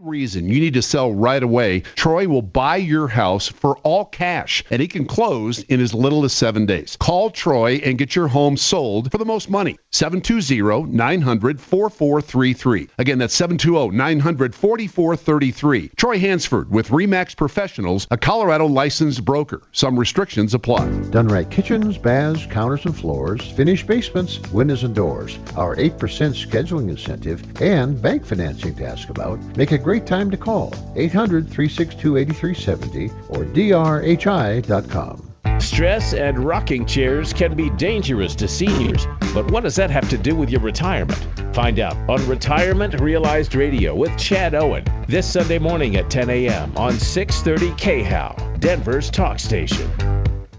reason you need to sell right away, Troy will buy your house for all cash, and he can close in as little as 7 days. Call Troy and get your home sold for the most money. 720-900-4433. Again, that's 720-900-4433. Troy Hansford with RE/MAX Professionals, a Colorado licensed broker. Some restrictions apply. Done right kitchens, baths, counters and floors, finished basements, windows and doors. Our 8% scheduling incentive and bank financing to ask about make a great time to call 800-362-8370 or drhi.com. Stress and rocking chairs can be dangerous to seniors, but what does that have to do with your retirement? Find out on Retirement Realized Radio with Chad Owen this Sunday morning at 10 a.m. on 630 KHOW, Denver's talk station.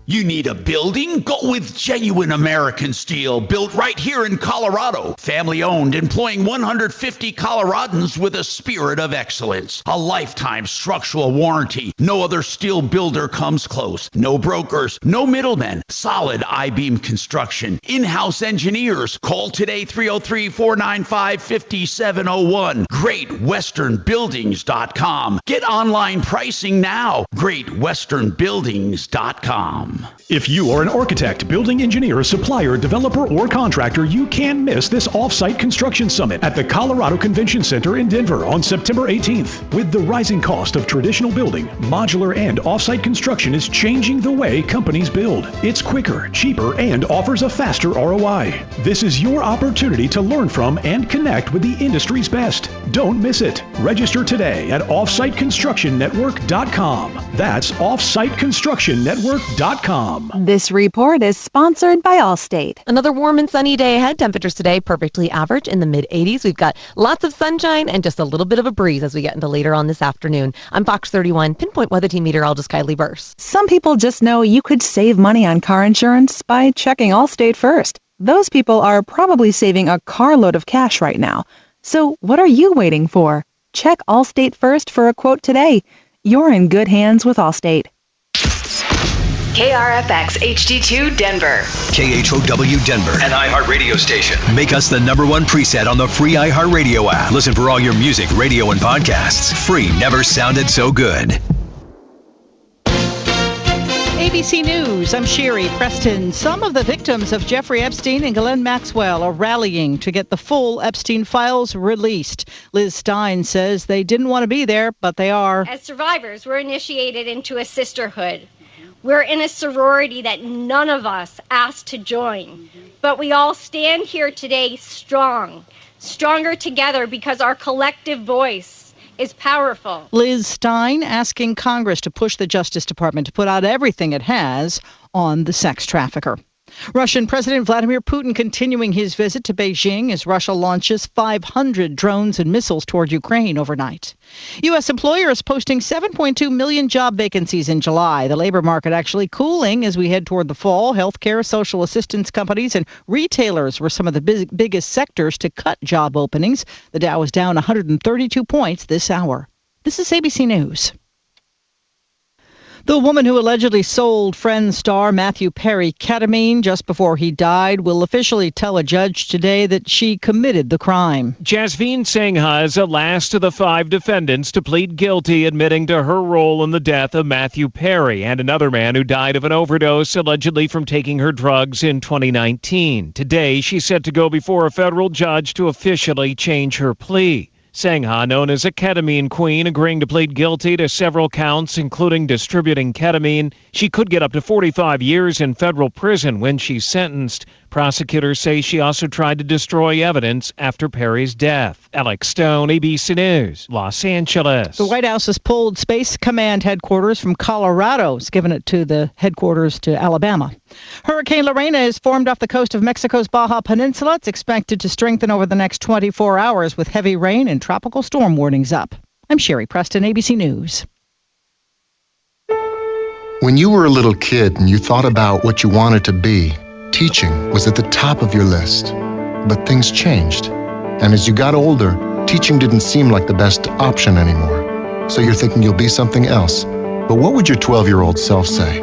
You need a building? Go with genuine American steel, built right here in Colorado. Family owned, employing 150 Coloradans with a spirit of excellence. A lifetime structural warranty. No other steel builder comes close. No brokers, no middlemen. Solid I-beam construction. In-house engineers. Call today 303-495-5701. GreatWesternBuildings.com. Get online pricing now. GreatWesternBuildings.com. If you are an architect, building engineer, supplier, developer, or contractor, you can't miss this off-site construction summit at the Colorado Convention Center in Denver on September 18th. With the rising cost of traditional building, modular and off-site construction is changing the way companies build. It's quicker, cheaper, and offers a faster ROI. This is your opportunity to learn from and connect with the industry's best. Don't miss it. Register today at offsiteconstructionnetwork.com. That's offsiteconstructionnetwork.com. This report is sponsored by Allstate. Another warm and sunny day ahead. Temperatures today perfectly average in the mid-80s. We've got lots of sunshine and just a little bit of a breeze as we get into later on this afternoon. I'm Fox 31 Pinpoint Weather Team meteorologist Kylie Burse. Some people just know you could save money on car insurance by checking Allstate first. Those people are probably saving a carload of cash right now. So what are you waiting for? Check Allstate first for a quote today. You're in good hands with Allstate. KRFX HD2 Denver. KHOW Denver. An iHeartRadio station. Make us the #1 preset on the free iHeartRadio app. Listen for all your music, radio, and podcasts. Free never sounded so good. ABC News, I'm Sherry Preston. Some of the victims of Jeffrey Epstein and Ghislaine Maxwell are rallying to get the full Epstein files released. Liz Stein says they didn't want to be there, but they are. As survivors, we're initiated into a sisterhood. We're in a sorority that none of us asked to join. But we all stand here today strong, stronger together because our collective voice is powerful. Liz Stein asking Congress to push the Justice Department to put out everything it has on the sex trafficker. Russian President Vladimir Putin continuing his visit to Beijing as Russia launches 500 drones and missiles toward Ukraine overnight. U.S. employers posting 7.2 million job vacancies in July. The labor market actually cooling as we head toward the fall. Healthcare, social assistance companies, and retailers were some of the biggest sectors to cut job openings. The Dow was down 132 points this hour. This is ABC News. The woman who allegedly sold Friends star Matthew Perry ketamine just before he died will officially tell a judge today that she committed the crime. Jasveen Sangha is the last of the 5 defendants to plead guilty, admitting to her role in the death of Matthew Perry and another man who died of an overdose, allegedly from taking her drugs in 2019. Today, she's set to go before a federal judge to officially change her plea. Sangha, known as a ketamine queen, agreeing to plead guilty to several counts, including distributing ketamine. She could get up to 45 years in federal prison when she's sentenced. Prosecutors say she also tried to destroy evidence after Perry's death. Alex Stone, ABC News, Los Angeles. The White House has pulled Space Command headquarters from Colorado. It's given it to the headquarters to Alabama. Hurricane Lorena is formed off the coast of Mexico's Baja Peninsula. It's expected to strengthen over the next 24 hours with heavy rain and tropical storm warnings up. I'm Sherry Preston, ABC News. When you were a little kid and you thought about what you wanted to be, teaching was at the top of your list. But things changed. And as you got older, teaching didn't seem like the best option anymore. So you're thinking you'll be something else. But what would your 12-year-old self say?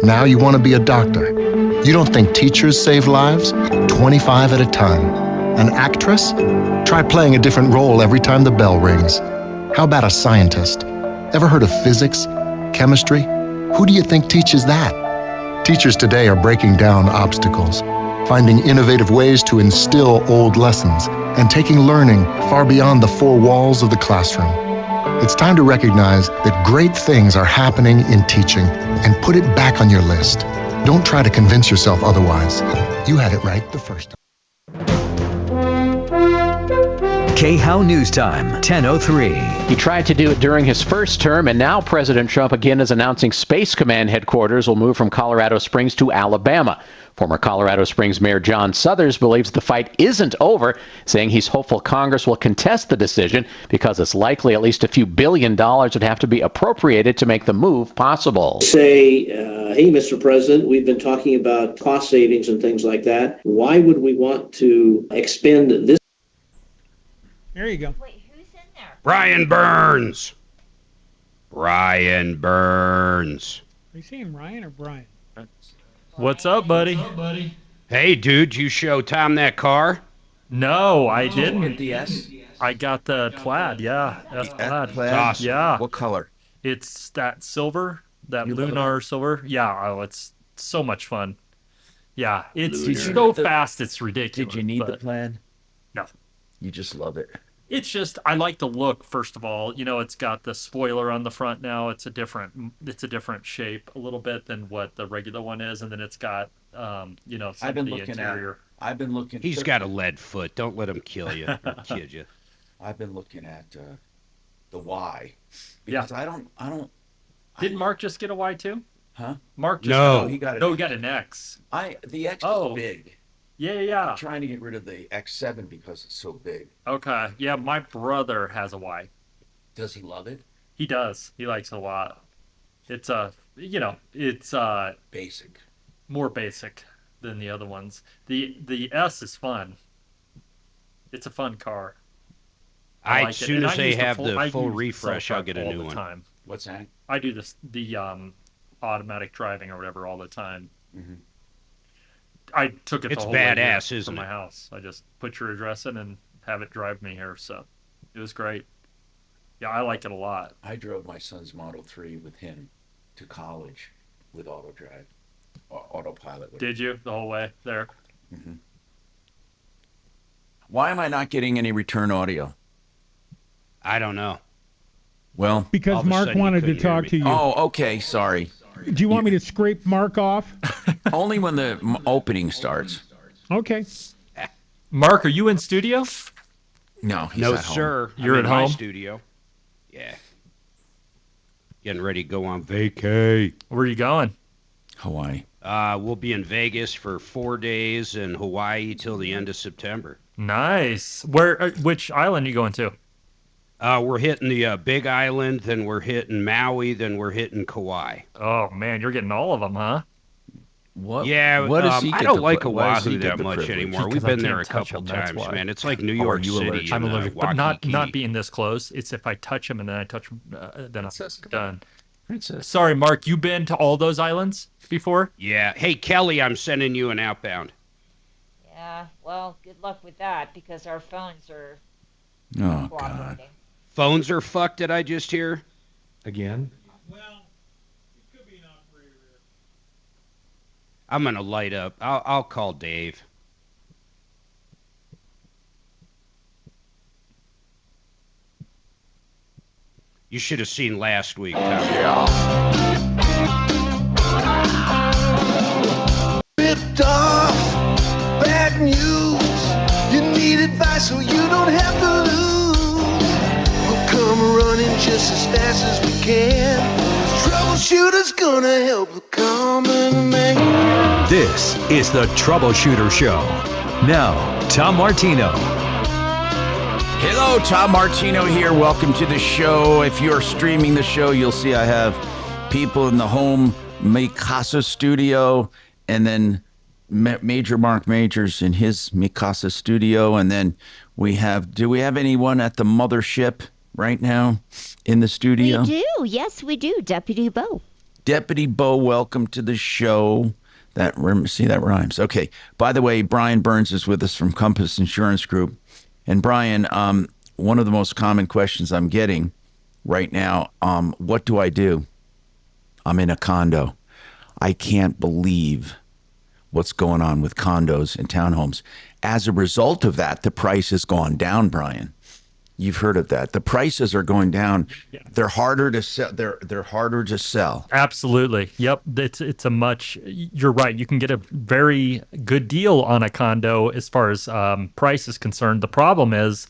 Now you want to be a doctor. You don't think teachers save lives? 25 at a time. An actress? Try playing a different role every time the bell rings. How about a scientist? Ever heard of physics? Chemistry? Who do you think teaches that? Teachers today are breaking down obstacles, finding innovative ways to instill old lessons, and taking learning far beyond the four walls of the classroom. It's time to recognize that great things are happening in teaching and put it back on your list. Don't try to convince yourself otherwise. You had it right the first time. K-How News Time, 10:03. He tried to do it during his first term, and now President Trump again is announcing Space Command headquarters will move from Colorado Springs to Alabama. Former Colorado Springs Mayor John Suthers believes the fight isn't over, saying he's hopeful Congress will contest the decision because it's likely at least a few $1 billion would have to be appropriated to make the move possible. Say, hey, Mr. President, we've been talking about cost savings and things like that. Why would we want to expend this? There you go. Wait, who's in there? Brian Burns. Brian Burns. Are you saying Ryan or Brian? What's up, buddy? Hey, dude, you show Tom that car? No, I didn't. The S? I got the plaid, yeah. Plaid? Awesome. Yeah. What color? It's that silver, that lunar silver. Yeah, oh, it's so much fun. Yeah, it's so fast, it's ridiculous. Did you need the plaid? No. You just love it. It's just, I like the look, first of all. You know, it's got the spoiler on the front now. It's a different shape a little bit than what the regular one is. And then it's got, you know, some of the interior. I've been looking. He's got a lead foot. Don't let him kill you. He'll kid you. I've been looking at the Y. Because I don't. Didn't Mark just get a Y too? Huh? Mark just he got an X. The X is big. Yeah. I'm trying to get rid of the X7 because it's so big. Okay. Yeah, my brother has a Y. Does he love it? He does. He likes it a lot. It's it's basic. More basic than the other ones. The S is fun. It's a fun car. As soon as they have the full refresh, I'll get a new one. What's that? I do the automatic driving or whatever all the time. Mm-hmm. I took it. It's the whole badass, way isn't to it? my house. I just put your address in and have it drive me here. So it was great. Yeah, I like it a lot. I drove my son's Model 3 with him to college with autopilot. Did you the whole way there? Mm-hmm. Why am I not getting any return audio? I don't know. Well, because Mark wanted to talk to you. Oh, okay. Sorry. Do you want me to scrape Mark off? Only when the opening starts. Okay. Mark, are you in studio? No, he's no, at home. sir. You're I'm at in my home? studio. Yeah. Getting ready to go on vacay. Where are you going? Hawaii. We'll be in Vegas for 4 days and Hawaii till the end of September. Nice. Which island are you going to? We're hitting the Big Island, then we're hitting Maui, then we're hitting Kauai. Oh man, you're getting all of them, huh? What? Yeah, what does he I get don't the like pl- why does he Oahu get that the much privilege? anymore. We've Because I been there a can't touch couple 'em, that's times, why. man. It's like New Or York are you City. allergic? I'm and, allergic, but not Waikiki. being this close. It's if I touch them and then I touch them, then Princess, I'm done. Princess. Sorry, Mark. You been to all those islands before? Yeah. Hey, Kelly, I'm sending you an outbound. Yeah, well, good luck with that because our phones are Oh, God. cooperating. Phones are fucked, did I just hear? Again? Well, it could be an operator error. I'm going to light up. I'll call Dave. You should have seen last week, Tom. Ripped off, bad news. You need advice so you don't have to lose. We'll come running just as fast as we can. Troubleshooter's gonna help the common man. This is the Troubleshooter Show. Now, Tom Martino. Hello, Tom Martino here. Welcome to the show. If you're streaming the show, you'll see I have people in the home Mikasa studio, and then Major Marc Mager's in his Mikasa studio, and then do we have anyone at the mothership right now in the studio? We do. Yes, we do. Deputy Bo. Deputy Bo, welcome to the show. That rhymes. Okay. By the way, Brian Burns is with us from Compass Insurance Group. And Brian, one of the most common questions I'm getting right now. What do I do? I'm in a condo. I can't believe what's going on with condos and townhomes. As a result of that, the price has gone down, Brian. You've heard of that. The prices are going down. Yeah. They're harder to sell. They're harder to sell. Absolutely. Yep. It's a much. You're right. You can get a very good deal on a condo as far as price is concerned. The problem is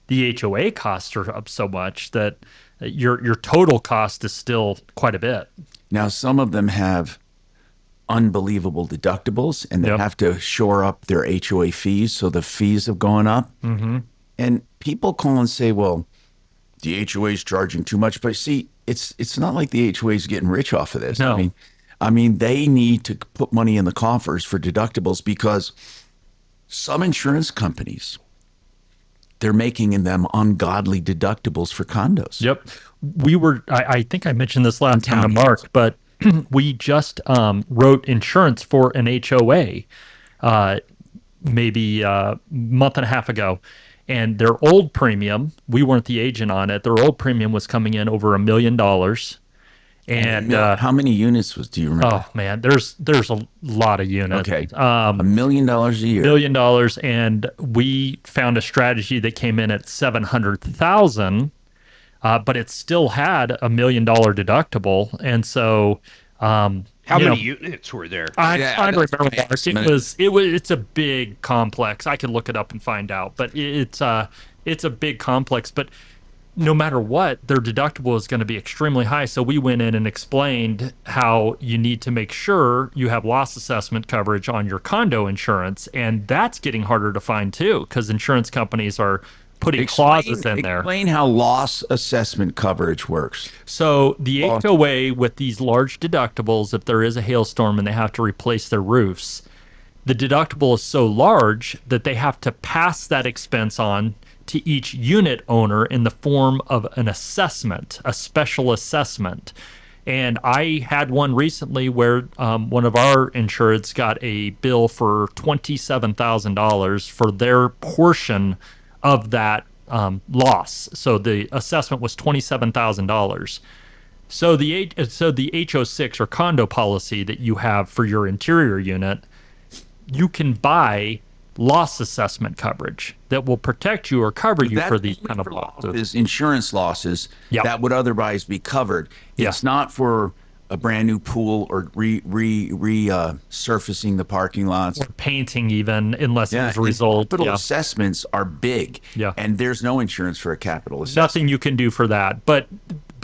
the HOA costs are up so much that your total cost is still quite a bit. Now, some of them have unbelievable deductibles, and they have to shore up their HOA fees. So the fees have gone up. Mm-hmm. And people call and say, well, the HOA is charging too much. But see, it's not like the HOA is getting rich off of this. No. I mean, they need to put money in the coffers for deductibles because some insurance companies, they're making in them ungodly deductibles for condos. Yep. I think I mentioned this last time to Mark, but we just wrote insurance for an HOA maybe a month and a half ago. And their old premium, we weren't the agent on it, their old premium was coming in over $1 million. And how many units do you remember? Oh man, there's a lot of units. Okay, $1 million a year. $1 million, and we found a strategy that came in at $700,000, but it still had $1 million deductible, and so. How many units were there? I don't remember. It's a big complex. I can look it up and find out, but it's a big complex. But no matter what, their deductible is going to be extremely high. So we went in and explained how you need to make sure you have loss assessment coverage on your condo insurance, and that's getting harder to find too, because insurance companies are putting clauses in there. Explain how loss assessment coverage works. So the HOA with these large deductibles, if there is a hailstorm and they have to replace their roofs, the deductible is so large that they have to pass that expense on to each unit owner in the form of an assessment, a special assessment. And I had one recently where one of our insureds got a bill for $27,000 for their portion of that loss. So the assessment was $27,000. So the HO6 or condo policy that you have for your interior unit, you can buy loss assessment coverage that will protect you or cover you for these kind of losses. Is insurance losses that would otherwise be covered. It's not for a brand new pool or resurfacing the parking lots. Or painting even, unless it's a result. Capital assessments are big, and there's no insurance for a capital assessment. Nothing you can do for that. But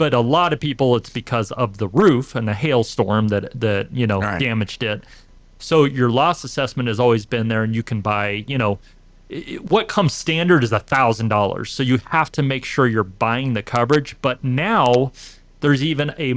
a lot of people, it's because of the roof and the hailstorm that damaged it. So your loss assessment has always been there, and you can buy, what comes standard is $1,000. So you have to make sure you're buying the coverage. But now there's even a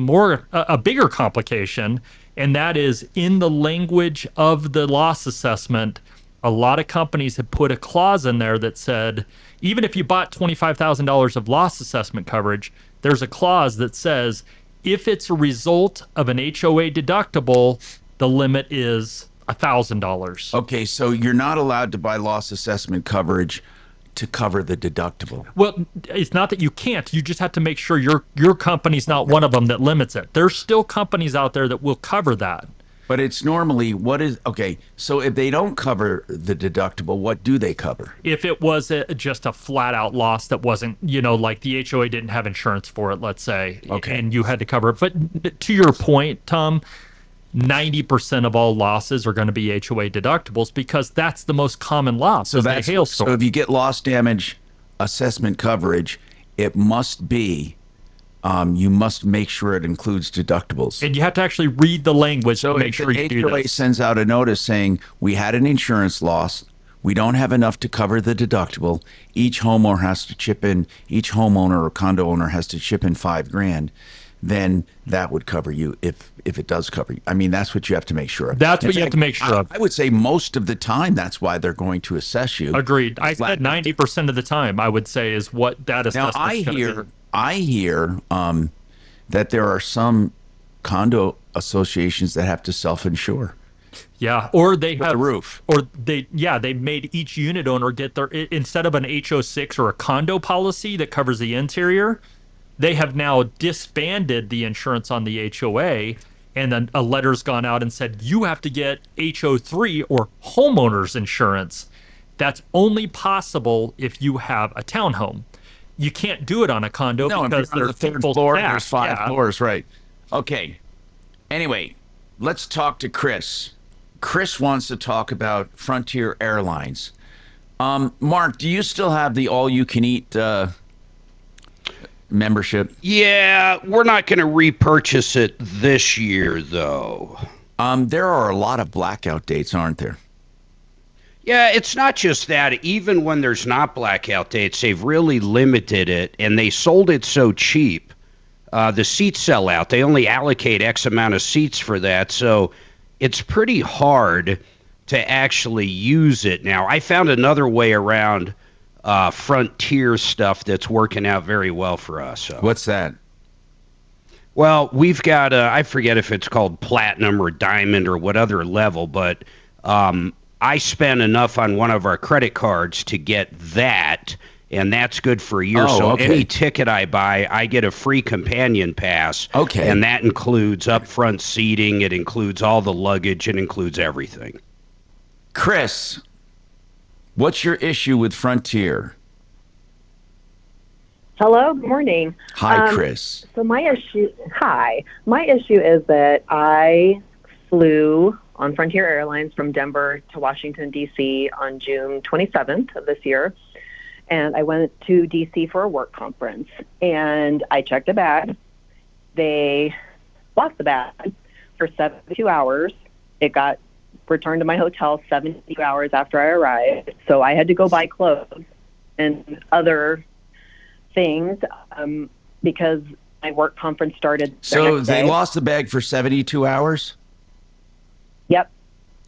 bigger complication, and that is in the language of the loss assessment. A lot of companies have put a clause in there that said, even if you bought $25,000 of loss assessment coverage, there's a clause that says, if it's a result of an HOA deductible, the limit is $1,000. Okay, so you're not allowed to buy loss assessment coverage to cover the deductible. Well, it's not that you can't. You just have to make sure your company's not one of them that limits it. There's still companies out there that will cover that. But it's normally so if they don't cover the deductible, what do they cover? If it was just a flat out loss that wasn't, like the HOA didn't have insurance for it, let's say, and you had to cover it. But to your point, Tom, 90% of all losses are going to be HOA deductibles because that's the most common loss. So that's hailstorm. So if you get loss damage assessment coverage, it must be you must make sure it includes deductibles. And you have to actually read the language to make sure you do this. So if the HOA sends out a notice saying we had an insurance loss, we don't have enough to cover the deductible, each homeowner has to chip in, each homeowner or condo owner has to chip in $5,000. Then that would cover you if it does cover you. I mean, that's what you have to make sure of. That's what you have to make sure of. I would say most of the time that's why they're going to assess you. Agreed. I said 90% of the time, I would say, is what that assessment. Now, I hear that there are some condo associations that have to self-insure. Yeah, or they have the roof. Or they made each unit owner get their, instead of an HO6 or a condo policy that covers the interior, they have now disbanded the insurance on the HOA, and then a letter's gone out and said, you have to get HO3 or homeowners insurance. That's only possible if you have a townhome. You can't do it on a condo because there's the third floor, there's 5 floors, right? Okay. Anyway, let's talk to Chris. Chris wants to talk about Frontier Airlines. Mark, do you still have the all-you-can-eat membership? Yeah, we're not going to repurchase it this year, though. There are a lot of blackout dates, aren't there? Yeah, it's not just that. Even when there's not blackout dates, they've really limited it, and they sold it so cheap. The seats sell out. They only allocate X amount of seats for that, so it's pretty hard to actually use it now. I found another way around Frontier stuff that's working out very well for us. So. What's that? Well, we've got, I forget if it's called Platinum or Diamond or what other level, but I spent enough on one of our credit cards to get that, and that's good for a year. So any ticket I buy, I get a free companion pass. Okay. And that includes upfront seating. It includes all the luggage. It includes everything. Chris, what's your issue with Frontier? Hello, good morning. Hi, Chris. So my issue is that I flew on Frontier Airlines from Denver to Washington, D.C. on June 27th of this year. And I went to D.C. for a work conference. And I checked a bag. They lost the bag for 72 hours. It got returned to my hotel 72 hours after I arrived. So I had to go buy clothes and other things because my work conference started. So they lost the bag for 72 hours? Yep.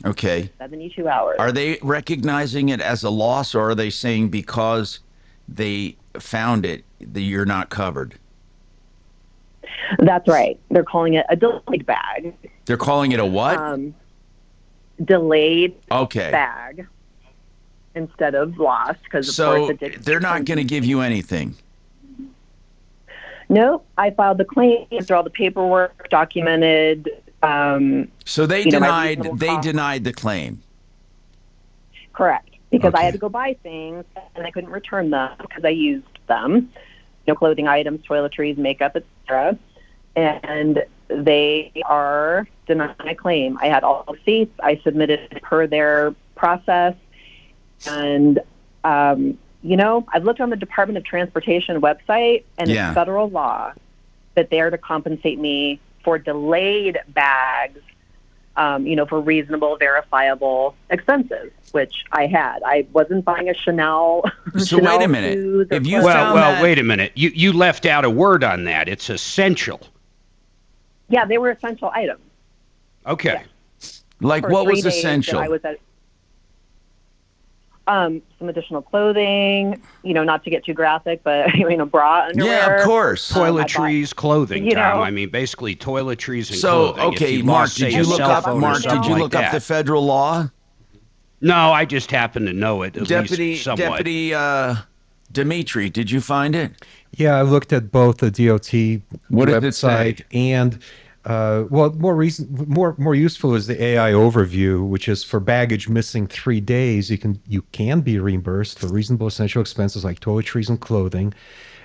Okay. 72 hours. Are they recognizing it as a loss, or are they saying because they found it that you're not covered? That's right. They're calling it a delayed bag. They're calling it a what? Delayed bag instead of lost, because of course they're not going to give you anything. Nope. I filed the claim after all the paperwork documented. So they denied the claim. Correct, because I had to go buy things and I couldn't return them because I used them. Clothing items, toiletries, makeup, etc. And they are denying my claim. I had all the receipts. I submitted it per their process. And, I've looked on the Department of Transportation website, and it's federal law that they are to compensate me for delayed bags, for reasonable, verifiable expenses, which I had. I wasn't buying a Chanel. So wait a minute. If you wait a minute. You left out a word on that. It's essential. Yeah, they were essential items. Okay. Yeah. Like For what 3 was days essential? that I was at, some additional clothing, not to get too graphic, but bra, underwear. Yeah, of course. Toiletries, clothing, Tom. I mean, basically toiletries and clothing. Okay, Mark, did you look up the federal law? No, I just happen to know it. Deputy Dimitri, did you find it? Yeah, I looked at both the DOT website and more useful is the AI overview, which is for baggage missing 3 days. You can be reimbursed for reasonable essential expenses like toiletries and clothing,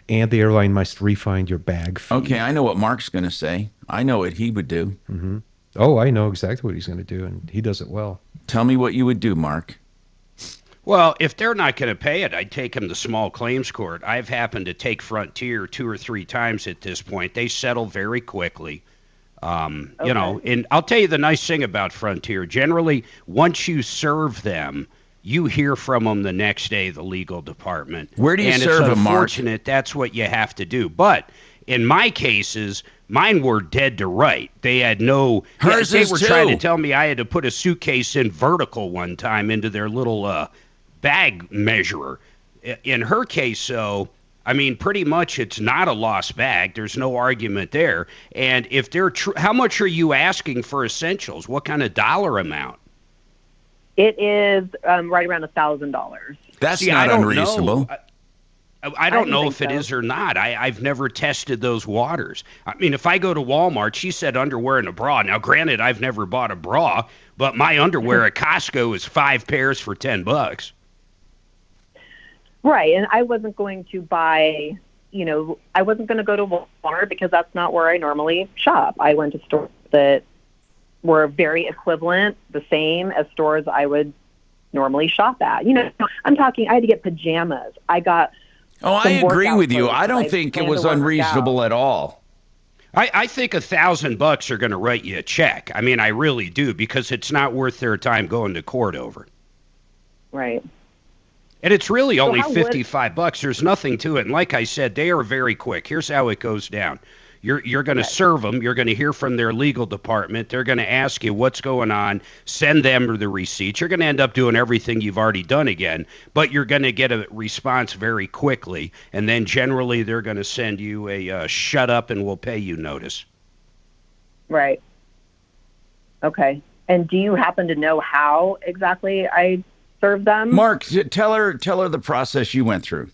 and the airline must refund your bag fee. Okay, I know what Mark's going to say. I know what he would do. Mm-hmm. Oh, I know exactly what he's going to do, and he does it well. Tell me what you would do, Mark. Well, if they're not going to pay it, I'd take them to small claims court. I've happened to take Frontier 2 or 3 times at this point. They settle very quickly. And I'll tell you the nice thing about Frontier. Generally, once you serve them, you hear from them the next day, the legal department. Where do you serve them, Mark? Unfortunate, that's what you have to do. But in my cases, mine were dead to right. They had no... They were trying to tell me I had to put a suitcase in vertical one time into their little bag measurer. In her case, though... I mean, pretty much it's not a lost bag. There's no argument there. And if they're how much are you asking for essentials? What kind of dollar amount? It is right around $1,000. That's not unreasonable. I don't know think if it so. is or not. I've never tested those waters. I mean, if I go to Walmart, she said underwear and a bra. Now, granted, I've never bought a bra, but my underwear at Costco is 5 pairs for $10. Right, and I wasn't going to buy, I wasn't going to go to Walmart because that's not where I normally shop. I went to stores that were very equivalent, the same as stores I would normally shop at. I'm talking, I had to get pajamas. I got I some agree workout with you. clothes I don't that think it plan to was work unreasonable out. at all. I think $1,000 are going to write you a check. I mean, I really do, because it's not worth their time going to court over it. Right. And it's really So only how would- $55. There's nothing to it. And like I said, they are very quick. Here's how it goes down. You're going to serve them. You're going to hear from their legal department. They're going to ask you what's going on. Send them the receipts. You're going to end up doing everything you've already done again, but you're going to get a response very quickly. And then generally they're going to send you a shut up and we'll pay you notice. Right. Okay. And do you happen to know how exactly I serve them? Mark, tell her the process you went through.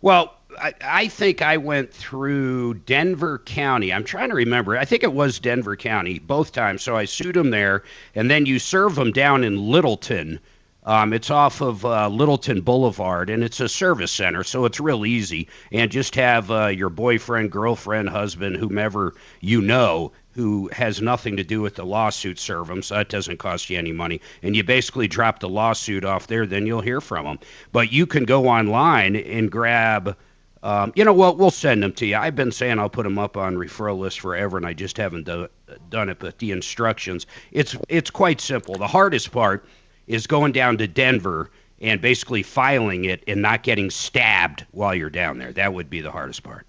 Well, I think I went through Denver County. I'm trying to remember. I think it was Denver County both times. So I sued them there, and then you serve them down in Littleton. It's off of Littleton Boulevard, and it's a service center, so it's real easy. And just have your boyfriend, girlfriend, husband, whomever you know who has nothing to do with the lawsuit serve them, so that doesn't cost you any money. And you basically drop the lawsuit off there, then you'll hear from them. But you can go online and grab... we'll send them to you. I've been saying I'll put them up on referral list forever, and I just haven't done it. But the instructions, it's quite simple. The hardest part is going down to Denver and basically filing it and not getting stabbed while you're down there. That would be the hardest part.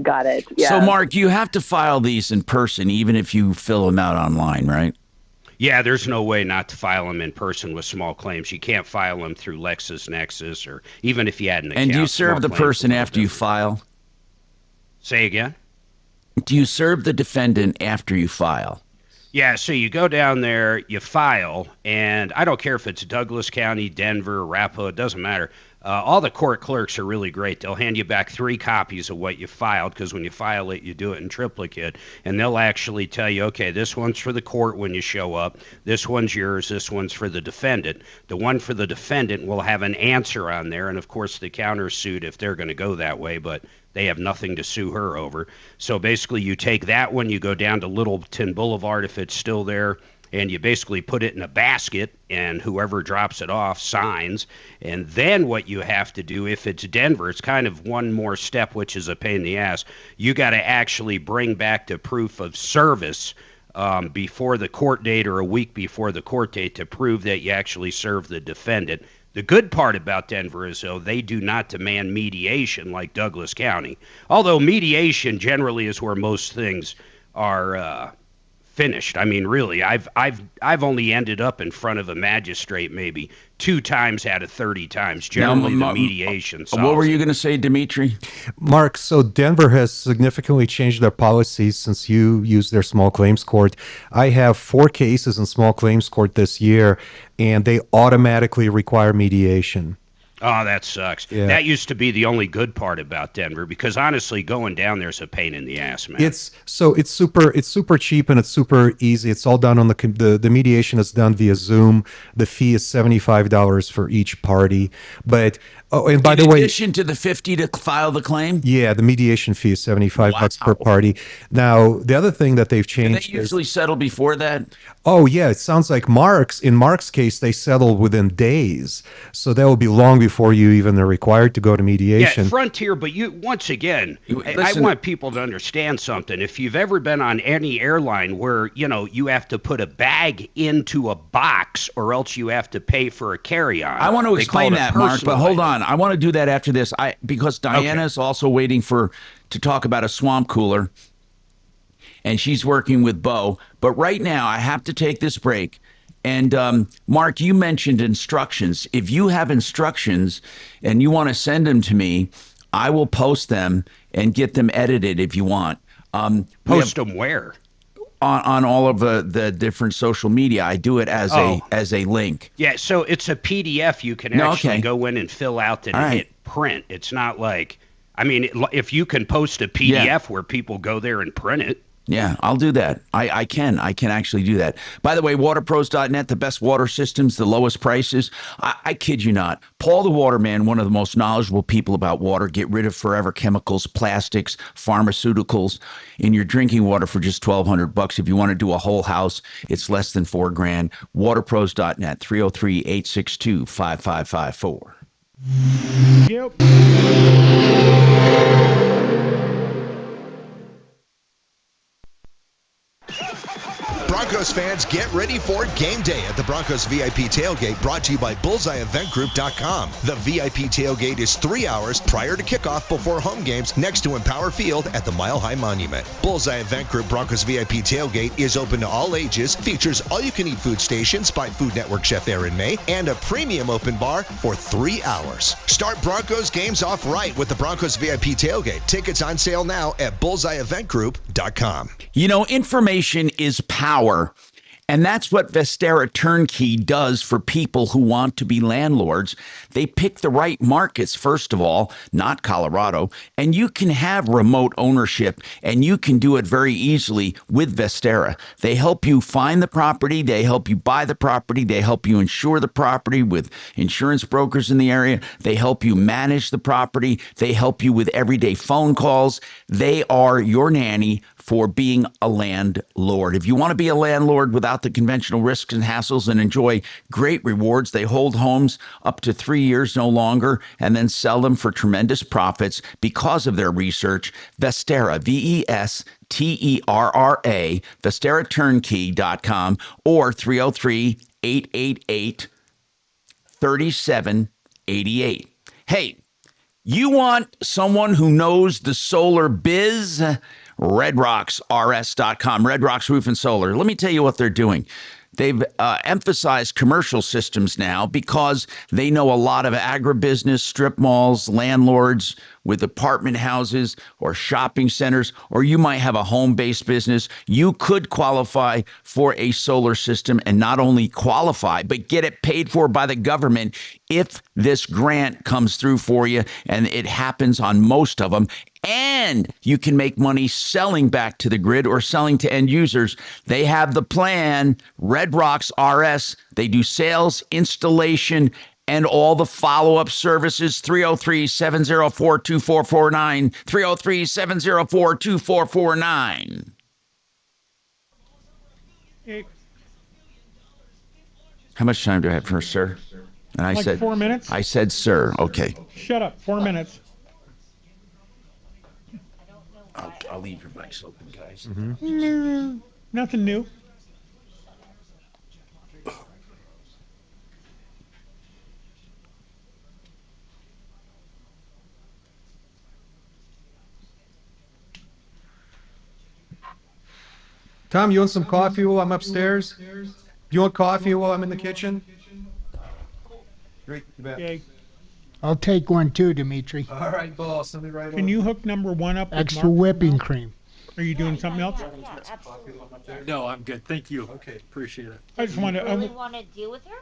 Got it. Yeah. So, Mark, you have to file these in person, even if you fill them out online, right? Yeah, there's no way not to file them in person with small claims. You can't file them through LexisNexis, or even if you had an account. And do you serve small the claims person a little after you different. file? Say again? Do you serve the defendant after you file? Yeah, so you go down there, you file, and I don't care if it's Douglas County, Denver, Arapahoe, it doesn't matter. All the court clerks are really great. They'll hand you back 3 copies of what you filed, because when you file it, you do it in triplicate, and they'll actually tell you, okay, this one's for the court when you show up, this one's yours, this one's for the defendant. The one for the defendant will have an answer on there, and of course the countersuit if they're going to go that way, but they have nothing to sue her over. So basically you take that one, you go down to Littleton Boulevard if it's still there, and you basically put it in a basket, and whoever drops it off signs. And then what you have to do, if it's Denver, it's kind of one more step, which is a pain in the ass. You got to actually bring back the proof of service before the court date or a week before the court date to prove that you actually served the defendant. The good part about Denver is, though, they do not demand mediation like Douglas County. Although mediation generally is where most things are finished. I mean, really, I've only ended up in front of a magistrate maybe 2 times out of 30 times. Generally, the mediation solves What were it. you going to say, Dimitri? Mark, so Denver has significantly changed their policies since you used their small claims court. I have 4 cases in small claims court this year, and they automatically require mediation. Oh, that sucks. Yeah. That used to be the only good part about Denver, because honestly, going down there's a pain in the ass, man. It's super cheap and it's super easy. It's all done on the mediation is done via Zoom. The fee is $75 for each party. But and by the way, in addition to the $50 to file the claim? Yeah, the mediation fee is $75 per party. Now, the other thing that they've Can changed they usually settle before that? Oh yeah, it sounds like in Mark's case, they settled within days. So that will be long before you even are required to go to mediation. Yeah, Frontier, but once again, I listen- want people to understand something. If you've ever been on any airline where, you have to put a bag into a box or else you have to pay for a carry-on. I want to They call explain it a that, Mark, personal but hold item. on. I want to do that after this. Because Diana's also waiting to talk about a swamp cooler, and she's working with Bo. But right now, I have to take this break. And Mark, you mentioned instructions. If you have instructions and you want to send them to me, I will post them and get them edited if you want. Post them where? on all of the different social media. I do it as a link. Yeah, so it's a PDF you can actually go in and fill out and hit print. It's not like, I mean, if you can post a PDF where people go there and print it. Yeah, I'll do that. I can actually do that. By the way, waterpros.net, the best water systems, the lowest prices. I kid you not. Paul the Waterman, one of the most knowledgeable people about water, get rid of forever chemicals, plastics, pharmaceuticals in your drinking water for just $1,200. If you want to do a whole house, it's less than $4,000. Waterpros.net, 303-862-5554. Yep. Broncos fans, get ready for game day at the Broncos VIP Tailgate, brought to you by BullseyeEventGroup.com. The VIP Tailgate is 3 hours prior to kickoff before home games next to Empower Field at the Mile High Monument. Bullseye Event Group Broncos VIP Tailgate is open to all ages, features all-you-can-eat food stations by Food Network chef Aaron May, and a premium open bar for 3 hours. Start Broncos games off right with the Broncos VIP Tailgate. Tickets on sale now at BullseyeEventGroup.com. You know, information is power. And that's what Vesta Turnkey does for people who want to be landlords. They pick the right markets, first of all, not Colorado, and you can have remote ownership, and you can do it very easily with Vesta. They help you find the property, they help you buy the property, they help you insure the property with insurance brokers in the area, they help you manage the property, they help you with everyday phone calls. They are your nanny for being a landlord. If you want to be a landlord without the conventional risks and hassles and enjoy great rewards, they hold homes up to 3 years no longer and then sell them for tremendous profits because of their research. Vestera, VESTERRA, VesteraTurnkey.com or 303-888-3788. Hey, you want someone who knows the solar biz? RedRocksRS.com, Red Rocks Roof and Solar. Let me tell you what they're doing. They've emphasized commercial systems now because they know a lot of agribusiness, strip malls, landlords with apartment houses or shopping centers, or you might have a home-based business. You could qualify for a solar system and not only qualify, but get it paid for by the government if this grant comes through for you, and it happens on most of them. And you can make money selling back to the grid or selling to end users. They have the plan. Red Rocks RS. They do sales, installation, and all the follow-up services. 303-704-2449. 303-704-2449. Hey. How much time do I have for sir? And I said 4 minutes. I said sir. Okay. Shut up. 4 minutes. I'll leave your mics open, guys. Nothing new. Tom, you want some coffee while I'm upstairs? You want coffee while I'm in the kitchen? Great, you bet. Okay. I'll take one too, Dimitri. All right, boss. Let me right Can you hook number one up with Extra Mark? whipping cream. Are you doing something else? No, I'm good. Thank you. Okay. Appreciate it. I just want to. Really want to deal with her?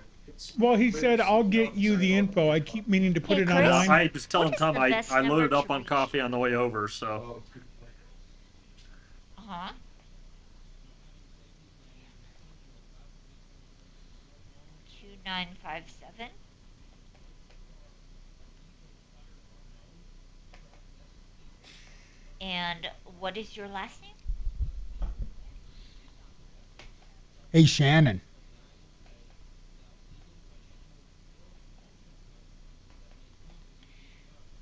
Well, he said I'll get you the info. I keep meaning to put Hey, it Chris? online. I was telling What is Tom the I best loaded number up to on reach? coffee on the way over, so. Uh-huh. 2957. And what is your last name? Hey, Shannon.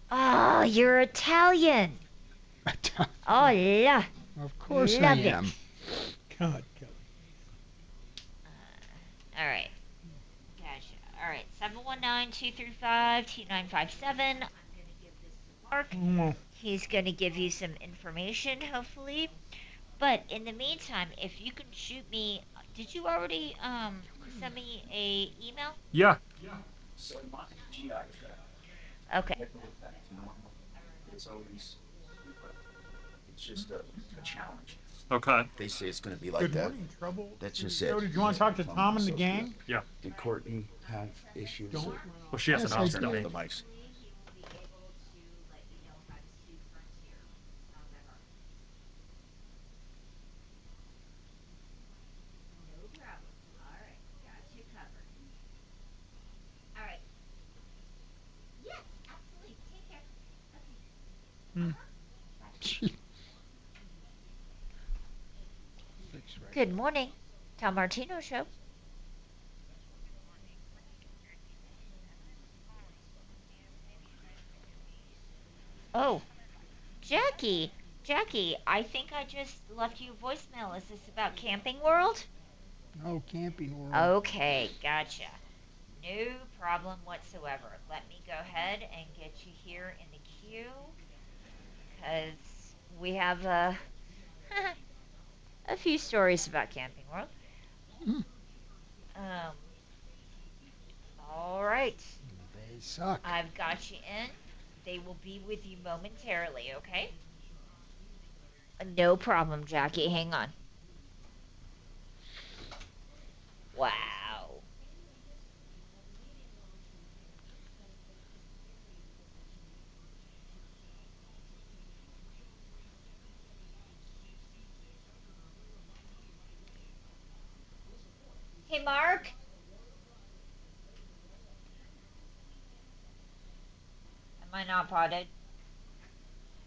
Oh, you're Italian. Oh, yeah. Of course Love I it. am. God. All right. Gotcha. All right. 719-235-2957. I'm going to give this to Mark. He's going to give you some information, hopefully. But in the meantime, if you can shoot me, did you already send me a email? Yeah. Okay. It's always, it's just a challenge. Okay. They say it's going to be like Good that. morning, Trouble. That's just So it. did you want to talk to Tom and the gang? Yeah. Did Courtney have issues? Don't- Well, she has Yes, an I Oscar. do. The mics. Good morning, Tom Martino Show. Oh, Jackie, I think I just left you a voicemail. Is this about Camping World? Oh, Camping World. Okay, gotcha. No problem whatsoever. Let me go ahead and get you here in the queue, because we have a few stories about Camping World. All right. They suck. I've got you in. They will be with you momentarily, okay? No problem, Jackie. Hang on. Wow. Hey, Mark? Am I not potted?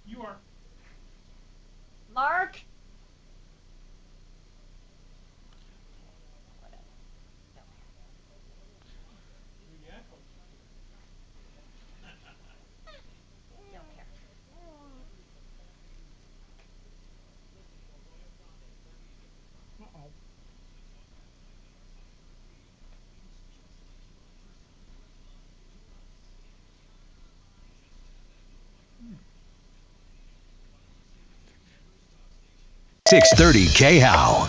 You are. Mark? Don't care. Uh-oh. .630 K-How.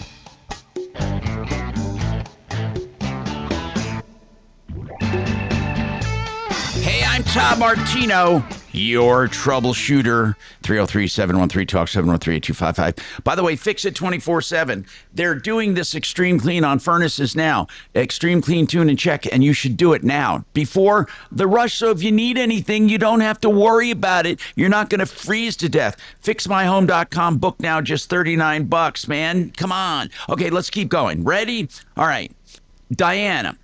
Hey, I'm Tom Martino, your troubleshooter. 303-713-TALK, 713-8255. By the way, fix it 24/7. They're doing this extreme clean on furnaces now. Extreme clean, tune, and check, and you should do it now before the rush. So if you need anything, you don't have to worry about it. You're not going to freeze to death. FixMyHome.com. Book now, just $39, man. Come on. Okay, let's keep going. Ready? All right. Diana.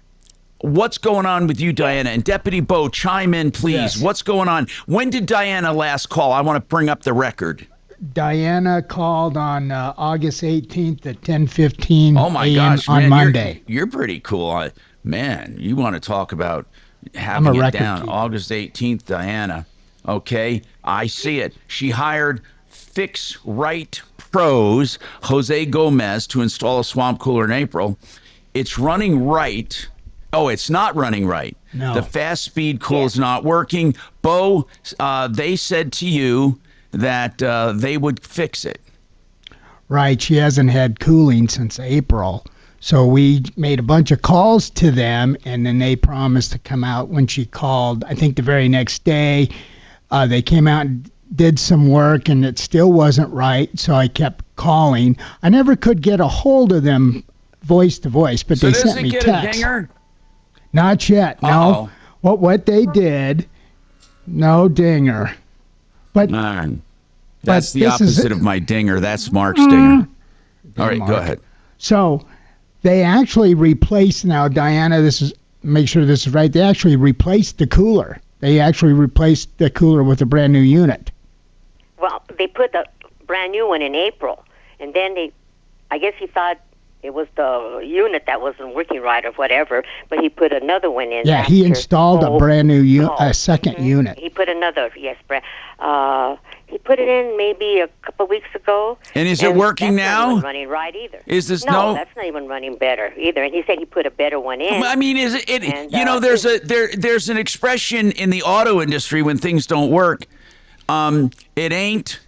What's going on with you, Diana? And Deputy Bo, chime in, please. Yes. What's going on? When did Diana last call? I want to bring up the record. Diana called on August 18th at 10:15 Oh, my a.m. gosh, on man. Monday. You're pretty cool. Man, you want to talk about having it record down. keeper. August 18th, Diana. Okay, I see it. She hired Fix Right Pros, Jose Gomez, to install a swamp cooler in April. It's running right. Oh, it's not running right. No. The fast speed cool is not working. Bo, they said to you that they would fix it. Right. She hasn't had cooling since April. So we made a bunch of calls to them, and then they promised to come out when she called. I think the very next day, they came out and did some work, and it still wasn't right. So I kept calling. I never could get a hold of them voice to voice, but So they does sent it me get text. a dinger? Not yet. No. What they did, no dinger. But That's the this is- opposite of my dinger. That's Mark's dinger. All right, Mark. go ahead. So they actually replaced, now Diana, make sure this is right. They actually replaced the cooler. They actually replaced the cooler with a brand new unit. Well, they put the brand new one in April, and then I guess he thought it was the unit that wasn't working right or whatever, but he put another one in. Yeah, he installed a brand new a second Mm-hmm. unit. He put another, he put it in maybe a couple weeks ago. And is it working that's now? Not even running right either. Is this no? That's not even running better either. And he said he put a better one in. I mean, is it? And, There's an expression in the auto industry when things don't work. It ain't.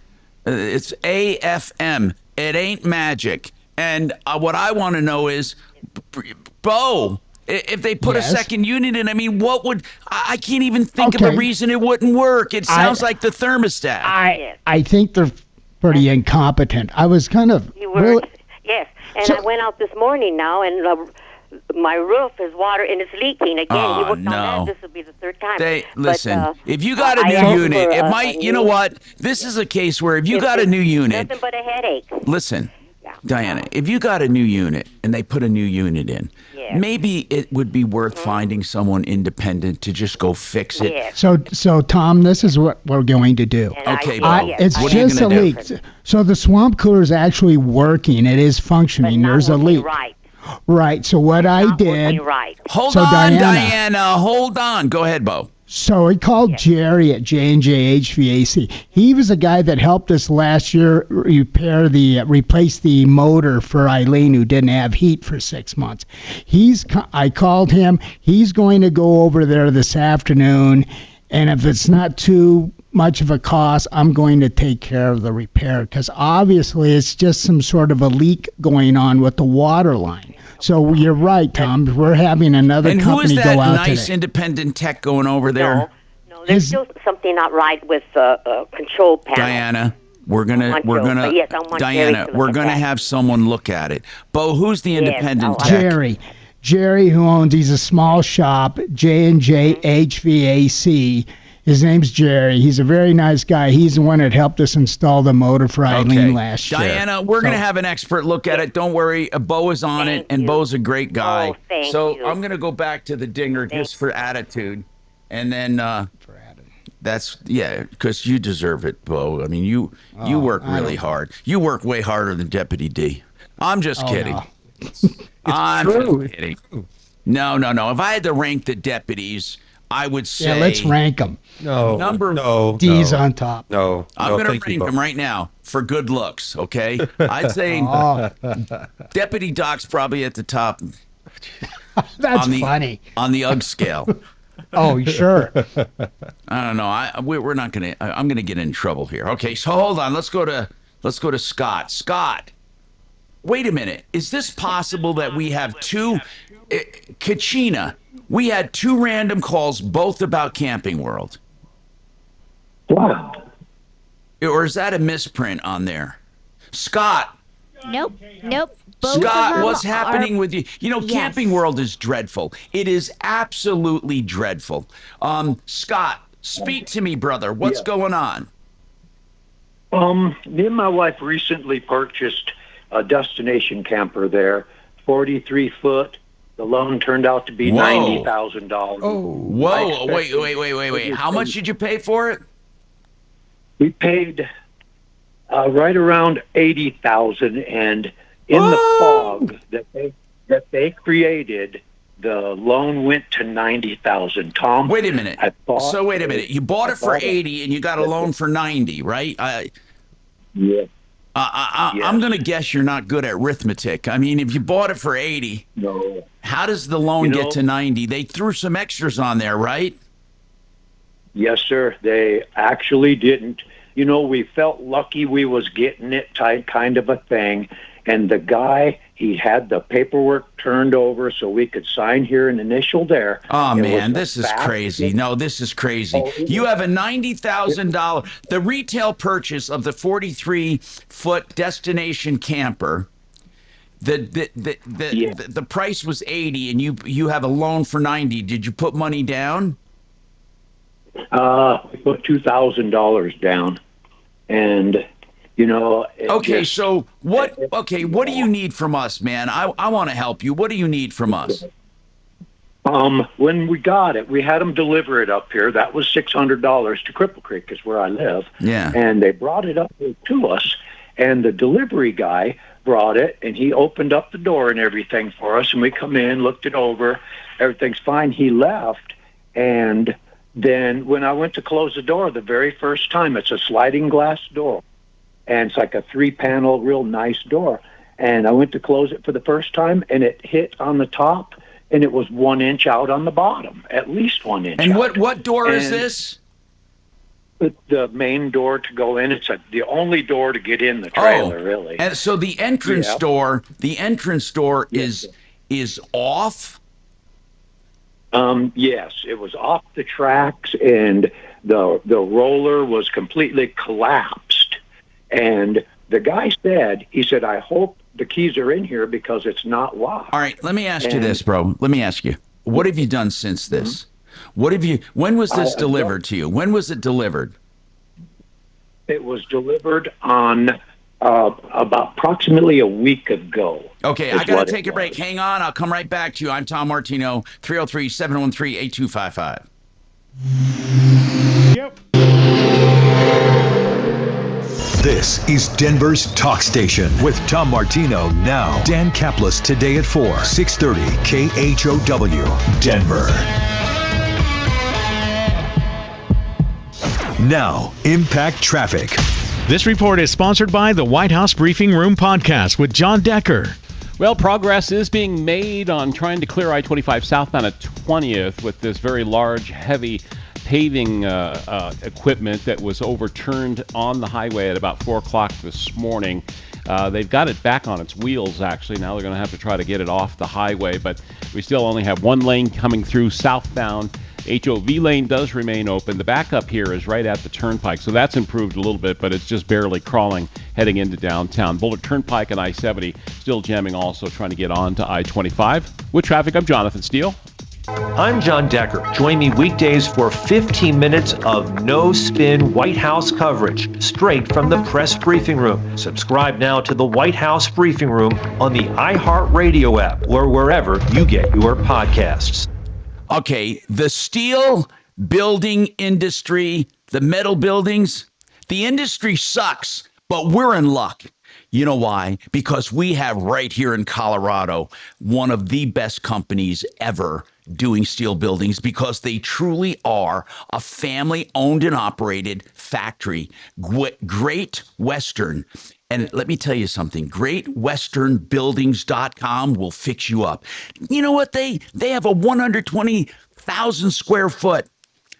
It's AFM. It ain't magic. And what I want to know is, Bo, if they put a second unit in, I mean, what would? I can't even think of a reason it wouldn't work. It sounds like the thermostat. I think pretty incompetent. I was kind of You were, yes. And I went out this morning now, and my roof is water, and it's leaking again. He worked on that. This will be the third time. Listen, if you got a new unit, it might. You know what? This is a case where if you got a new unit, nothing but a headache. Listen, Diana, if you got a new unit and they put a new unit in, maybe it would be worth finding someone independent to just go fix it. So Tom, this is what we're going to do. Okay, Bo, it's what are you just a gonna do? leak. So the swamp cooler is actually working. It is functioning. There's a leak. Right. So what I did. Hold so on, Diana. Hold on. Go ahead, Bo. So he called Jerry at J&J HVAC. He was the guy that helped us last year replace the motor for Eileen, who didn't have heat for 6 months. I called him. He's going to go over there this afternoon, and if it's not too much of a cost, I'm going to take care of the repair, because obviously it's just some sort of a leak going on with the water line. So you're right, Tom. We're having another And who company is that go out nice today. independent tech going over there? No, there's still something not right with the control panel. Diana, we're gonna I want Diana, Jerry to we're look at gonna that. have someone look at it. Bo, who's the independent tech? Jerry, who owns, he's a small shop, J&J HVAC. His name's Jerry. He's a very nice guy. He's the one that helped us install the motor for Eileen last year. Diana, we're going to have an expert look at it. Don't worry. Bo is on it, and Bo's a great guy. I'm going to go back to the dinger just for attitude. And then because you deserve it, Bo. I mean, you work really hard. You work way harder than Deputy D. I'm just kidding. No. I'm just kidding. No. If I had to rank the deputies, I would say... let's rank them. D's on top. I'm going to rank them right now for good looks, okay? I'd say Deputy Doc's probably at the top. That's funny. On the UGG scale. Oh, sure. I don't know. We're not going to... I'm going to get in trouble here. Okay, so hold on. Let's go to Scott. Scott, wait a minute. Is this possible that we have two... Kachina... We had two random calls, both about Camping World. Wow. Or is that a misprint on there? Scott. Nope. Both Scott, what's happening with you? You know, Camping World is dreadful. It is absolutely dreadful. Scott, speak to me, brother. What's going on? Me and my wife recently purchased a destination camper there, 43-foot. The loan turned out to be $90,000. Oh, whoa! Wait! How much did you pay for it? We paid right around $80,000, and in the fog that they created, the loan went to $90,000. Tom, wait a minute. Wait a minute. You bought it for $80, and you got a loan for $90, right? Yeah. I'm going to guess you're not good at arithmetic. I mean, if you bought it for $80, how does the loan get to $90? They threw some extras on there, right? Yes, sir. They actually didn't. You know, we felt lucky we was getting it tight, kind of a thing. And the guy, he had the paperwork turned over so we could sign here and initial there. Oh, man, this is crazy. No, this is crazy. You have a $90,000. The retail purchase of the 43-foot destination camper, the price was $80, and you have a loan for $90. Did you put money down? We put $2,000 down. And... You know. Okay, so what do you need from us, man? I want to help you. What do you need from us? When we got it, we had them deliver it up here. That was $600 to Cripple Creek, is where I live. Yeah. And they brought it up here to us, and the delivery guy brought it, and he opened up the door and everything for us, and we come in, looked it over, everything's fine. He left, and then when I went to close the door the very first time, it's a sliding glass door. And it's like a 3-panel, real nice door. And I went to close it for the first time, and it hit on the top, and it was 1 inch out on the bottom, at least 1 inch. And out. what door is this? The main door to go in. It's the only door to get in the trailer, really. And so the entrance door, is off. Yes, it was off the tracks, and the roller was completely collapsed. And the guy said, he said, I hope the keys are in here because it's not locked. All right, let me ask you this, bro. Let me ask you. What have you done since this? When was this delivered to you? When was it delivered? It was delivered on about approximately a week ago. Okay, I got to take a break. Hang on. I'll come right back to you. I'm Tom Martino, 303-713-8255. Yep. This is Denver's Talk Station with Tom Martino now. Dan Kaplis today at 4, 630 KHOW, Denver. Now, Impact Traffic. This report is sponsored by the White House Briefing Room podcast with John Decker. Well, progress is being made on trying to clear I-25 southbound at 20th with this very large, heavy paving equipment that was overturned on the highway at about 4 o'clock this morning. They've got it back on its wheels, actually. Now they're going to have to try to get it off the highway, but we still only have one lane coming through southbound. HOV lane does remain open. The backup here is right at the turnpike, so that's improved a little bit, but it's just barely crawling heading into downtown. Bullock Turnpike and I-70 still jamming, also trying to get on to I-25. With traffic, I'm Jonathan Steele. I'm John Decker. Join me weekdays for 15 minutes of no-spin White House coverage, straight from the press briefing room. Subscribe now to the White House Briefing Room on the iHeartRadio app or wherever you get your podcasts. Okay, the steel building industry, the metal buildings, the industry sucks, but we're in luck. You know why? Because we have right here in Colorado one of the best companies ever doing steel buildings, because they truly are a family-owned and operated factory. Great Western. And let me tell you something, greatwesternbuildings.com will fix you up. You know what? They have a 120,000 square foot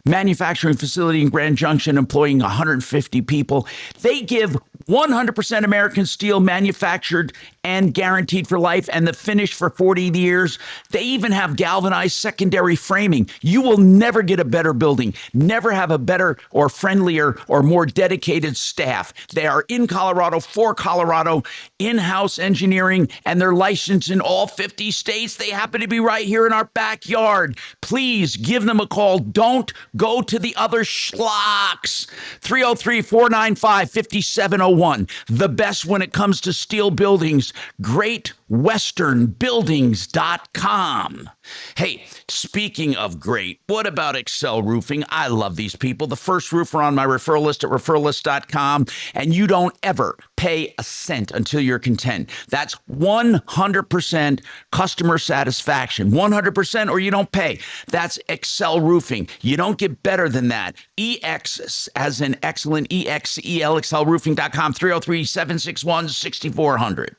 manufacturing facility in Grand Junction employing 150 people. They give 100% American steel, manufactured and guaranteed for life, and the finish for 40 years. They even have galvanized secondary framing. You will never get a better building, never have a better or friendlier or more dedicated staff. They are in Colorado, for Colorado, in-house engineering, and they're licensed in all 50 states. They happen to be right here in our backyard. Please give them a call. Don't go to the other schlocks. 303-495-5701. The best when it comes to steel buildings, greatwesternbuildings.com. Hey, speaking of great, what about Excel Roofing? I love these people. The first roofer on my referral list at referralist.com, and you don't ever pay a cent until you're content. That's 100% customer satisfaction. 100% or you don't pay. That's Excel Roofing. You don't get better than that. EX as in excellent, EXEL, excelroofing.com, 303-761-6400.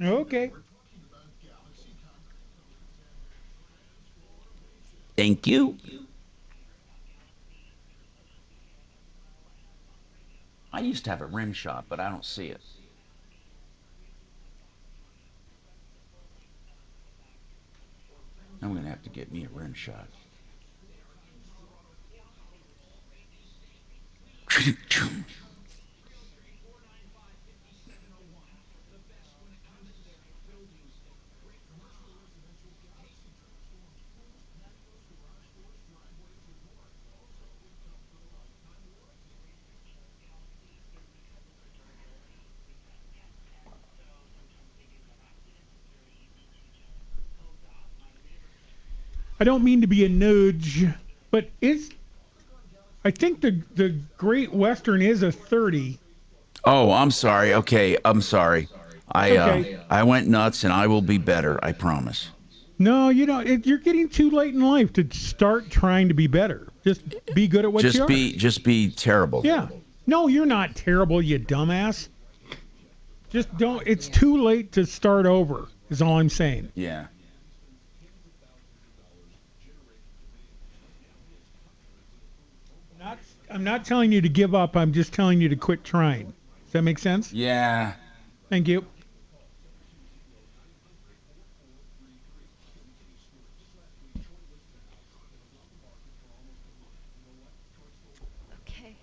Okay. Thank you. I used to have a rim shot, but I don't see it. I'm going to have to get me a rim shot. I don't mean to be a nudge, but I think the Great Western is a 30. Oh, I'm sorry. Okay, I'm sorry. I went nuts, and I will be better. I promise. No, you don't. You're getting too late in life to start trying to be better. Just be good at what you are. Just be terrible. Yeah. No, you're not terrible, you dumbass. Just don't. It's too late to start over. Is all I'm saying. Yeah. I'm not telling you to give up. I'm just telling you to quit trying. Does that make sense? Yeah. Thank you. Okay.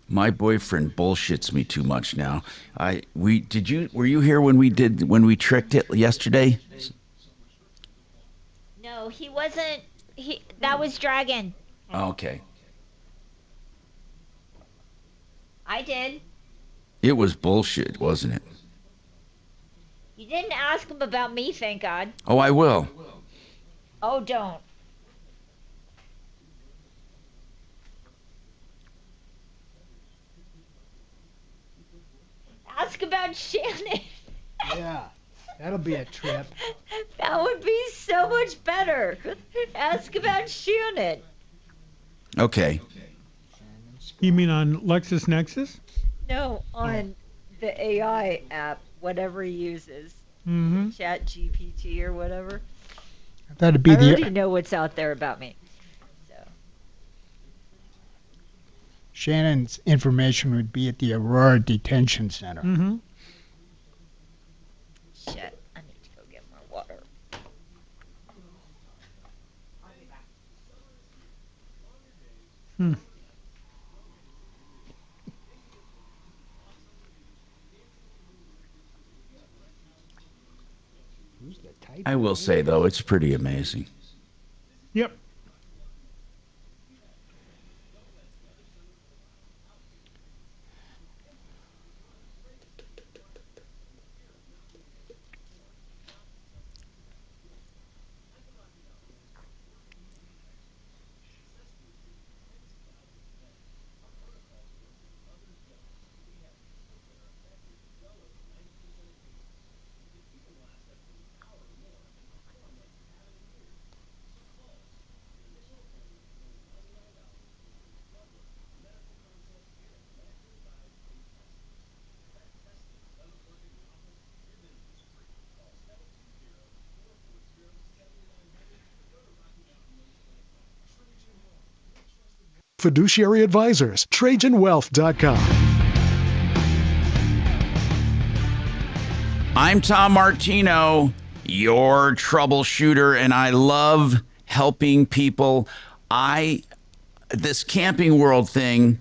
My boyfriend bullshits me too much now. Were you here when we tricked it yesterday? No, he wasn't. That was Dragon. Okay. I did. It was bullshit, wasn't it? You didn't ask him about me, thank God. Oh, I will. Oh, don't. Ask about Shannon. Yeah, that'll be a trip. That would be so much better. Ask about Shannon. Okay. You mean on LexisNexis? No, on the AI app, whatever he uses. Mm-hmm. Chat GPT or whatever. That'd be I already know what's out there about me. Shannon's information would be at the Aurora Detention Center. Mm-hmm. Shit, I need to go get more water. Hmm. I will say, though, it's pretty amazing. Yep. Fiduciary Advisors, TrajanWealth.com. I'm Tom Martino, your troubleshooter, and I love helping people. This Camping World thing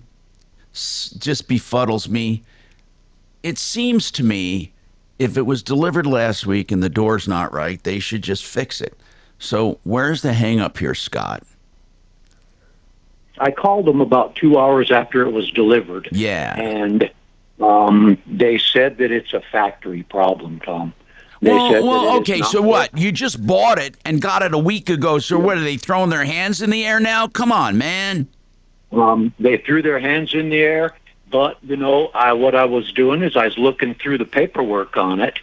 just befuddles me. It seems to me if it was delivered last week and the door's not right, they should just fix it. So where's the hang up here, Scott? I called them about 2 hours after it was delivered. Yeah. And they said that it's a factory problem, Tom. Okay, so what? You just bought it and got it a week ago, so what, are they throwing their hands in the air now? Come on, man. They threw their hands in the air, but, what I was doing is I was looking through the paperwork on it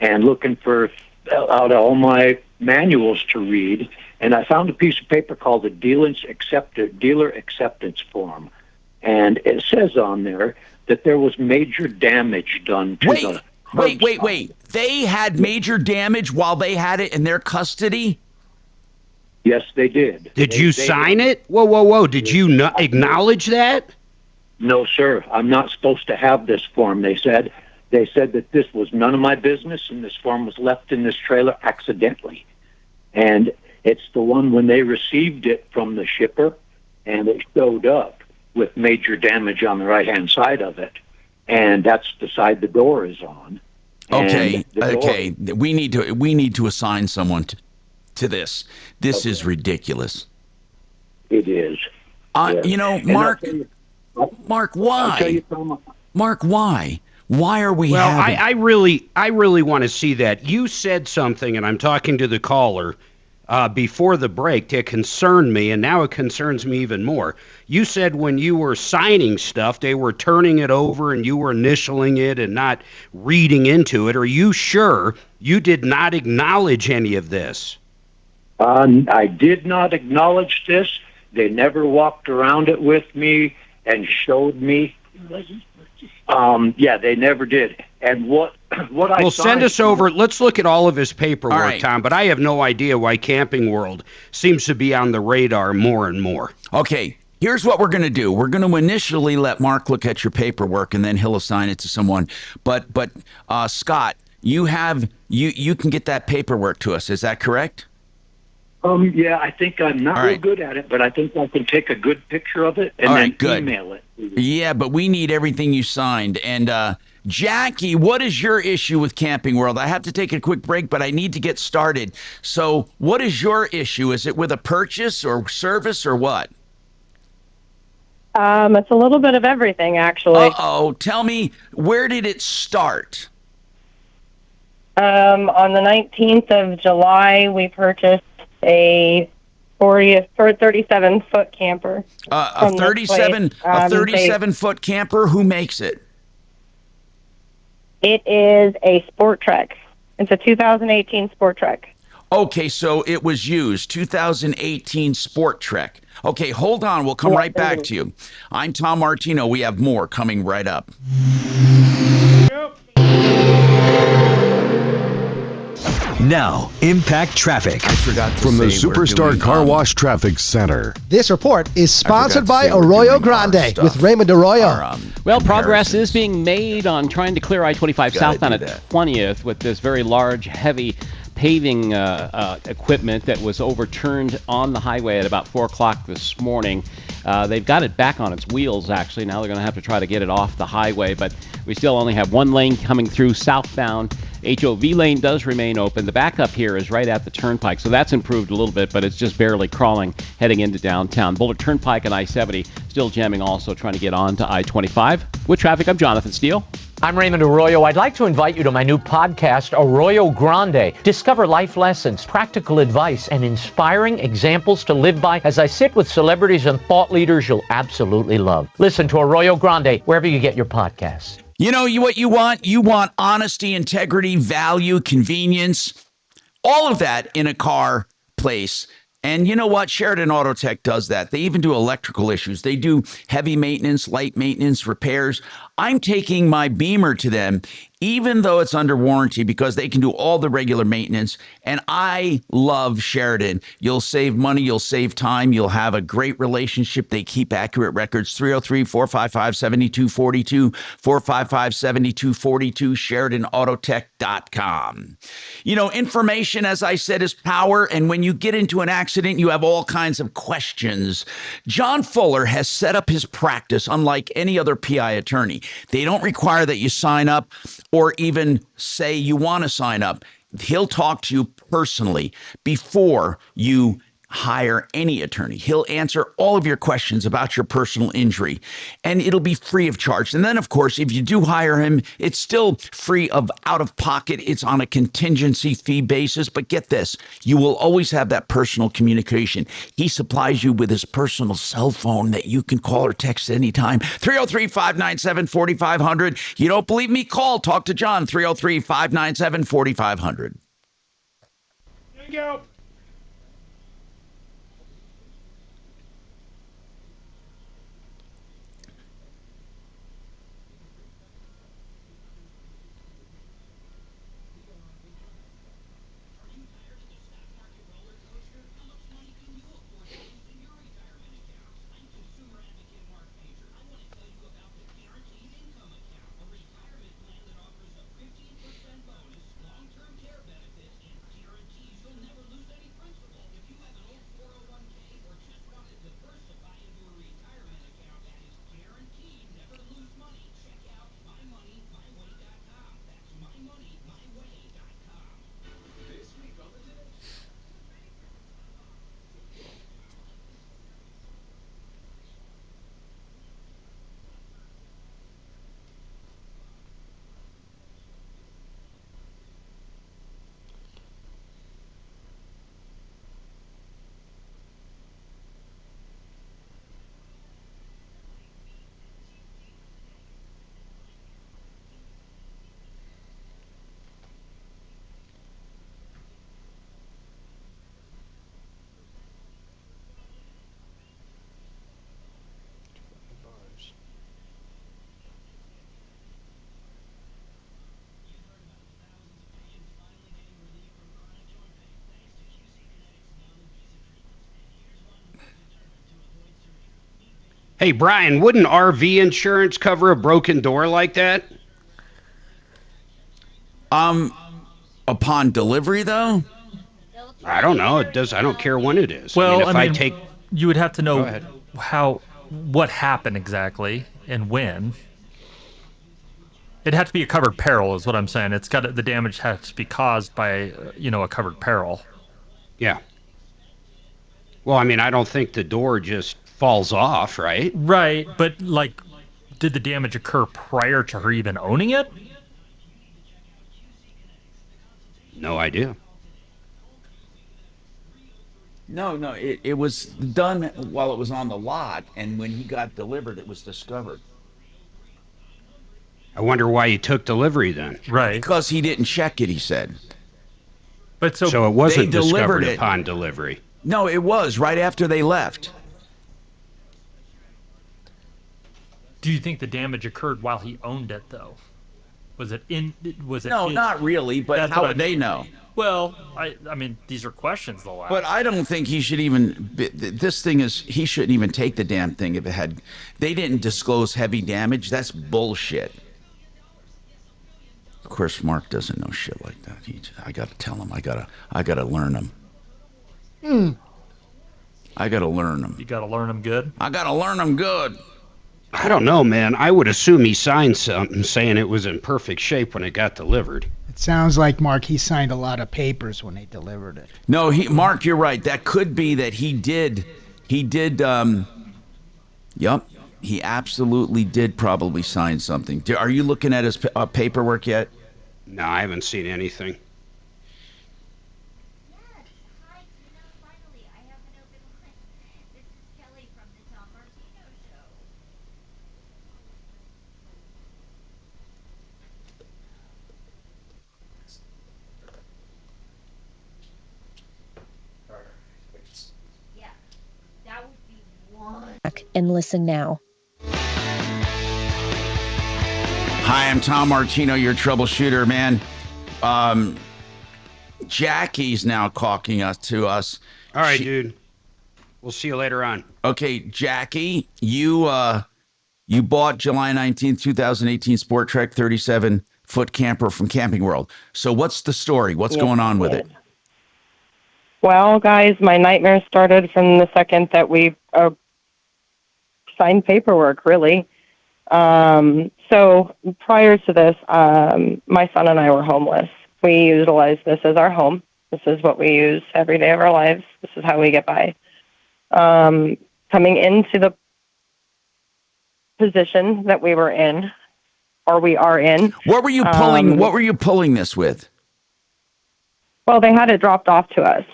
and looking for out all my manuals to read, and I found a piece of paper called the dealer acceptance form, and it says on there that there was major damage done to the Wait. They had major damage while they had it in their custody? Yes, they did. Did you sign it? Whoa. Did you not acknowledge that? No, sir. I'm not supposed to have this form, they said. They said that this was none of my business, and this form was left in this trailer accidentally. And it's the one when they received it from the shipper, and it showed up with major damage on the right-hand side of it. And that's the side the door is on. Okay. We need to assign someone to this. This is ridiculous. It is. Mark, why? Mark, why? Why are we having... I really want to see that. You said something, and I'm talking to the caller, before the break that concerned me, and now it concerns me even more. You said when you were signing stuff, they were turning it over and you were initialing it and not reading into it. Are you sure you did not acknowledge any of this? I did not acknowledge this. They never walked around it with me and showed me. They never did. And what I send us over. Let's look at all of his paperwork, right, Tom. But I have no idea why Camping World seems to be on the radar more and more. Okay, here's what we're going to do. We're going to initially let Mark look at your paperwork, and then he'll assign it to someone. But Scott, you can get that paperwork to us. Is that correct? Yeah, I think I'm not real good at it, but I think I can take a good picture of it and then email it. Yeah, but we need everything you signed. And Jackie, what is your issue with Camping World? I have to take a quick break, but I need to get started. So what is your issue? Is it with a purchase or service or what? It's a little bit of everything, actually. Uh-oh. Tell me, where did it start? On the 19th of July, we purchased a 37-foot camper. A 37-foot camper? Who makes it? It is a Sport Trek. It's a 2018 Sport Trek. Okay, so it was used, 2018 Sport Trek. Okay, hold on. We'll come right back to you. I'm Tom Martino. We have more coming right up. Now, impact traffic. I forgot to from the Superstar Car Wash Traffic Center. This report is sponsored by Arroyo Grande with Raymond Arroyo. Well, progress is being made on trying to clear I-25 southbound at 20th with this very large, heavy paving equipment that was overturned on the highway at about 4 o'clock this morning. They've got it back on its wheels, actually. Now they're going to have to try to get it off the highway, but we still only have one lane coming through southbound. HOV lane does remain open. The backup here is right at the turnpike, so that's improved a little bit, but it's just barely crawling heading into downtown. Boulder Turnpike and I-70 still jamming, also trying to get on to I-25. With traffic, I'm Jonathan Steele. I'm Raymond Arroyo. I'd like to invite you to my new podcast, Arroyo Grande. Discover life lessons, practical advice, and inspiring examples to live by as I sit with celebrities and thought leaders you'll absolutely love. Listen to Arroyo Grande wherever you get your podcasts. You know what you want? You want honesty, integrity, value, convenience, all of that in a car place. And you know what? Sheridan Auto Tech does that. They even do electrical issues. They do heavy maintenance, light maintenance, repairs. I'm taking my Beamer to them, even though it's under warranty, because they can do all the regular maintenance. And I love Sheridan. You'll save money. You'll save time. You'll have a great relationship. They keep accurate records. 303-455-7242, 455-7242, SheridanAutotech.com. You know, information, as I said, is power. And when you get into an accident, you have all kinds of questions. John Fuller has set up his practice unlike any other PI attorney. They don't require that you sign up or even say you want to sign up. He'll talk to you personally before you hire any attorney. He'll answer all of your questions about your personal injury, and it'll be free of charge. And then, of course, if you do hire him, it's still free of out of pocket. It's on a contingency fee basis. But get this, you will always have that personal communication. He supplies you with his personal cell phone that you can call or text anytime. 303-597-4500. You don't believe me? Call. Talk to John. 303-597-4500. There you go. Hey, Brian, wouldn't RV insurance cover a broken door like that? Upon delivery, though? I don't know. It does. I don't care when it is. Well, I take. You would have to know what happened exactly and when. It'd have to be a covered peril, is what I'm saying. The damage has to be caused by, a covered peril. Yeah. Well, I don't think the door just falls off, right? Right, but did the damage occur prior to her even owning it? No idea. No, it was done while it was on the lot, and when he got delivered, it was discovered. I wonder why he took delivery then. Right. Because he didn't check it, he said. But so it wasn't discovered upon delivery. No, it was right after they left. Do you think the damage occurred while he owned it, though? No, not really, but how would they know? Well, these are questions they'll ask. But I don't think he should even. This thing is, he shouldn't even take the damn thing if it had. They didn't disclose heavy damage. That's bullshit. Of course, Mark doesn't know shit like that. I got to tell him. I gotta learn him. I gotta learn him. You gotta learn him good. I gotta learn him good. I don't know, man. I would assume he signed something saying it was in perfect shape when it got delivered. It sounds like, Mark, he signed a lot of papers when they delivered it. No, Mark, you're right. That could be that he did. Yup. He absolutely did probably sign something. Are you looking at his paperwork yet? No, I haven't seen anything. Finally, I have an open line. This is Kelly from the Tom Martino Show. Yeah, that would be one. And listen now. Hi, I'm Tom Martino, your troubleshooter, man. Jackie's now talking to us. All right, dude. We'll see you later on. Okay, Jackie, you bought July 19th, 2018 Sport Trek 37-foot camper from Camping World. So what's the story? What's going on with it? Well, guys, my nightmare started from the second that we signed paperwork, really. So prior to this, my son and I were homeless. We utilized this as our home. This is what we use every day of our lives. This is how we get by. Coming into the position that we were in, or we are in. What were you pulling? What were you pulling this with? Well, they had it dropped off to us.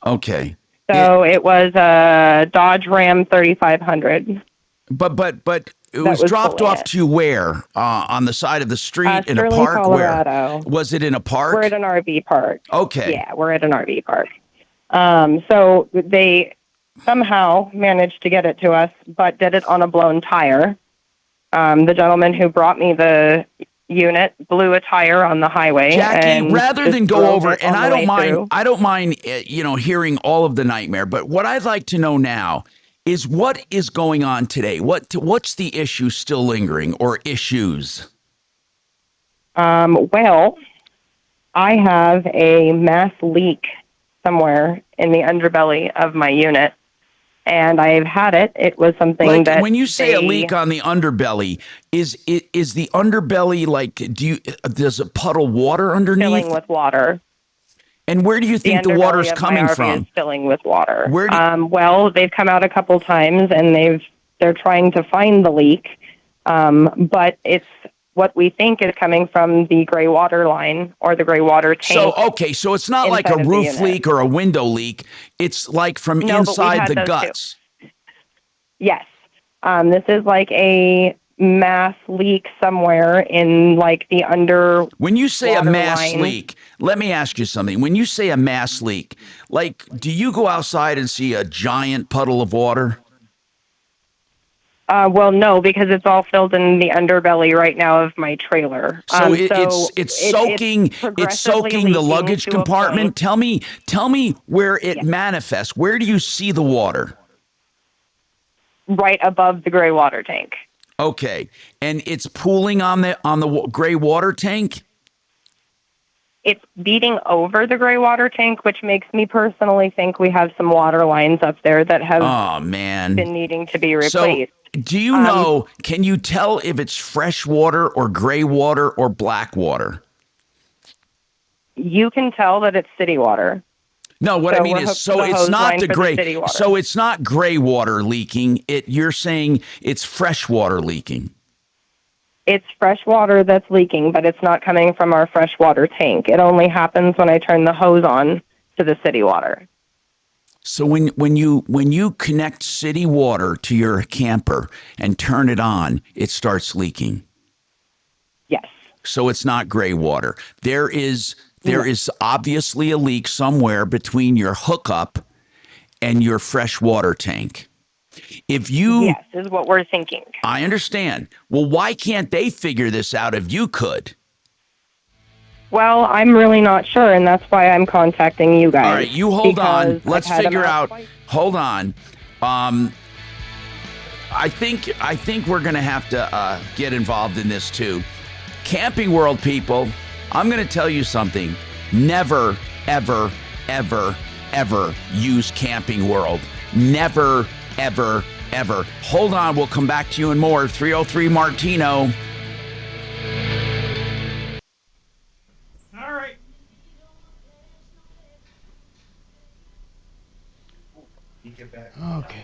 Okay. So it was a Dodge Ram 3500. But it was dropped off to where? On the side of the street, in a park? Colorado. Where? Was it in a park? We're at an RV park. Okay. Yeah, we're at an RV park. So they somehow managed to get it to us, but did it on a blown tire. The gentleman who brought me the unit blew a tire on the highway. Jackie, rather than go over, and I don't mind, hearing all of the nightmare, but what I'd like to know now is what is going on today? What's the issue still lingering, or issues? Well, I have a mass leak somewhere in the underbelly of my unit, and I've had it. It was something that when you say a leak on the underbelly, is the underbelly does it puddle water underneath? Filling with water. And where do you think the water's coming from? Is filling with water. Where well, they've come out a couple times and they're trying to find the leak, but it's what we think is coming from the gray water line or the gray water tank. So it's not like a roof leak or a window leak. It's like from inside the guts. Too. Yes, this is like a mass leak somewhere in the under. When you say a mass leak, let me ask you something. When you say a mass leak, do you go outside and see a giant puddle of water? Well, no, because it's all filled in the underbelly right now of my trailer. So it's soaking the luggage compartment. Tell me where it manifests. Where do you see the water? Right above the gray water tank. Okay, and it's pooling on the gray water tank? it's beating over the gray water tank, which makes me personally think we have some water lines up there that have been needing to be replaced. So, do you know, can you tell if it's fresh water or gray water or black water? You can tell that it's city water. No, what I mean is, so it's not the gray. So it's not gray water leaking. You're saying it's fresh water leaking. It's fresh water that's leaking, but it's not coming from our fresh water tank. It only happens when I turn the hose on to the city water. So when you connect city water to your camper and turn it on, it starts leaking. Yes. So it's not gray water. There is obviously a leak somewhere between your hookup and your fresh water tank. Yes, is what we're thinking. I understand. Well, why can't they figure this out if you could? Well, I'm really not sure, and that's why I'm contacting you guys. All right, you hold on. Let's figure out. Hold on. I think we're going to have to get involved in this too. Camping World people, I'm going to tell you something. Never, ever, ever, ever use Camping World. Never, ever, ever. Hold on. We'll come back to you and more. 303 Martino. All right. Okay.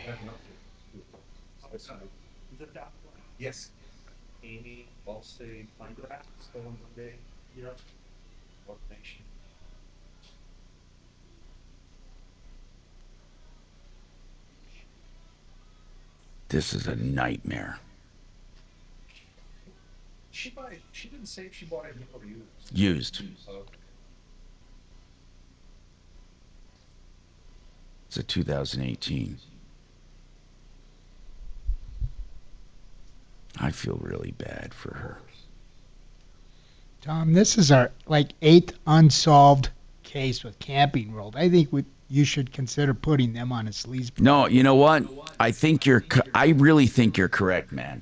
Yes. Amy, Ballstate, Minecraft, still on Monday. Yep. Nation. This is a nightmare. She didn't say if she bought it new or used. Used. Okay. It's a 2018. I feel really bad for her. Tom, this is our 8th unsolved case with Camping World. I think you should consider putting them on a sleaze. No, you know what? I really think you're correct, man.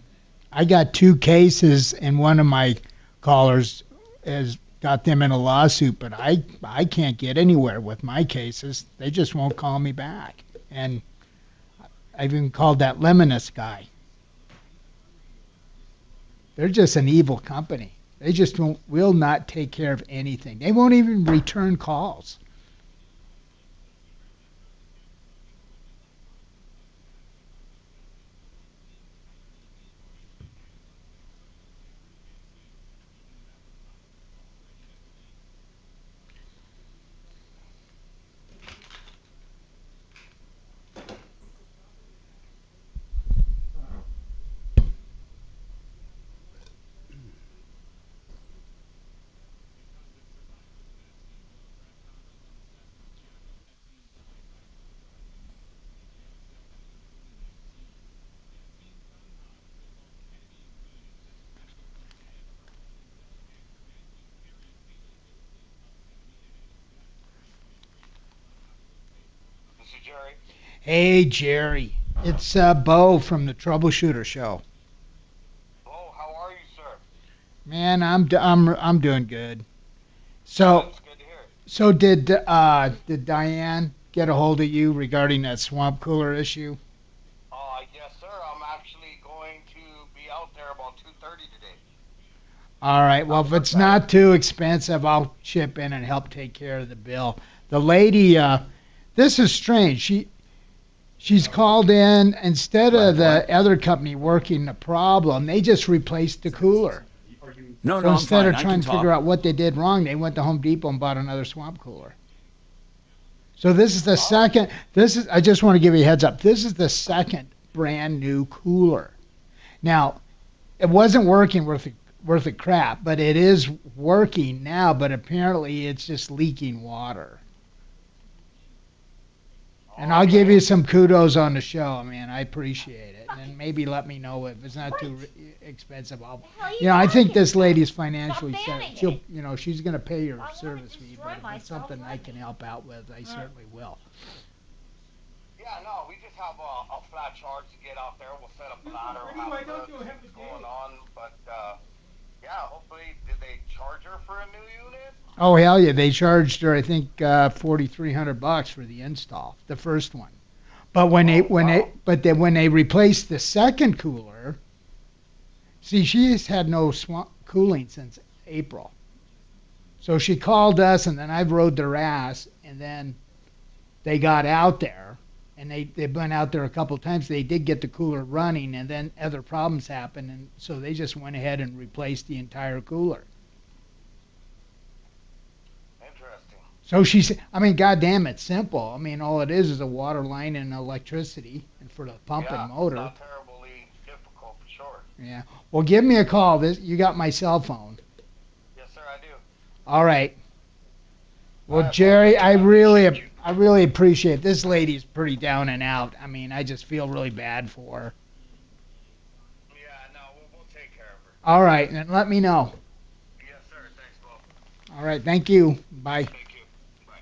I got 2 cases, and one of my callers has got them in a lawsuit, but I can't get anywhere with my cases. They just won't call me back. And I've even called that Lemonist guy. They're just an evil company. They just will not take care of anything. They won't even return calls. Jerry. Hey, Jerry. It's Bo from the Troubleshooter Show. Oh, how are you, sir? Man, I'm doing good. So, did Diane get a hold of you regarding that swamp cooler issue? Yes, sir. I'm actually going to be out there about 2:30 today. All right. Well, if it's not too expensive, I'll chip in and help take care of the bill. The lady, this is strange. She's called in instead of the other company working the problem. They just replaced the cooler. No, so instead of trying to figure out what they did wrong, they went to Home Depot and bought another swamp cooler. So this is the second. I just want to give you a heads up. This is the second brand new cooler. Now, it wasn't working worth a crap, but it is working now. But apparently, it's just leaking water. And I'll give you some kudos on the show, man. I appreciate it. And maybe let me know if it's not too expensive. I think this lady's financially set. She's going to pay your service fee, but if it's something I can help out with, I certainly will. Yeah, no, we just have a flat charge to get out there. We'll set up a ladder. We'll have what's going on, but Yeah, hopefully, did they charge her for a new unit? Oh hell yeah! They charged her, I think, $4,300 for the install, the first one. But when they replaced the second cooler, see, she's had no cooling since April. So she called us, and then I rode their ass, and then they got out there, and they've been out there a couple times. They did get the cooler running, and then other problems happened, and so they just went ahead and replaced the entire cooler. Interesting. So she said, I mean, goddamn, it's simple. I mean, all it is a water line and electricity, and for the pump and motor. It's not terribly difficult, for sure. Yeah. Well, give me a call. You got my cell phone. Yes, sir, I do. All right. Well, Jerry, I really appreciate it. This lady's pretty down and out. I mean, I just feel really bad for her. Yeah, no, we'll take care of her. All right, and let me know. Yes, sir. Thanks, Bob. All right, thank you. Bye. Thank you. Bye.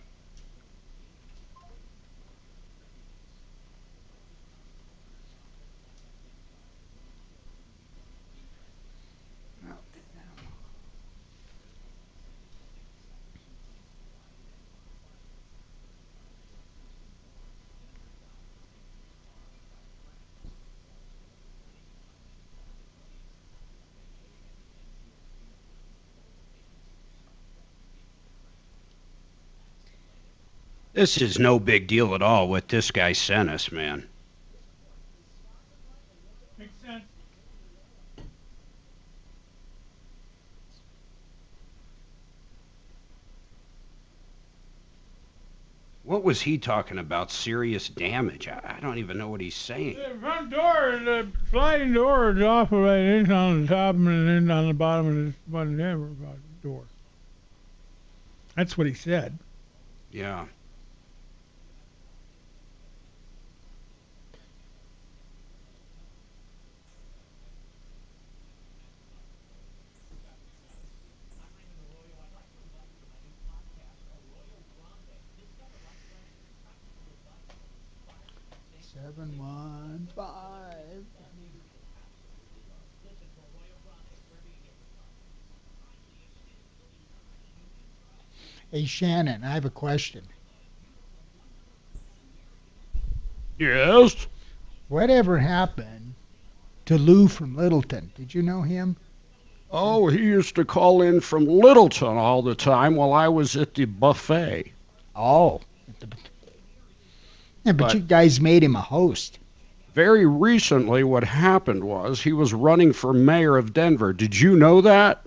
This is no big deal at all what this guy sent us, man. Makes sense. What was he talking about? Serious damage? I don't even know what he's saying. The front door, the sliding door is operating. It's on the top and then on the bottom of this whatever door. That's what he said. Yeah. Seven, 1, 5. Hey, Shannon, I have a question. Yes? Whatever happened to Lou from Littleton? Did you know him? Oh, he used to call in from Littleton all the time while I was at the buffet. Oh. Yeah, but you guys made him a host. Very recently, what happened was he was running for mayor of Denver. Did you know that?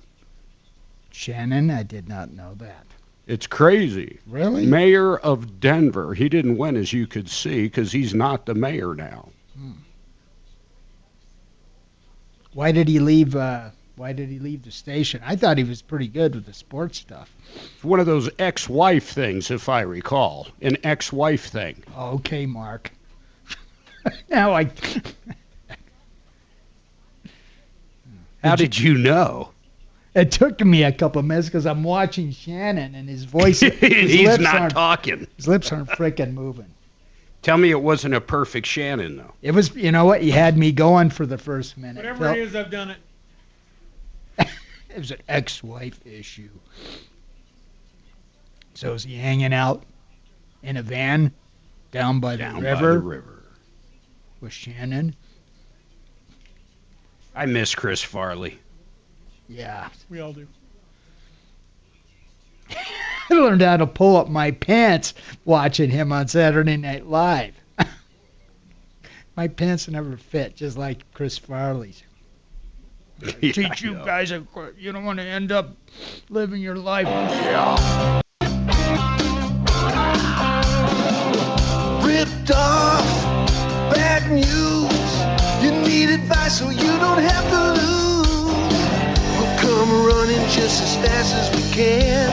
Shannon, I did not know that. It's crazy. Really? Mayor of Denver. He didn't win, as you could see, because he's not the mayor now. Why did he leave? Why did he leave the station? I thought he was pretty good with the sports stuff. It's one of those ex-wife things, if I recall. An ex-wife thing. Okay, Mark. Now I. How did you know? It took me a couple of minutes because I'm watching Shannon and his voice. He's not talking. His lips aren't freaking moving. Tell me it wasn't a perfect Shannon, though. It was, you know what? You had me going for the first minute. Whatever it is, I've done it. It was an ex-wife issue. So is he hanging out in a van down by the river with Shannon? I miss Chris Farley. Yeah. We all do. I learned how to pull up my pants watching him on Saturday Night Live. My pants never fit, just like Chris Farley's. Yeah, Teach you guys, you don't want to end up living your life. Yeah. Ripped off, bad news. You need advice so you don't have to lose. We'll come running just as fast as we can.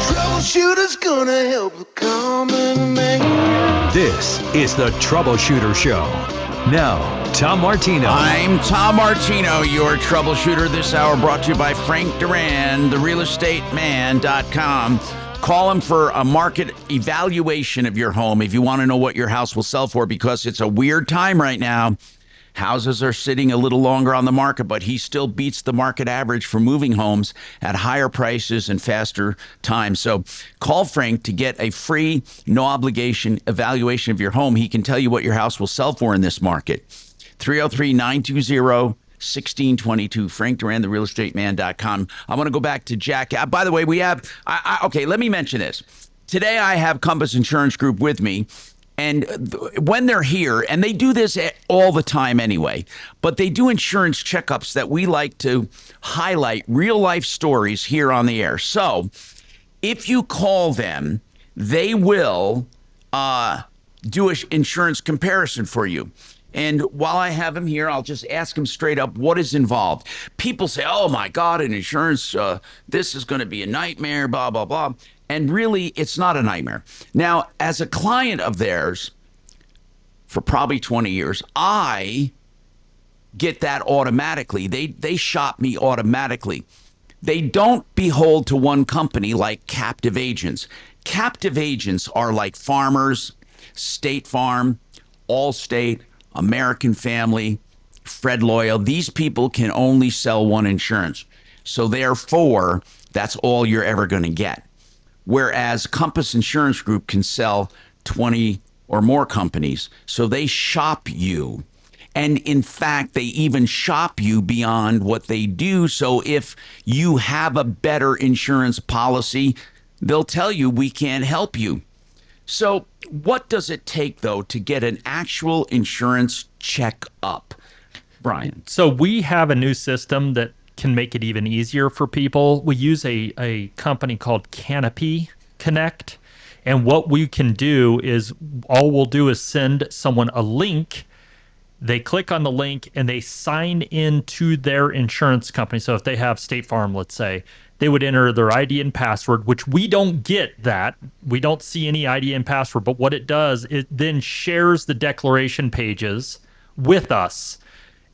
Troubleshooter's gonna help the common man. This is the Troubleshooter Show. Now, Tom Martino. I'm Tom Martino, your troubleshooter this hour, brought to you by Frank Duran, therealestateman.com. Call him for a market evaluation of your home if you want to know what your house will sell for, because it's a weird time right now. Houses are sitting a little longer on the market, but he still beats the market average for moving homes at higher prices and faster times. So call Frank to get a free, no obligation evaluation of your home. He can tell you what your house will sell for in this market. 303-920-1622. Frank Duran, therealestateman.com. I want to go back to Jack. By the way, we have, okay, let me mention this. Today I have Compass Insurance Group with me. And when they're here, and they do this all the time anyway, but they do insurance checkups that we like to highlight real life stories here on the air. So if you call them, they will do an insurance comparison for you. And while I have him here, I'll just ask him straight up what is involved. People say, oh, my God, an insurance, this is going to be a nightmare, blah, blah, blah. And really, it's not a nightmare. Now, as a client of theirs for probably 20 years, I get that automatically. They shop me automatically. They don't behold to one company like captive agents. Captive agents are like Farmers, State Farm, Allstate, American Family, Fred Loyal. These people can only sell one insurance. So therefore, that's all you're ever going to get. Whereas Compass Insurance Group can sell 20 or more companies. So they shop you. And in fact, they even shop you beyond what they do. So if you have a better insurance policy, they'll tell you we can't help you. So what does it take, though, to get an actual insurance checkup? Brian. So we have a new system that can make it even easier for people. We use a company called Canopy Connect. And what we can do is all we'll do is send someone a link. They click on the link and they sign into their insurance company. So if they have State Farm, let's say, they would enter their ID and password, which we don't get that. We don't see any ID and password. But what it does, it then shares the declaration pages with us.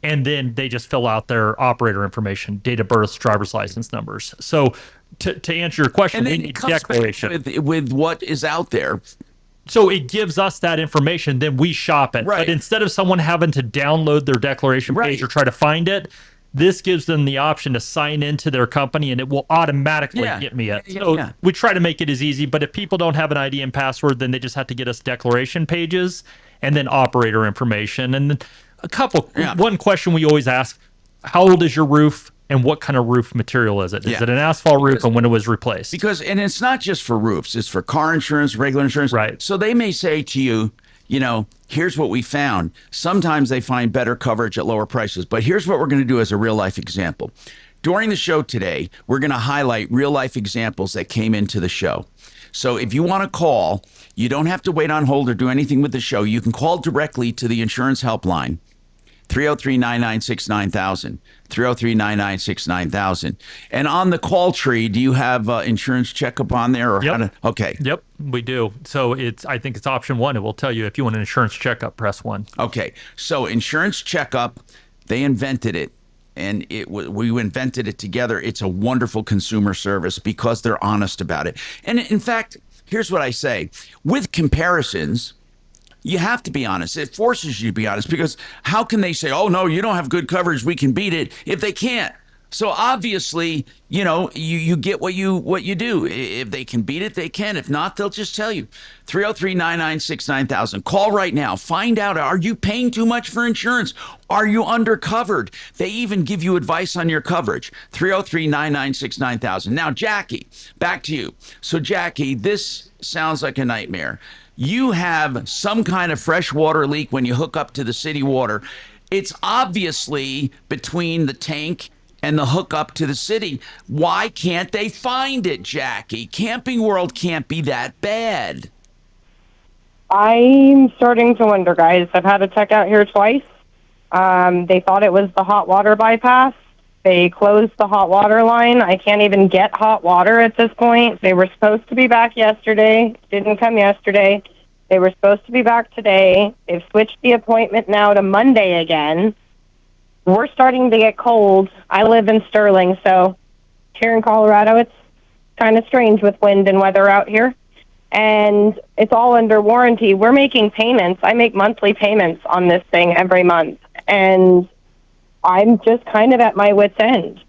And then they just fill out their operator information, date of birth, driver's license numbers. So to answer your question, we need declaration. With what is out there. So it gives us that information, then we shop it. Right. But instead of someone having to download their declaration page or try to find it, this gives them the option to sign into their company and it will automatically get me it. So we try to make it as easy, but if people don't have an ID and password, then they just have to get us declaration pages and then operator information. And then one question we always ask, how old is your roof and what kind of roof material is it? Is it an asphalt roof and when it was replaced? And it's not just for roofs, it's for car insurance, regular insurance. Right. So they may say to you, here's what we found. Sometimes they find better coverage at lower prices, but here's what we're going to do as a real life example. During the show today, we're going to highlight real life examples that came into the show. So if you want to call, you don't have to wait on hold or do anything with the show. You can call directly to the insurance helpline. 303-996-9000, 303-996-9000. And on the call tree, do you have insurance checkup on there? Or okay. Yep, we do. So I think it's option 1. It will tell you if you want an insurance checkup, press 1. Okay, so insurance checkup, they invented it. And we invented it together. It's a wonderful consumer service because they're honest about it. And in fact, here's what I say. With comparisons, you have to be honest. It forces you to be honest because how can they say, oh, no, you don't have good coverage, we can beat it, if they can't? So obviously, you get what you do. If they can beat it, they can. If not, they'll just tell you. 303-996-9000. Call right now. Find out, are you paying too much for insurance? Are you undercovered? They even give you advice on your coverage. 303-996-9000. Now, Jackie, back to you. So, Jackie, this sounds like a nightmare. You have some kind of fresh water leak when you hook up to the city water. It's obviously between the tank and the hookup to the city. Why can't they find it, Jackie? Camping World can't be that bad. I'm starting to wonder, guys. I've had a tech out here twice. They thought it was the hot water bypass. They closed the hot water line. I can't even get hot water at this point. They were supposed to be back yesterday. Didn't come yesterday. They were supposed to be back today. They've switched the appointment now to Monday again. We're starting to get cold. I live in Sterling, so here in Colorado, it's kind of strange with wind and weather out here. And it's all under warranty. We're making payments. I make monthly payments on this thing every month. and I'm just kind of at my wit's end.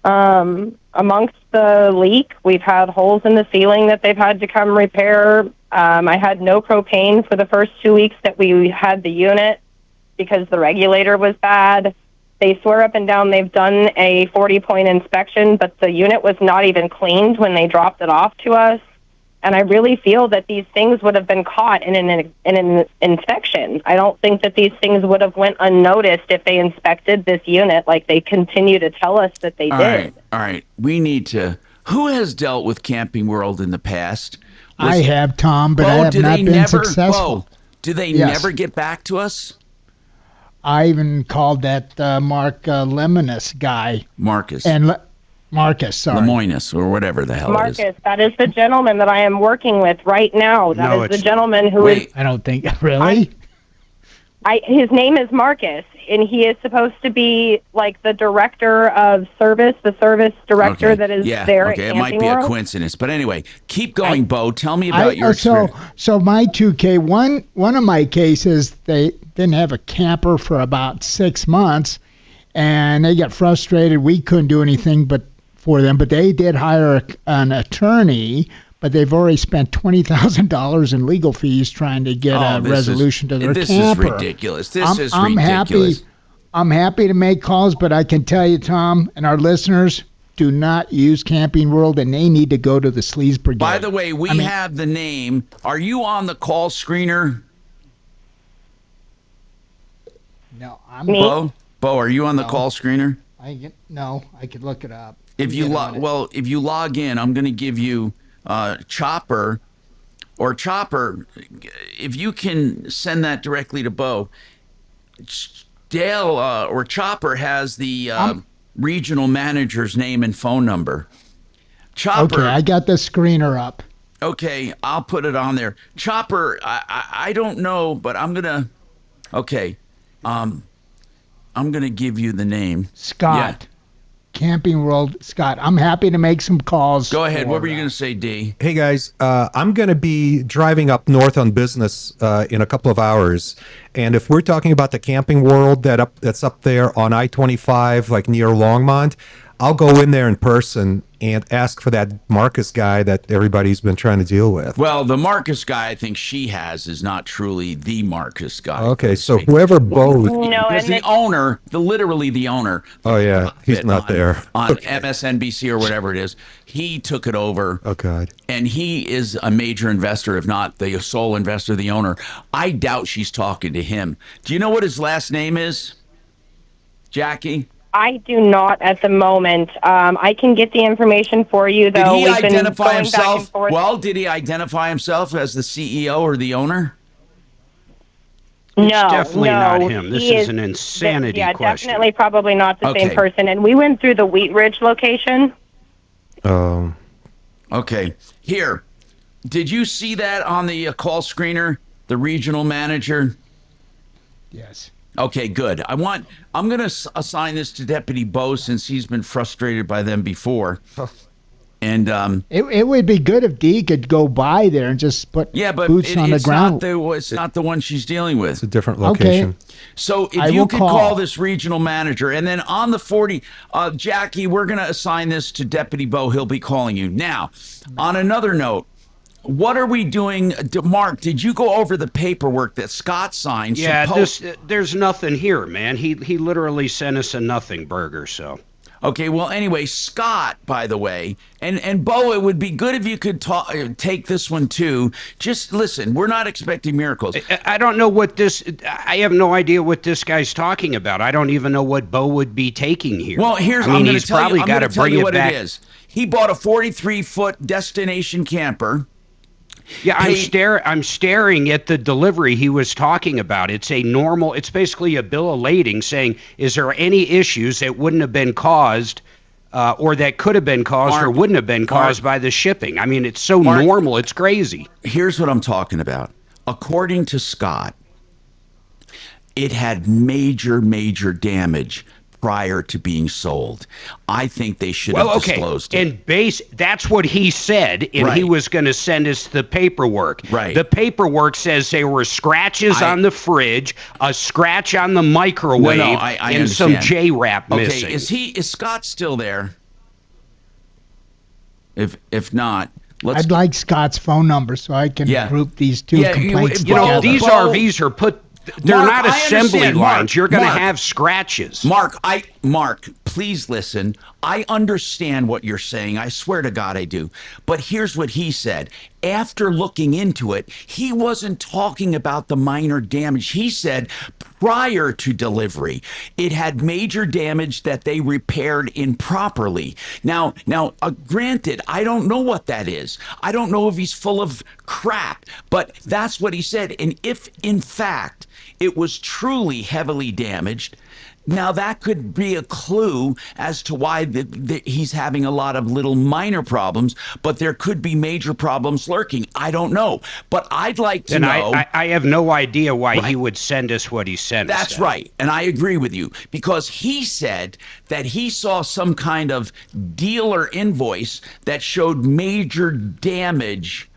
Amongst the leak, we've had holes in the ceiling that they've had to come repair. I had no propane for the first 2 weeks that we had the unit because the regulator was bad. They swear up and down they've done a 40-point inspection, but the unit was not even cleaned when they dropped it off to us. And I really feel that these things would have been caught in an inspection. I don't think that these things would have went unnoticed if they inspected this unit like they continue to tell us that they did. All right. We need to... Who has dealt with Camping World in the past? I have, Tom, but I have not been successful. Do they never get back to us? I even called that Mark Lemonis guy. Marcus. Marcus, sorry. Lemonis, or whatever the hell it is. Marcus, that is the gentleman that I am working with right now. That is the gentleman who is... I don't think... Really? His name is Marcus, and he is supposed to be like the director of service, the service director that is there at Camping it might be World. a coincidence. But anyway, keep going, Bo. Tell me about your experience. So my 2K, one of my cases, they didn't have a camper for about 6 months, and they got frustrated. We couldn't do anything for them, but they did hire an attorney, but they've already spent $20,000 in legal fees trying to get a resolution to their camper. This is ridiculous. This is ridiculous. I'm happy to make calls, but I can tell you, Tom, and our listeners, do not use Camping World, and they need to go to the Sleaze Brigade. By the way, we have the name. Are you on the call screener? No, I'm Bo, are you on the call screener? No, I could look it up. If you log in, I'm going to give you Chopper, if you can send that directly to Bo. Dale or Chopper has the regional manager's name and phone number. Chopper. Okay, I got the screener up. Okay, I'll put it on there. Chopper, I don't know, but I'm gonna. Okay, I'm gonna give you the name. Scott. Yeah. Camping World, Scott. I'm happy to make some calls. Go ahead. What were you going to say, D? Hey, guys. I'm going to be driving up north on business in a couple of hours. And if we're talking about the Camping World that's up there on I-25, like near Longmont, I'll go in there in person and ask for that Marcus guy that everybody's been trying to deal with. Well, the Marcus guy I think she has is not truly the Marcus guy. Okay, so whoever Bo... Because the owner, literally the owner... Oh, yeah, he's not there. On MSNBC or whatever it is, he took it over. Oh, God. And he is a major investor, if not the sole investor, the owner. I doubt she's talking to him. Do you know what his last name is, Jackie? I do not at the moment. I can get the information for you, though. Did he identify himself? Well, did he identify himself as the CEO or the owner? It's definitely not him. This is an insanity question. Yeah, definitely probably not the same person. And we went through the Wheat Ridge location. Oh. Okay. Here. Did you see that on the call screener? The regional manager? Yes. Okay, good. I'm going to assign this to Deputy Bo since he's been frustrated by them before. And it would be good if Dee could go by there and just put boots on the ground. It's not the one she's dealing with. It's a different location. Okay. So if you could call this regional manager, and then on the 40, Jackie, we're going to assign this to Deputy Bo. He'll be calling you. Now, on another note, what are we doing? Mark, did you go over the paperwork that Scott signed? Yeah, there's nothing here, man. He literally sent us a nothing burger, so. Okay, well, anyway, Scott, by the way, and Bo, it would be good if you could take this one, too. Just listen, we're not expecting miracles. I don't know I have no idea what this guy's talking about. I don't even know what Bo would be taking here. Well, he's probably got to bring it back. It is. He bought a 43-foot destination camper. Yeah, I'm staring at the delivery he was talking about. It's basically a bill of lading saying, is there any issues that wouldn't have been caused or that could have been caused or wouldn't have been caused by the shipping? I mean, it's so normal, it's crazy. Here's what I'm talking about. According to Scott, it had major damage prior to being sold. I think they should have disclosed it. And that's what he said, and he was going to send us the paperwork. Right. The paperwork says there were scratches on the fridge, a scratch on the microwave, I and understand. some J-wrap missing. Okay, is Scott still there? If not, I'd like Scott's phone number so I can group these two complaints together. These RVs are they're Mark, not I assembly understand. lines. Mark, You're going to Mark. have scratches. Mark, please listen. I understand what you're saying. I swear to God I do. But here's what he said. After looking into it, he wasn't talking about the minor damage. He said prior to delivery, it had major damage that they repaired improperly. Now, granted, I don't know what that is. I don't know if he's full of crap, but that's what he said. And if, in fact, it was truly heavily damaged, now that could be a clue as to why he's having a lot of little minor problems, but there could be major problems lurking. I don't know, but I'd like to know. I have no idea why he would send us what he sent us. That's right, and I agree with you, because he said that he saw some kind of dealer invoice that showed major damage.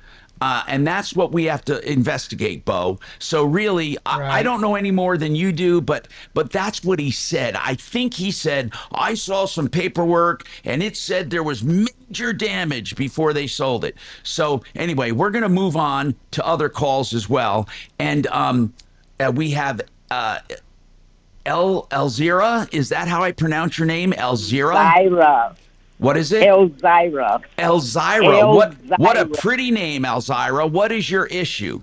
And that's what we have to investigate, Bo. So really, I don't know any more than you do, but that's what he said. I think he said, I saw some paperwork, and it said there was major damage before they sold it. So anyway, we're going to move on to other calls as well. And we have Elzira. Is that how I pronounce your name? Elzira? Elzira. What is it? Elzira. Elzira. What a pretty name, Elzira. What is your issue?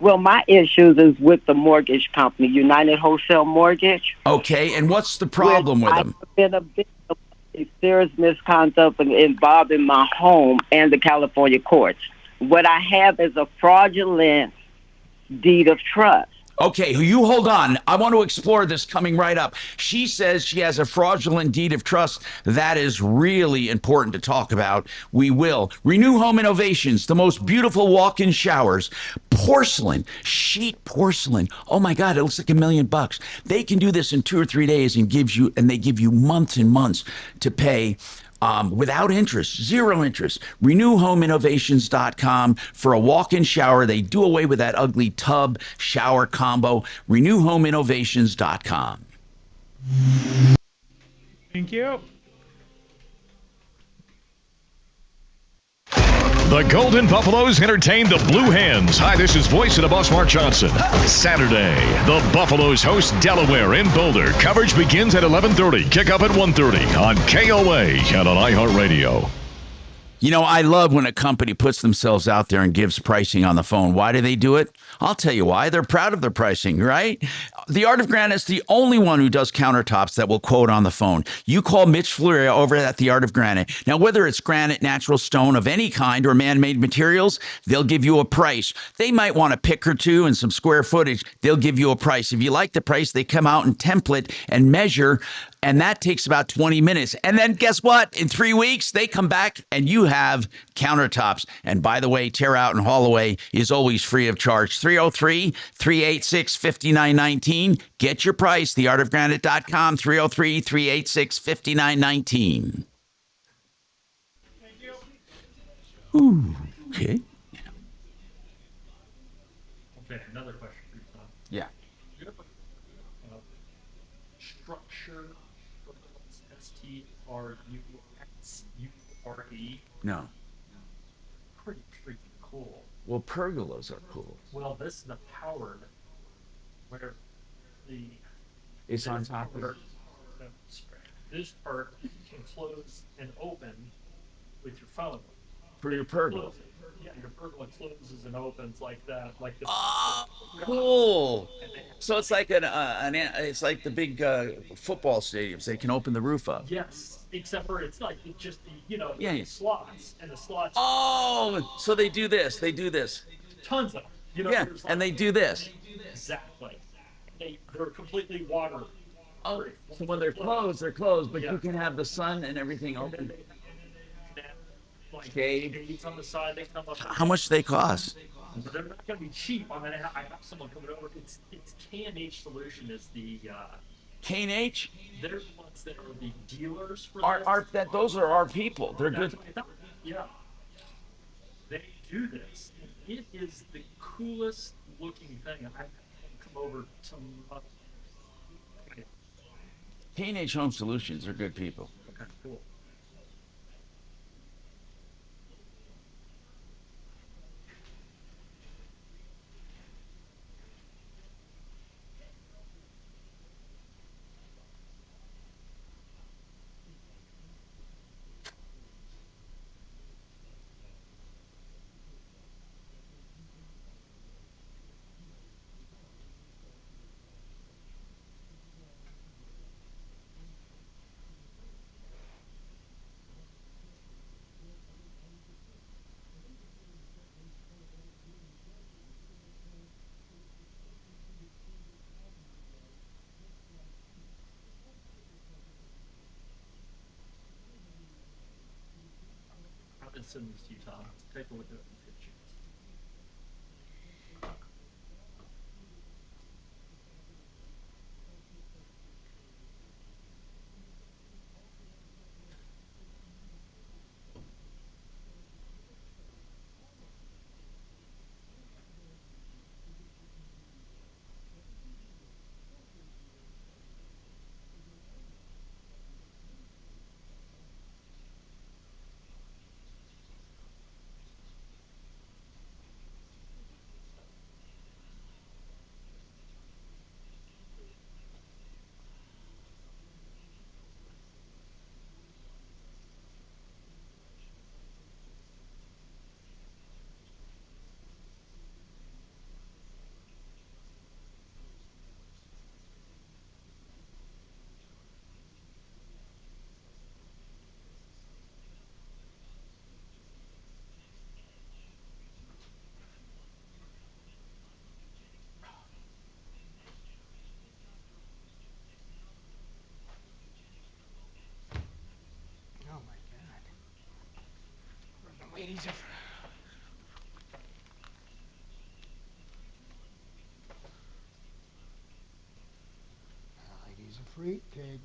Well, my issues is with the mortgage company, United Wholesale Mortgage. Okay, and what's the problem with them? I've been a bit of a serious misconduct involving my home and the California courts. What I have is a fraudulent deed of trust. Okay, you hold on. I want to explore this coming right up. She says she has a fraudulent deed of trust. That is really important to talk about. We will. Renew Home Innovations, the most beautiful walk-in showers. Porcelain, sheet porcelain. Oh my God, it looks like $1 million. They can do this in 2 or 3 days and they give you months and months to pay. Without interest, 0 interest. RenewHomeInnovations.com for a walk-in shower. They do away with that ugly tub shower combo. RenewHomeInnovations.com. Thank you. The Golden Buffaloes entertain the Blue Hens. Hi, this is voice of the boss, Mark Johnson. Saturday, the Buffaloes host Delaware in Boulder. Coverage begins at 11:30. Kickoff at 1:30 on KOA and on iHeartRadio. You know, I love when a company puts themselves out there and gives pricing on the phone. Why do they do it? I'll tell you why. They're proud of their pricing, right? The Art of Granite is the only one who does countertops that will quote on the phone. You call Mitch Fleury over at the Art of Granite. Now, whether it's granite, natural stone of any kind, or man-made materials, they'll give you a price. They might want a pick or two and some square footage. They'll give you a price. If you like the price, they come out and template and measure, and that takes about 20 minutes. And then guess what? In 3 weeks, they come back and you have countertops. And by the way, tear out and haul away is always free of charge. 303-386-5919. Get your price. Theartofgranite.com. 303-386-5919. Ooh, okay. Okay, another question for you, Tom. Yeah. You have a structure, STRUXURE. No. Pretty freaking cool. Well, pergolas are cool. Well, this is the powered, where It's on top of it. This part can close and open with your phone. For your pergola. Yeah, your pergola closes and opens like that, like the. Oh, cool! So it's like it's like the big football stadiums. They can open the roof up. Yes, except for it's like just the Yeah. slots and the slots. Oh, so they do this. They do this. Tons of them. Yeah, and they do this. Exactly. They're completely water. Oh, so when they're closed, but you can have the sun and everything open. Shades on the side, they come up. How much do they cost? They're not going to be cheap. I mean, I have someone coming over. It's K&H Solution is the K&H? They're the ones that are the dealers for Those are our people. They're That's good. what I thought. Yeah. They do this. It is the coolest looking thing. I come over tomorrow. K&H Home Solutions are good people. Okay, cool. I've been sending this to you, Tom. Take a look at it and take a chance. Ladies are fruit cake.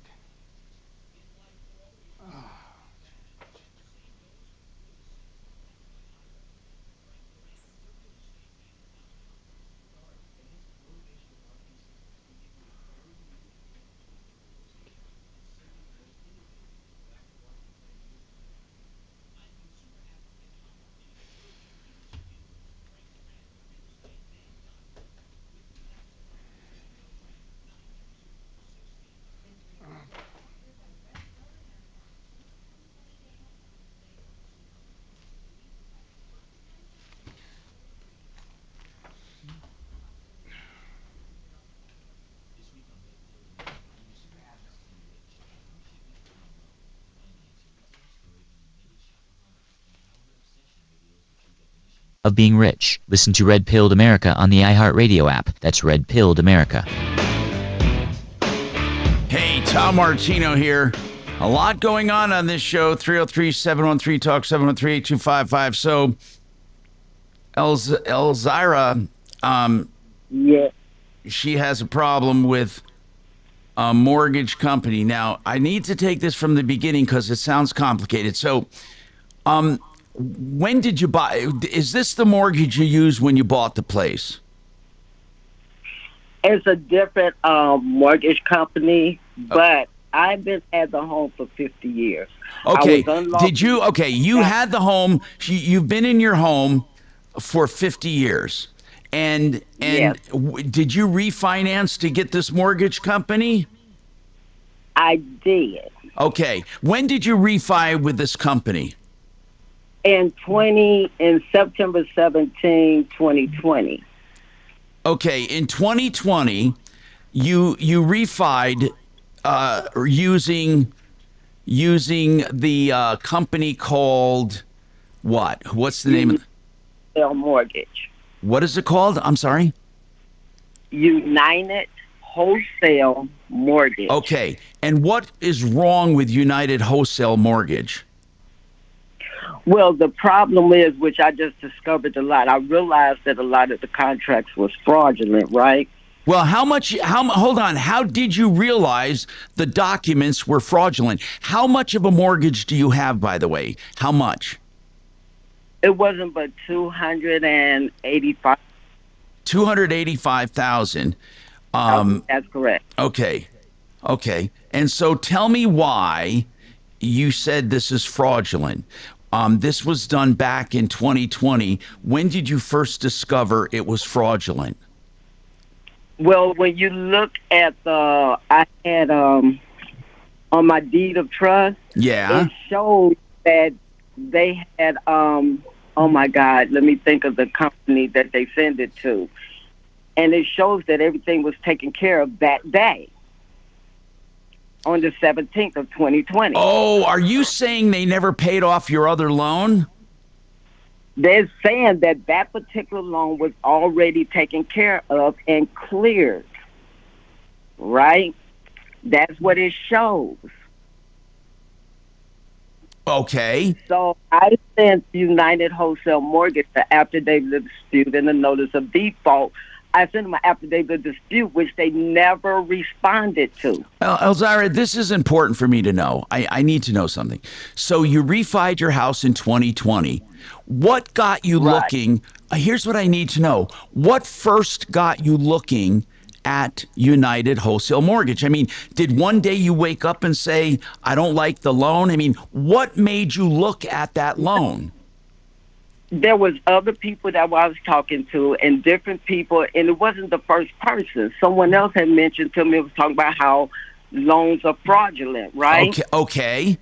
Of being rich. Listen to Red Pilled America on the iHeartRadio app. That's Red Pilled America. Hey, Tom Martino here. A lot going on this show. 303-713-TALK, 713-8255. So, Elzira, yeah, she has a problem with a mortgage company. Now, I need to take this from the beginning because it sounds complicated. So, when did you buy? Is this the mortgage you used when you bought the place? it's a different mortgage company, but I've been at the home for 50 years. Okay. Did you? Okay, you had the home. You've been in your home for 50 years, and Yes. Did you refinance to get this mortgage company? I did. Okay. When did you refi with this company? In September 17, 2020. Okay, in 2020, you refied using the company called what? What's the name of it? Mortgage. What is it called? I'm sorry. United Wholesale Mortgage. Okay, and what is wrong with United Wholesale Mortgage? Well, the problem is, which I just discovered a lot, I realized that a lot of the contracts was fraudulent, right? Well, hold on. How did you realize the documents were fraudulent? How much of a mortgage do you have, by the way? How much? It wasn't but $285,000. 285,000. That's correct. Okay. And so tell me why you said this is fraudulent. This was done back in 2020. When did you first discover it was fraudulent? Well, when you look at I had on my deed of trust. Yeah. It showed that they had oh my God, let me think of the company that they send it to, and it shows that everything was taken care of that day, on the 17th of 2020. Oh, are you saying they never paid off your other loan? They're saying that that particular loan was already taken care of and cleared, right? That's what it shows. Okay. So I sent United Wholesale Mortgage the affidavit of dispute and a notice of default. I sent them an affidavit of dispute, which they never responded to. Elzira, this is important for me to know. I need to know something. So you refied your house in 2020. What got you looking? Here's what I need to know. What first got you looking at United Wholesale Mortgage? I mean, did one day you wake up and say, I don't like the loan? I mean, what made you look at that loan? There was other people that I was talking to and different people, and it wasn't the first person. Someone else had mentioned to me, was talking about how loans are fraudulent, right? Okay.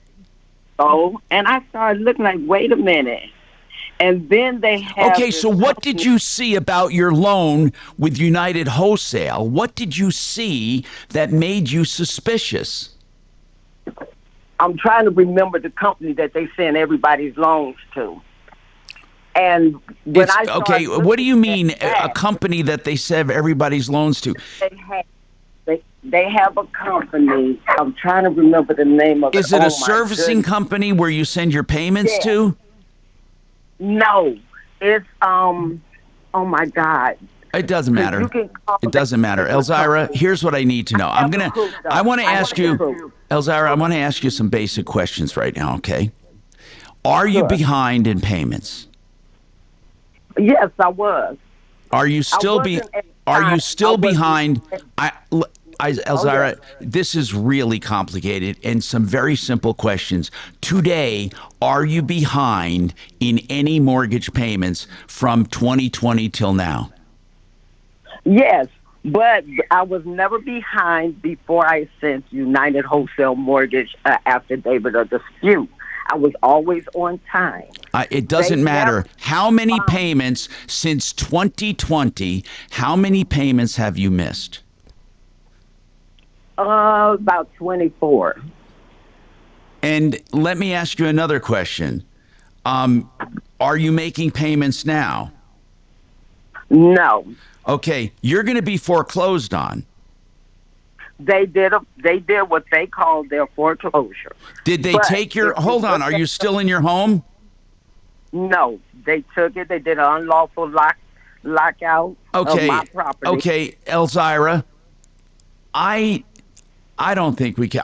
So, and I started looking like, wait a minute. And then they have... Okay, so what did you see about your loan with United Wholesale? What did you see that made you suspicious? I'm trying to remember the company that they send everybody's loans to. And when what do you mean a company that they send everybody's loans to? They have a company. I'm trying to remember the name of it. Is it a servicing company where you send your payments to? No, it's oh my God. It doesn't matter. It doesn't matter. Elzira, here's what I need to know. I want to ask you, Elzira, I want to ask you some basic questions right now, okay? Are you behind in payments? Yes, I was. Are you still behind? Elzira, this is really complicated and some very simple questions. Today, are you behind in any mortgage payments from 2020 till now? Yes, but I was never behind before I sent United Wholesale Mortgage affidavit of dispute. I was always on time. It doesn't matter. How many payments since 2020, how many payments have you missed? About 24. And let me ask you another question. Are you making payments now? No. Okay, you're going to be foreclosed on. They did what they called their foreclosure. Did they take your... Hold on, are you still in your home? No, they took it. They did an unlawful lockout of my property. Okay, Elzira, I don't think we can...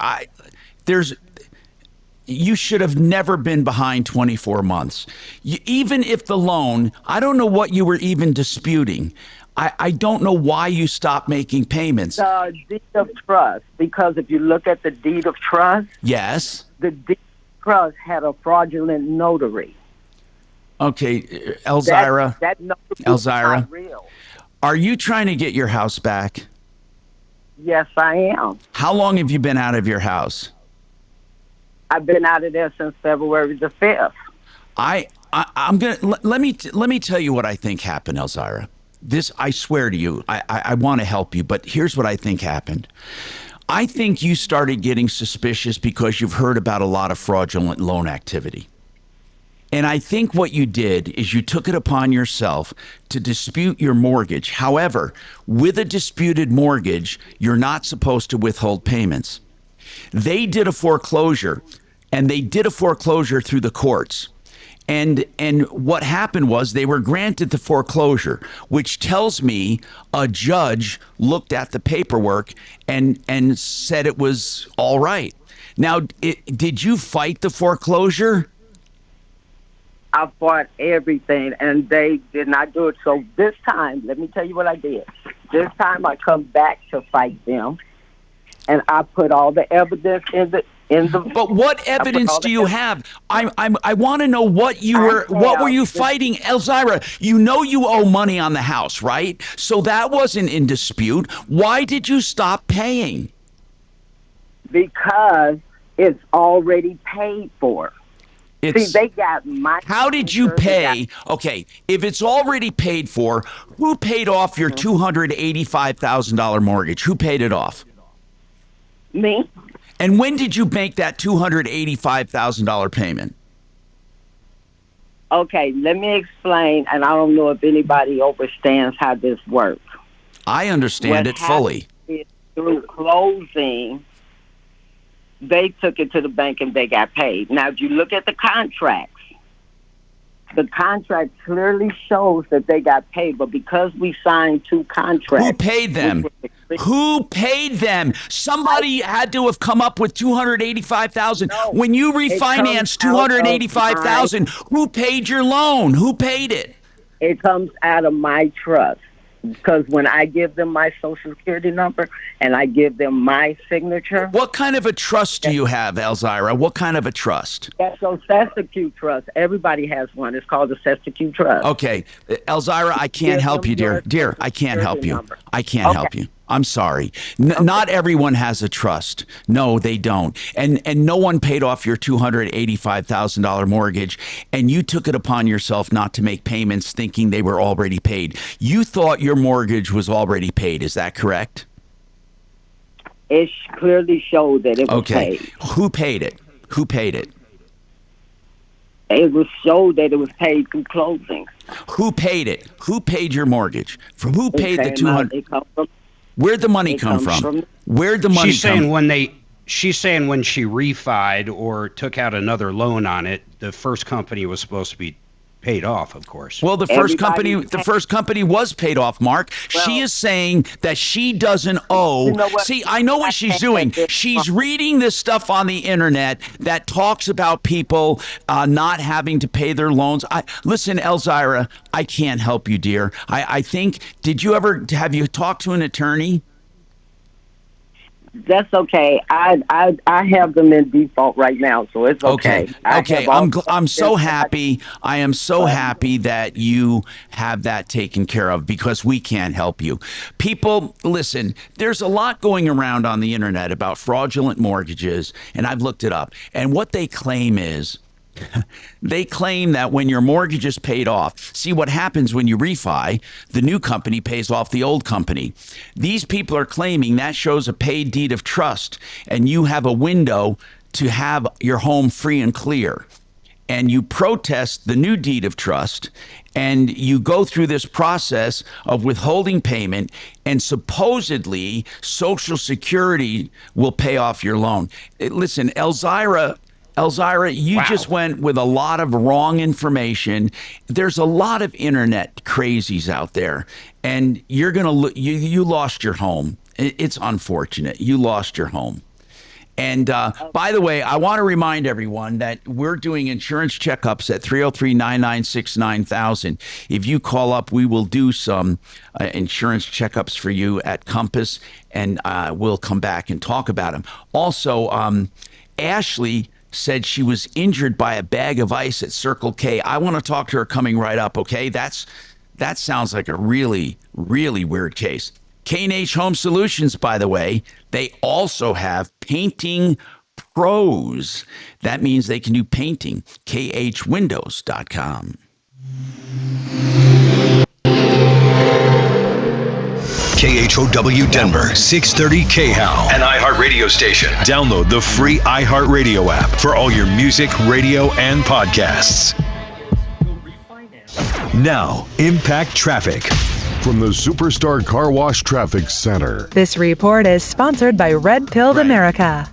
You should have never been behind 24 months. Even if the loan... I don't know what you were even disputing. I don't know why you stopped making payments. The deed of trust, because if you look at the deed of trust... Yes. The deed of trust had a fraudulent notary. Okay, Elzira. That notary Elzira, is not real. Are you trying to get your house back? Yes, I am. How long have you been out of your house? I've been out of there since February the 5th. I'm gonna let me tell you what I think happened, Elzira. This, I swear to you, I want to help you, but here's what I think happened. I think you started getting suspicious because you've heard about a lot of fraudulent loan activity. And I think what you did is you took it upon yourself to dispute your mortgage. However, with a disputed mortgage, you're not supposed to withhold payments. They did a foreclosure, and they did a foreclosure through the courts. And what happened was they were granted the foreclosure, which tells me a judge looked at the paperwork and said it was all right. Now, did you fight the foreclosure? I fought everything, and they did not do it. So this time, let me tell you what I did. This time, I come back to fight them, and I put all the evidence in the. But what evidence do you have? I want to know what you were. What were you fighting, Elzira? You know you owe money on the house, right? So that wasn't in dispute. Why did you stop paying? Because it's already paid for. See, they got my. How did you pay? Okay, if it's already paid for, who paid off your $285,000 mortgage? Who paid it off? Me. And when did you make that $285,000 payment? Okay, let me explain, and I don't know if anybody understands how this works. I understand it fully. Through closing, they took it to the bank and they got paid. Now, if you look at the contracts clearly shows that they got paid, but because we signed 2 contracts. Who paid them? Who paid them? Somebody had to have come up with $285,000. No, when you refinanced $285,000, who paid your loan? Who paid it? It comes out of my trust. Because when I give them my Social Security number and I give them my signature. What kind of a trust do you have, Elzira? What kind of a trust? That's a Sestacute trust. Everybody has one. It's called a Sestacute trust. Okay. Elzira, I can't help you, dear. Dear, I can't help you. I can't help you. I'm sorry. Not everyone has a trust. No, they don't. And no one paid off your $285,000 mortgage, and you took it upon yourself not to make payments thinking they were already paid. You thought your mortgage was already paid. Is that correct? It clearly showed that it was paid. Who paid it? Who paid it? It was showed that it was paid through closing. Who paid it? Who paid your mortgage? Who paid the $200,000? Where'd the money come from? Where'd the money come from? She's saying when she refied or took out another loan on it, the first company was supposed to be paid off, of course. Well, the first company was paid off, Mark. Well, she is saying that she doesn't owe. You know what? See, I know what she's doing. She's reading this stuff on the internet that talks about people not having to pay their loans. Listen, Elzira, I can't help you, dear. I think, have you talked to an attorney? That's okay. I have them in default right now, so it's okay. Okay. I'm so happy. I am so happy that you have that taken care of because we can't help you. People, listen, there's a lot going around on the internet about fraudulent mortgages, and I've looked it up. And what they claim is they claim that when your mortgage is paid off, see what happens when you refi, the new company pays off the old company. These people are claiming that shows a paid deed of trust, and you have a window to have your home free and clear. And you protest the new deed of trust, and you go through this process of withholding payment, and supposedly Social Security will pay off your loan. Listen, Elzira, you just went with a lot of wrong information. There's a lot of internet crazies out there, and you're gonna you lost your home. It's unfortunate. You lost your home. And by the way, I want to remind everyone that we're doing insurance checkups at 303-996-9000. If you call up, we will do some insurance checkups for you at Compass, and we'll come back and talk about them. Also, Ashley said she was injured by a bag of ice at Circle K. I want to talk to her coming right up, okay? That sounds like a really, really weird case. K&H Home Solutions, by the way, they also have painting pros. That means they can do painting. KHWindows.com. KHOW Denver, 630 KHOW, an iHeart radio station. Download the free iHeart Radio app for all your music, radio, and podcasts. Now, Impact Traffic. From the Superstar Car Wash Traffic Center. This report is sponsored by Red Pilled America.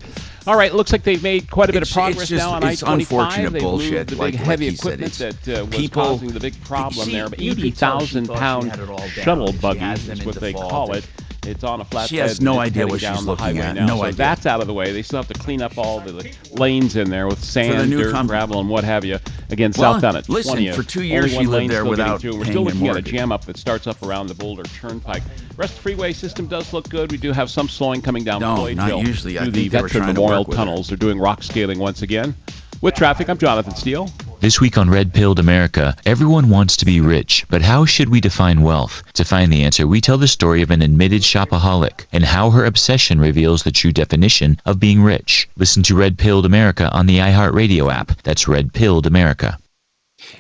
All right, looks like they've made quite a bit of progress just, now on it's I-25. unfortunate They've bullshit. moved the big heavy equipment that was causing the big problem there. 80,000-pound shuttle buggy is what they call it. It's on a flatbed. She has no idea what down she's the looking highway at. now. No so idea. That's out of the way. They still have to clean up all the lanes in there with sand, dirt, gravel, and what have you. Again, southbound at 20th. Listen, for 2 years Only she one lane lived there still getting without through. We're paying still her looking at a mortgage. jam up that starts up around the Boulder Turnpike. Rest of the freeway system does look good. We do have some slowing coming down No, Floyd not Hill usually. I through the think they were Veteran trying to Memorial work with her. tunnels. They're doing rock scaling once again. With traffic, I'm Jonathan Steele. This week on Red Pilled America, everyone wants to be rich, but how should we define wealth? To find the answer, we tell the story of an admitted shopaholic and how her obsession reveals the true definition of being rich. Listen to Red Pilled America on the iHeartRadio app. That's Red Pilled America.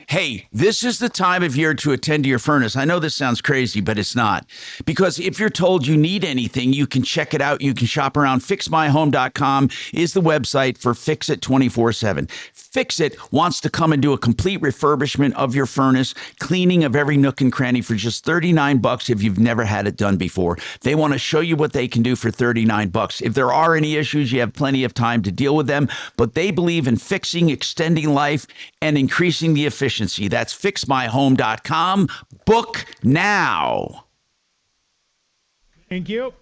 Hey, this is the time of year to attend to your furnace. I know this sounds crazy, but it's not. Because if you're told you need anything, you can check it out. You can shop around. FixMyHome.com is the website for Fix It 24/7. Fix It wants to come and do a complete refurbishment of your furnace, cleaning of every nook and cranny for just $39 if you've never had it done before. They want to show you what they can do for $39. If there are any issues, you have plenty of time to deal with them, but they believe in fixing, extending life, and increasing the efficiency. That's FixMyHome.com. Book now. Thank you.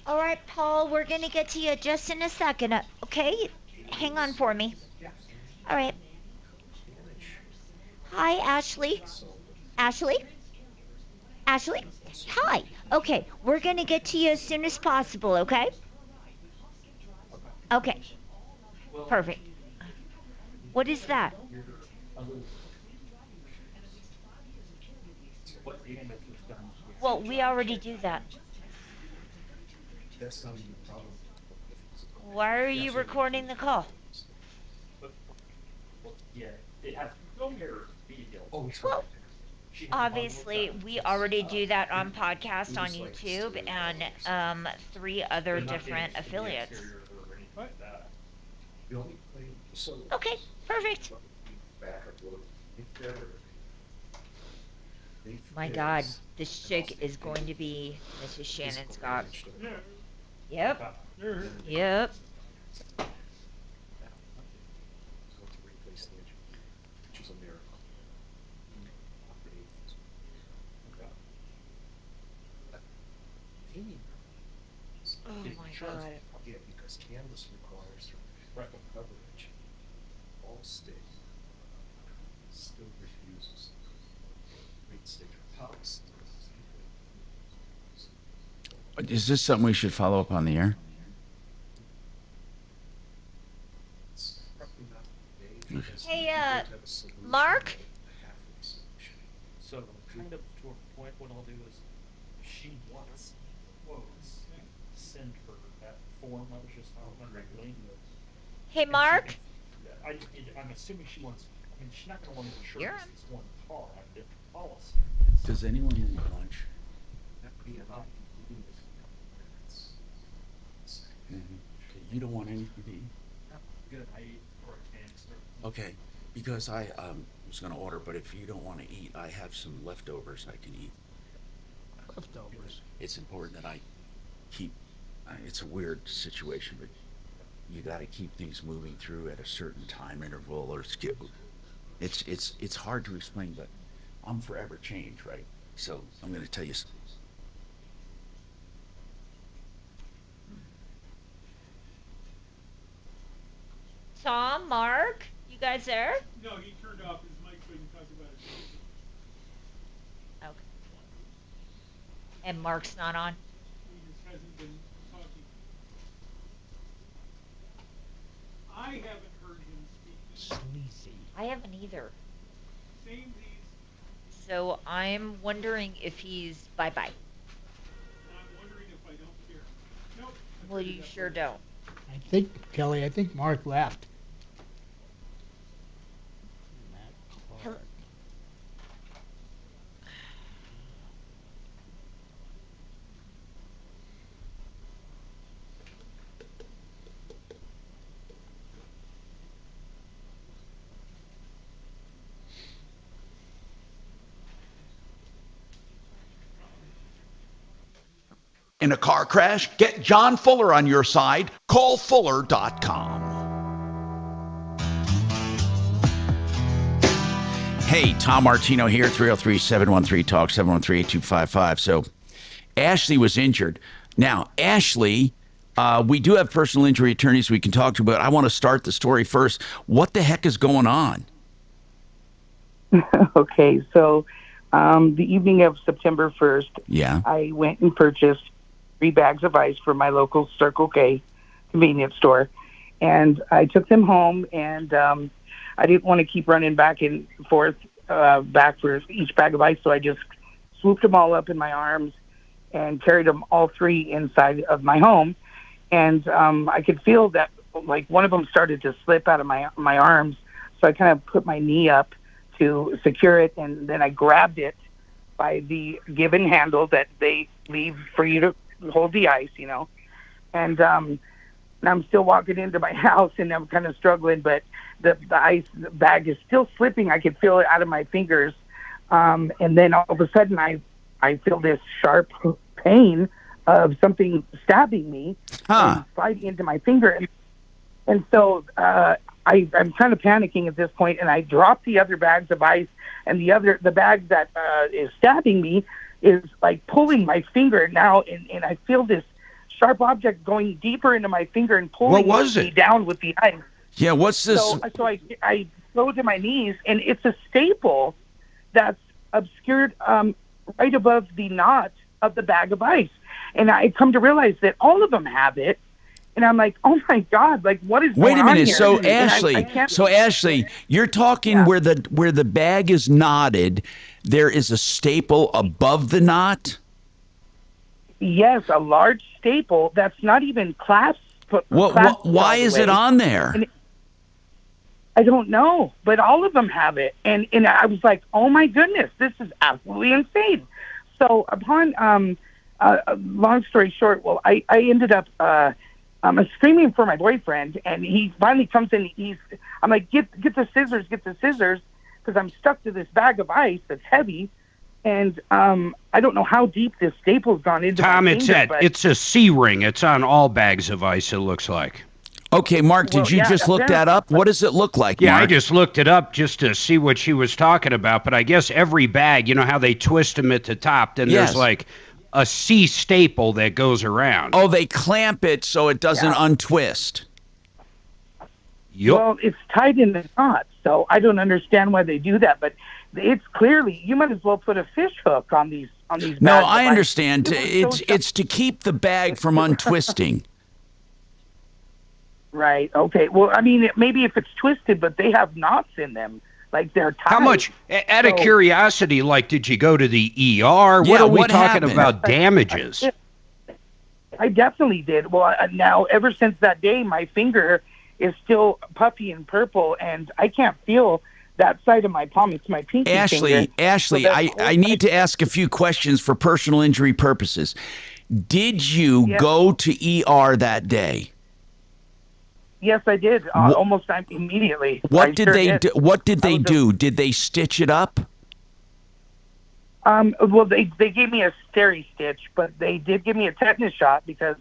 All right, Paul, we're going to get to you just in a second, okay? Hang on for me. All right. Hi, Ashley. Ashley? Ashley? Hi. Okay, we're going to get to you as soon as possible, okay? Okay. Perfect. What is that? Well, we already do that. Why are you recording the call? Well, obviously, we already do that on podcast on YouTube and 3 other different affiliates. Okay, perfect. My God, this chick is going to be Mrs. Shannon Scott. Yep. Yep. Oh my God. Because Canvas requires record coverage. Allstate still refuses rate sticker policy. Is this something we should follow up on the air? Hey, Mark? So, kind of to a point, what I'll do is, if she wants quotes, send her that form I was just talking about. Hey, Mark? I'm assuming she wants, I mean, she's not going to want insurance. It's one car on a different policy. Does anyone need lunch? Okay, you don't want anything to eat? Good, I eat for a cancer. Okay, because I was going to order, but if you don't want to eat, I have some leftovers I can eat. Leftovers. It's important that I keep, it's a weird situation, but you got to keep things moving through at a certain time interval or skip. It's hard to explain, but I'm forever changed, right? So I'm going to tell you. Tom, Mark, you guys there? No, he turned off his mic so he can talk about it. Okay. And Mark's not on? He just hasn't been talking. I haven't heard him speak. Sleazy. I haven't either. Same these. So I'm wondering if he's bye-bye. I'm wondering if I don't hear. Nope. Well, you sure don't. I think, Kelly, I think Mark left. Hello. In a car crash, get John Fuller on your side. Call Fuller.com. Hey, Tom Martino here, 303-713-TALK, 713-8255. So Ashley was injured. Now, Ashley, we do have personal injury attorneys we can talk to, but I want to start the story first. What the heck is going on? Okay, so the evening of September 1st, yeah, I went and purchased 3 bags of ice from my local Circle K convenience store. And I took them home, and I didn't want to keep running back and forth back for each bag of ice, so I just swooped them all up in my arms and carried them all 3 inside of my home. And I could feel that, like, one of them started to slip out of my arms, so I kind of put my knee up to secure it, and then I grabbed it by the given handle that they leave for you to hold the ice, you know. And I'm still walking into my house, and I'm kind of struggling, but the ice bag is still slipping. I could feel it out of my fingers. And then all of a sudden, I feel this sharp pain of something stabbing me and sliding into my finger. And so I'm kind of panicking at this point, and I drop the other bags of ice, and the bag that is stabbing me is like pulling my finger now, and I feel this sharp object going deeper into my finger and pulling me down with the ice. Yeah, what's this? So I go to my knees, and it's a staple that's obscured right above the knot of the bag of ice. And I come to realize that all of them have it. And I'm like, oh my God, like, what is going on here? Wait a minute. So Ashley, you're talking where the bag is knotted, there is a staple above the knot? Yes, a large staple that's not even clasped. Why is it on there? I don't know, but all of them have it. And I was like, oh my goodness, this is absolutely insane. So upon, long story short, well, I ended up screaming for my boyfriend, and he finally comes in. I'm like, get the scissors, because I'm stuck to this bag of ice that's heavy. And I don't know how deep this staple's gone into my finger. It's a C-ring. It's on all bags of ice, it looks like. Okay, Mark, did you just look that up? What does it look like, Yeah, Mark? I just looked it up just to see what she was talking about. But I guess every bag, you know how they twist them at the top, then there's like a C staple that goes around. Oh, they clamp it so it doesn't untwist. Yep. Well, it's tied in the knot, so I don't understand why they do that. But it's clearly, you might as well put a fish hook on these bags. No, I understand. It's to keep the bag from untwisting. Right. Okay. Well, I mean, maybe if it's twisted, but they have knots in them, like they're tied. How much? Out of curiosity, like, did you go to the ER? What are we talking about? Damages? I definitely did. Well, now ever since that day, my finger is still puffy and purple, and I can't feel that side of my palm. It's my pinky finger. Ashley, I need to ask a few questions for personal injury purposes. Did you go to ER that day? Yes, I did. Almost immediately. What did they do? What did they do? Did they stitch it up? Well, they gave me a steri stitch, but they did give me a tetanus shot because,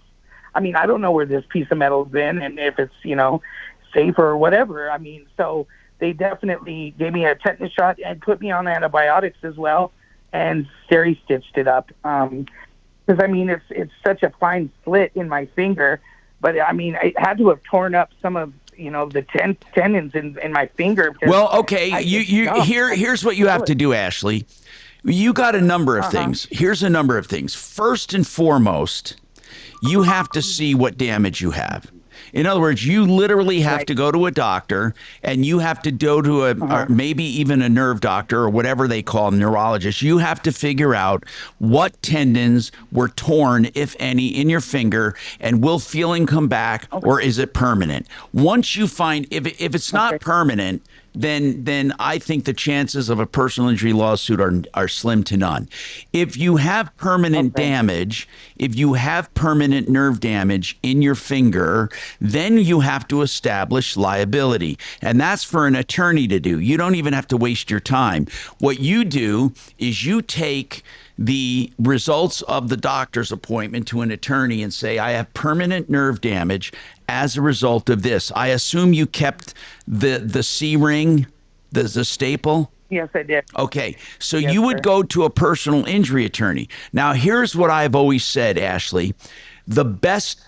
I mean, I don't know where this piece of metal's been and if it's, safe or whatever. I mean, so they definitely gave me a tetanus shot and put me on antibiotics as well and steri stitched it up. Because, I mean, it's such a fine slit in my finger. But, I mean, it had to have torn up some of the tendons in my finger. Well, okay, here's what you have to do, Ashley. You got a number of things. Here's a number of things. First and foremost, you have to see what damage you have. In other words, you literally have to go to a doctor, and you have to go to or maybe even a nerve doctor or whatever they call them, neurologist. You have to figure out what tendons were torn, if any, in your finger, and will feeling come back, or is it permanent? Once you find, if it's not permanent, then I think the chances of a personal injury lawsuit are slim to none. If you have permanent damage, if you have permanent nerve damage in your finger, then you have to establish liability. And that's for an attorney to do. You don't even have to waste your time. What you do is you take the results of the doctor's appointment to an attorney and say, I have permanent nerve damage as a result of this. I assume you kept the C-ring, the staple? Yes, I did. Okay, so you would go to a personal injury attorney. Now, here's what I've always said, Ashley. The best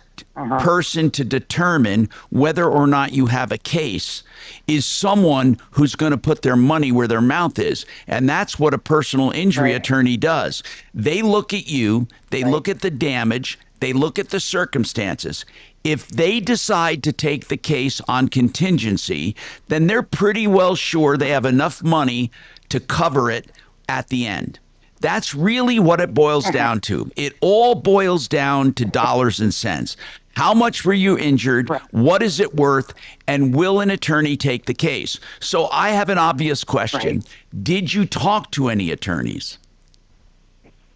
person to determine whether or not you have a case is someone who's going to put their money where their mouth is. And that's what a personal injury attorney does. They look at you, they look at the damage, they look at the circumstances. If they decide to take the case on contingency, then they're pretty well sure they have enough money to cover it at the end. That's really what it boils down to. It all boils down to dollars and cents. How much were you injured? What is it worth? And will an attorney take the case? So I have an obvious question. Did you talk to any attorneys?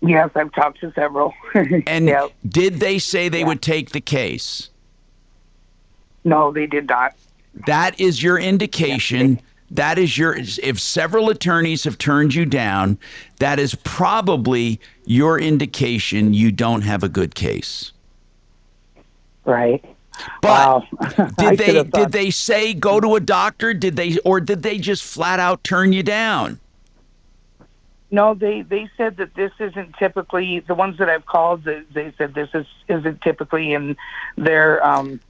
Yes, I've talked to several. And did they say they would take the case? No, they did not. That is your indication. That is if several attorneys have turned you down, that is probably your indication you don't have a good case. Right. But did they say go to a doctor? Did they just flat out turn you down? No, they said that this isn't typically, the ones that I've called, they said this isn't typically in their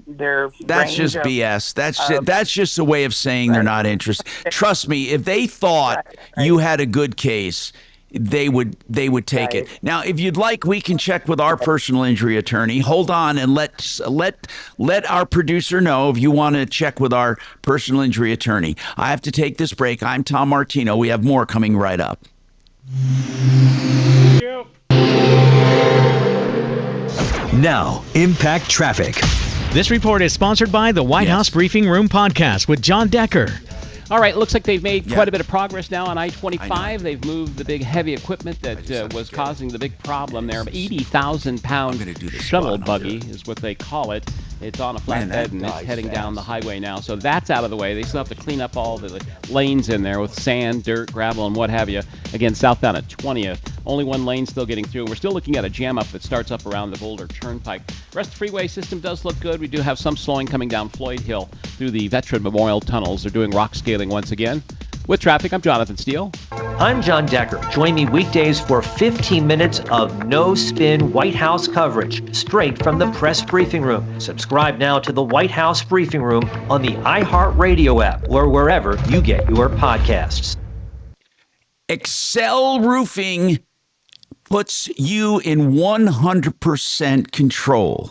That's just BS. That's just a way of saying they're not interested. Trust me, if they thought you had a good case, they would take it. Now, if you'd like, we can check with our personal injury attorney. Hold on and let our producer know if you want to check with our personal injury attorney. I have to take this break. I'm Tom Martino. We have more coming right up. Now, Impact Traffic. This report is sponsored by the White House Briefing Room podcast with John Decker. All right, it looks like they've made quite a bit of progress now on I-25. They've moved the big heavy equipment that was causing the big problem there. 80,000-pound shuttle buggy is what they call it. It's on a flatbed and it's heading down the highway now. So that's out of the way. They still have to clean up all the lanes in there with sand, dirt, gravel, and what have you. Again, southbound at 20th. Only one lane still getting through. We're still looking at a jam up that starts up around the Boulder Turnpike. The rest of the freeway system does look good. We do have some slowing coming down Floyd Hill through the Veteran Memorial tunnels. They're doing rock scaling once again. With traffic, I'm Jonathan Steele. I'm John Decker. Join me weekdays for 15 minutes of no-spin White House coverage, straight from the press briefing room. Subscribe now to the White House Briefing Room on the iHeartRadio app or wherever you get your podcasts. Excel Roofing puts you in 100% control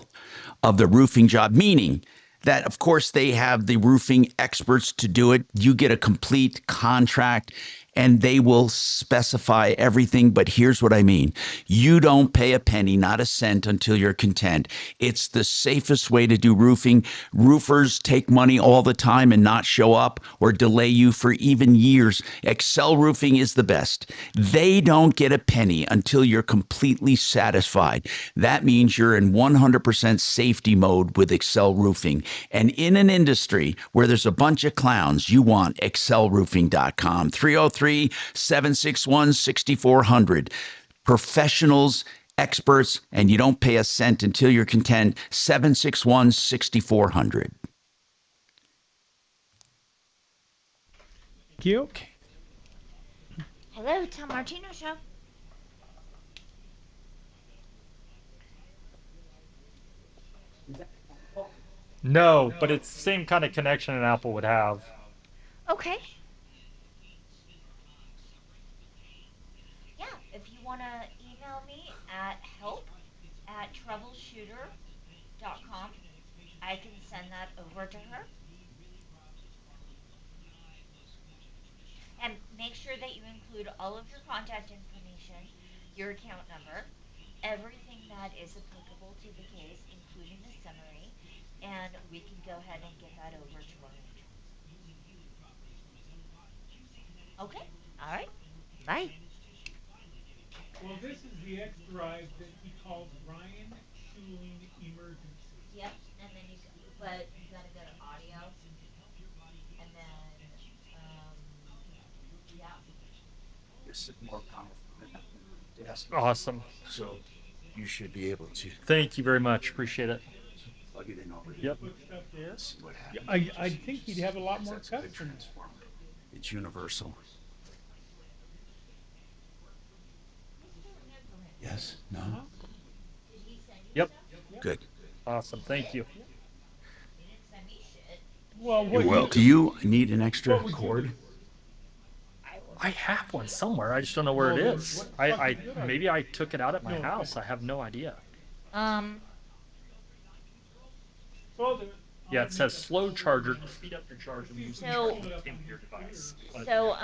of the roofing job, meaning that, of course, they have the roofing experts to do it. You get a complete contract, and they will specify everything. But here's what I mean. You don't pay a penny, not a cent, until you're content. It's the safest way to do roofing. Roofers take money all the time and not show up or delay you for even years. Excel Roofing is the best. They don't get a penny until you're completely satisfied. That means you're in 100% safety mode with Excel Roofing. And in an industry where there's a bunch of clowns, you want excelroofing.com. 303-761-6400. Professionals, experts, and you don't pay a cent until you're content. 761-6400. Thank you. Hello, Tom Martino Show. No, but it's the same kind of connection an Apple would have. Okay. Yeah, if you want to email me at help@troubleshooter.com, I can send that over to her. And make sure that you include all of your contact information, your account number, everything that is applicable to the case, including the summary, and we can go ahead and get that over to our agent. Okay, all right, bye. Well, this is the X drive that he calls Ryan Schuling Emergency. Yep, and then but you gotta go to audio, and then, yeah. This is more powerful than that. Yes. Awesome. So you should be able to Thank you very much. Appreciate it. plug it in over Yep. Put stuff there. See what Yeah, happens. I think he'd have a lot more That's a good customers. transformer. It's universal. Yes. No. Yep. Good. Awesome. Thank you. Well, You're well. Do you need an extra cord? I have one somewhere. I just don't know where it is. I maybe I took it out at my house. I have no idea. Yeah, it says slow charger. Speed up your charge and use So- your device. So,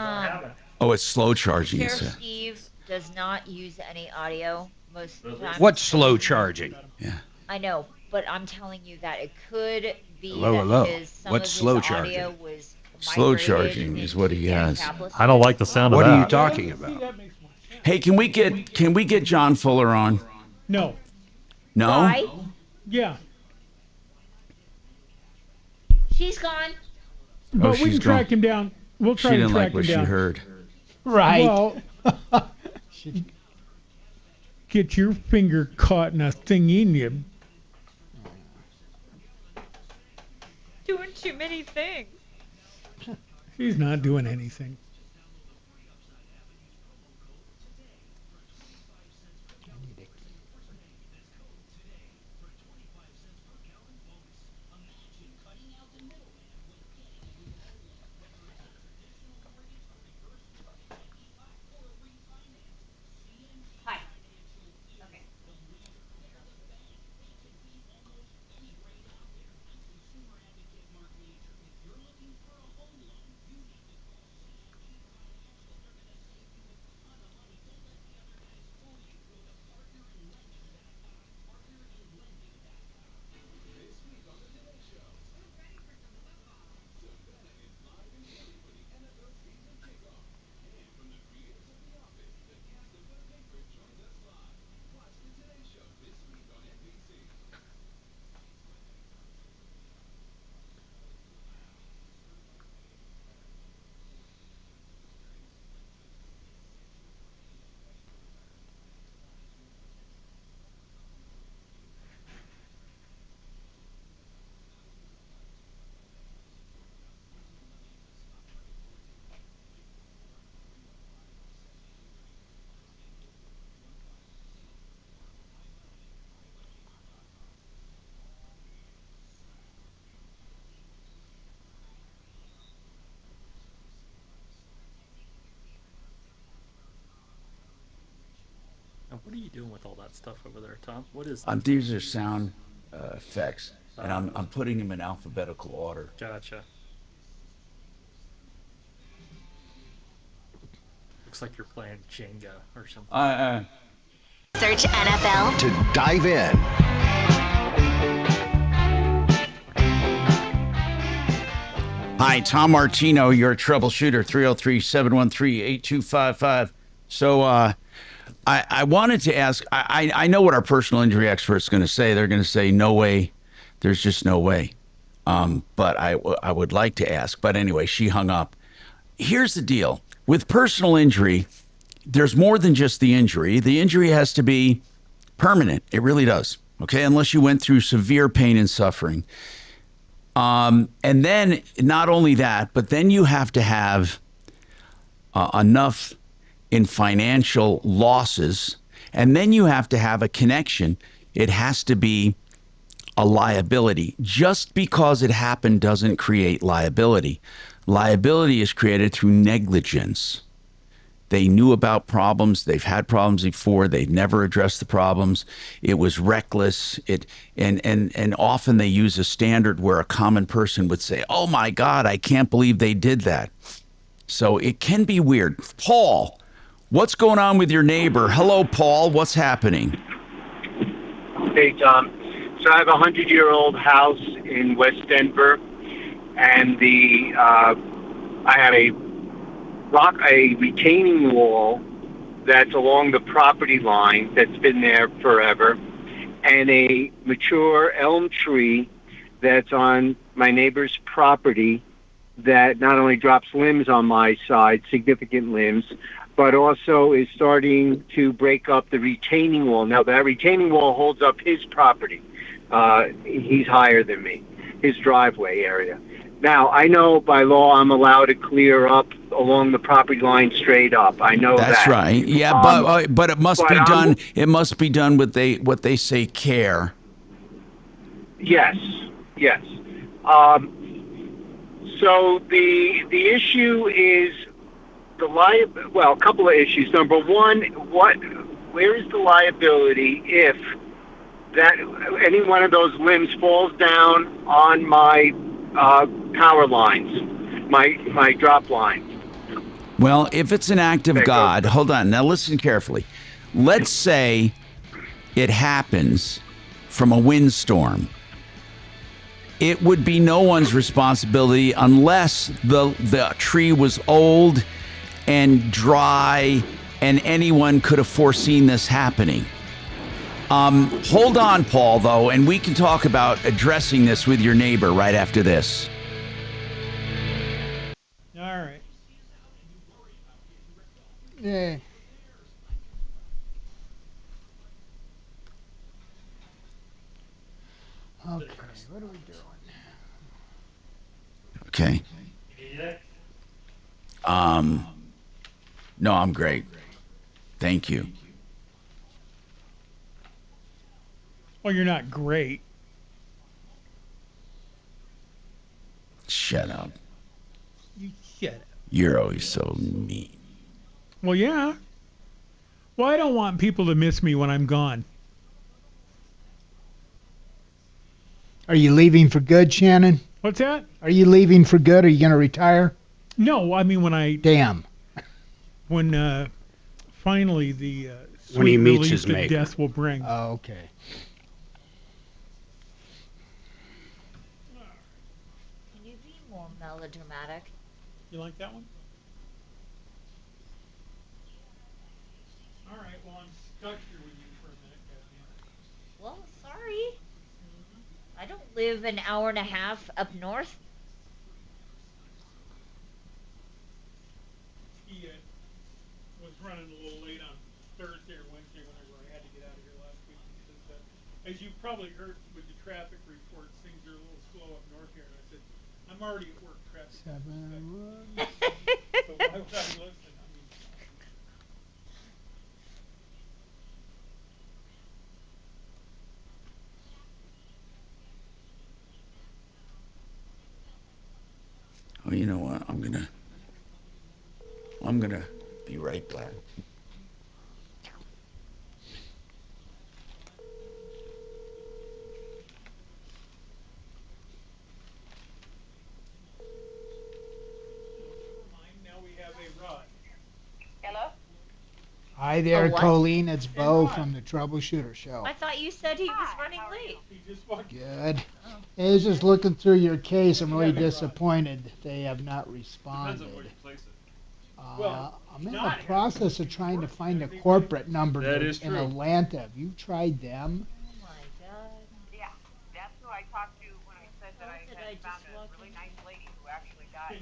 Oh, it's slow charging. Sheriff It said. Steve does not use any audio most of the time. What's slow charging? Yeah. I know, but I'm telling you that it could be Hello, that hello. some What's of slow his charging? audio was Slow migrated charging is what he has. I don't like the sound What of that. are you talking about? Hey, can we get John Fuller on? No. No. Why? Yeah. She's gone. But we she's can track gone. him down. We'll She try to didn't track like what him she down. heard. Right. Well, get your finger caught in a thing in you. Doing too many things. She's not doing anything. Hi. Okay. Now, what are you doing with all that stuff over there, Tom? What is? These are sound effects, and I'm putting them in alphabetical order. Gotcha. Looks like you're playing Jenga or something. Search NFL To dive in. Hi, Tom Martino, your troubleshooter, 303-713-8255. So I wanted to ask, I know what our personal injury expert's going to say. They're going to say, no way, there's just no way. But I would like to ask. But anyway, she hung up. Here's the deal. With personal injury, there's more than just the injury. The injury has to be permanent. It really does. Okay, unless you went through severe pain and suffering. And then not only that, but then you have to have enough in financial losses. And then you have to have a connection. It has to be a liability. Just because it happened doesn't create liability. Liability is created through negligence. They knew about problems. They've had problems before. They've never addressed the problems. It was reckless. And often they use a standard where a common person would say, "Oh my God, I can't believe they did that." So it can be weird. Paul, what's going on with your neighbor? Hello, Paul. What's happening? Hey, Tom. So I have a 100-year-old house in West Denver, and I have a retaining wall that's along the property line that's been there forever, and a mature elm tree that's on my neighbor's property that not only drops limbs on my side, significant limbs, but also is starting to break up the retaining wall. Now, that retaining wall holds up his property. He's higher than me, his driveway area. Now, I know by law I'm allowed to clear up along the property line straight up. I know That's that. right. Yeah, but it must be done. It must be done with what they say care. Yes. So the issue is well, a couple of issues. Number one, where is the liability if that any one of those limbs falls down on my power lines, my drop lines? Well, if it's an act of God, hold on. Now listen carefully. Let's say it happens from a windstorm. It would be no one's responsibility unless the tree was old and dry and anyone could have foreseen this happening. Hold on, Paul, though, and we can talk about addressing this with your neighbor right after this. All right. Yeah. Okay, what are we doing? Okay. No, I'm great. Thank you. Well, you're not great. Shut up. You shut up. You're always so mean. Well, yeah. Well, I don't want people to miss me when I'm gone. Are you leaving for good, Shannon? What's that? Are you leaving for good? Are you going to retire? No, I mean when I... Damn. When finally the when he sweet meets release his that maker. death will bring. Oh, okay. Can you be more melodramatic? You like that one? All right, well, I'm stuck here with you for a minute, goddammit. Well, sorry. I don't live an hour and a half up north. He was running a little late on Thursday or Wednesday whenever I had to get out of here last week. He says, as you probably heard with the traffic reports, things are a little slow up north here. And I said, I'm already at work. Traffic. So why would I listen? I mean, Oh, you know what? I'm gonna be right back. now we have a rod. Hello? Hi there, A what? Colleen. It's Bo from the Troubleshooter Show. I thought you said he was running late. Good. I was just looking through your case. I'm really disappointed that they have not responded. I'm in the process of trying to find a corporate number in Atlanta. Have you tried them? Oh my god. Yeah, that's who I talked to when I said that I had found a really nice lady who actually got a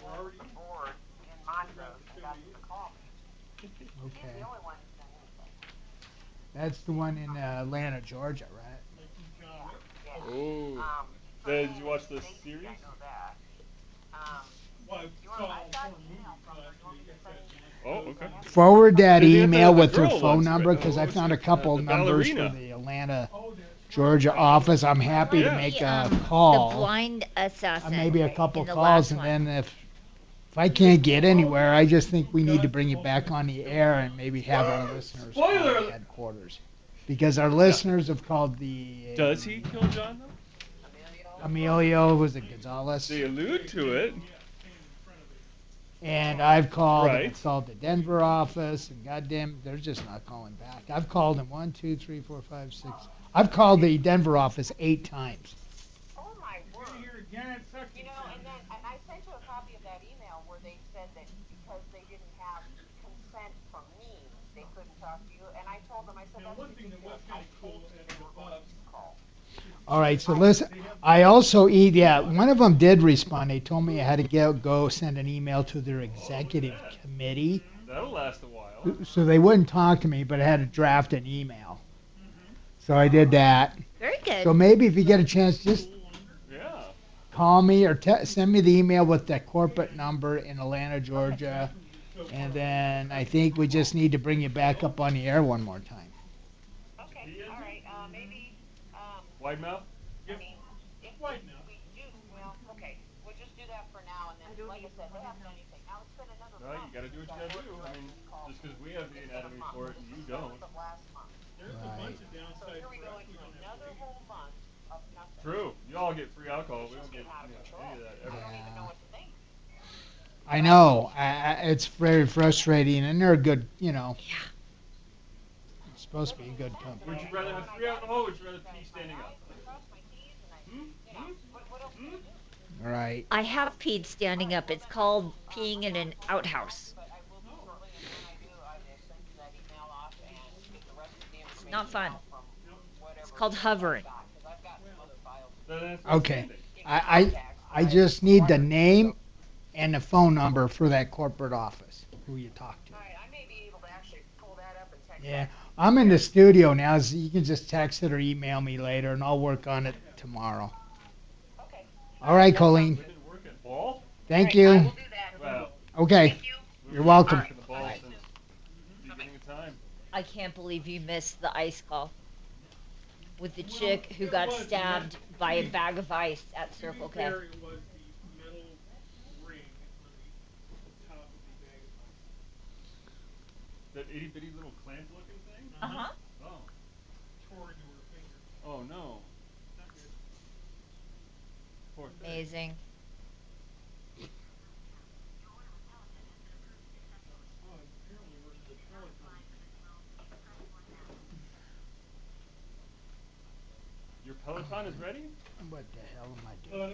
hold of the board in Montrose and got them to call me. Okay. She's the only one who's done anything. That's the one in Atlanta, Georgia, right? Oh. Did you watch this series? I know that. Oh, okay. Forward that Did you get email the with her girl phone ones, number right? because I What found a was it? couple The numbers for ballerina. the Atlanta Georgia office, I'm happy to make a call. The blind assassin. Maybe a couple in the calls, last and one. then if I can't get anywhere, I just think we need to bring you back on the air and maybe have our listeners call the headquarters. Because our listeners have called the... Does he kill John, though? Emilio, was it Gonzalez? They allude to it. And I've called Right. and called the Denver office, and goddamn, they're just not calling back. I've called them 1, 2, 3, 4, 5, 6. I've called the Denver office 8 times. Oh my word! You know, and then I sent you a copy of that email where they said that because they didn't have consent from me, they couldn't talk to you. And I told them, I said, that's ridiculous. I told you they were going to call. All right, so listen, I also one of them did respond. They told me I had to go send an email to their executive committee. That'll last a while. So they wouldn't talk to me, but I had to draft an email. So I did that. Very good. So maybe if you get a chance, just call me or send me the email with that corporate number in Atlanta, Georgia. And then I think we just need to bring you back up on the air one more time. Okay, all right, maybe, Wide mouth? I mean, if we do, well, okay, we'll just do that for now, and then, like I said, they haven't done anything. Now it's been another No, you month. gotta do what you gotta do. I mean, just because we have the anatomy for it and you don't. There's a bunch of downsides. So here we go into another whole month of nothing. True. You all get free alcohol. We don't get any of that ever. I don't even know what to think. I know. It's very frustrating, and they're a good, it's supposed to be a good company. Would you rather have free alcohol or would you rather pee standing up? All right. I have peed standing up. It's called peeing in an outhouse. It's not fun. It's called hovering. Okay. I just need the name and the phone number for that corporate office, who you talk to. Yeah. I'm in the studio now, so you can just text it or email me later, and I'll work on it tomorrow. All right, Colleen. Thank you. Okay. You're welcome. I can't believe you missed the ice call with the chick who got stabbed by a bag of ice at Circle K. That itty bitty little clamp looking thing? Uh-huh. Oh. Oh no. Poor thing. Amazing. Your Peloton is ready? What the hell am I doing?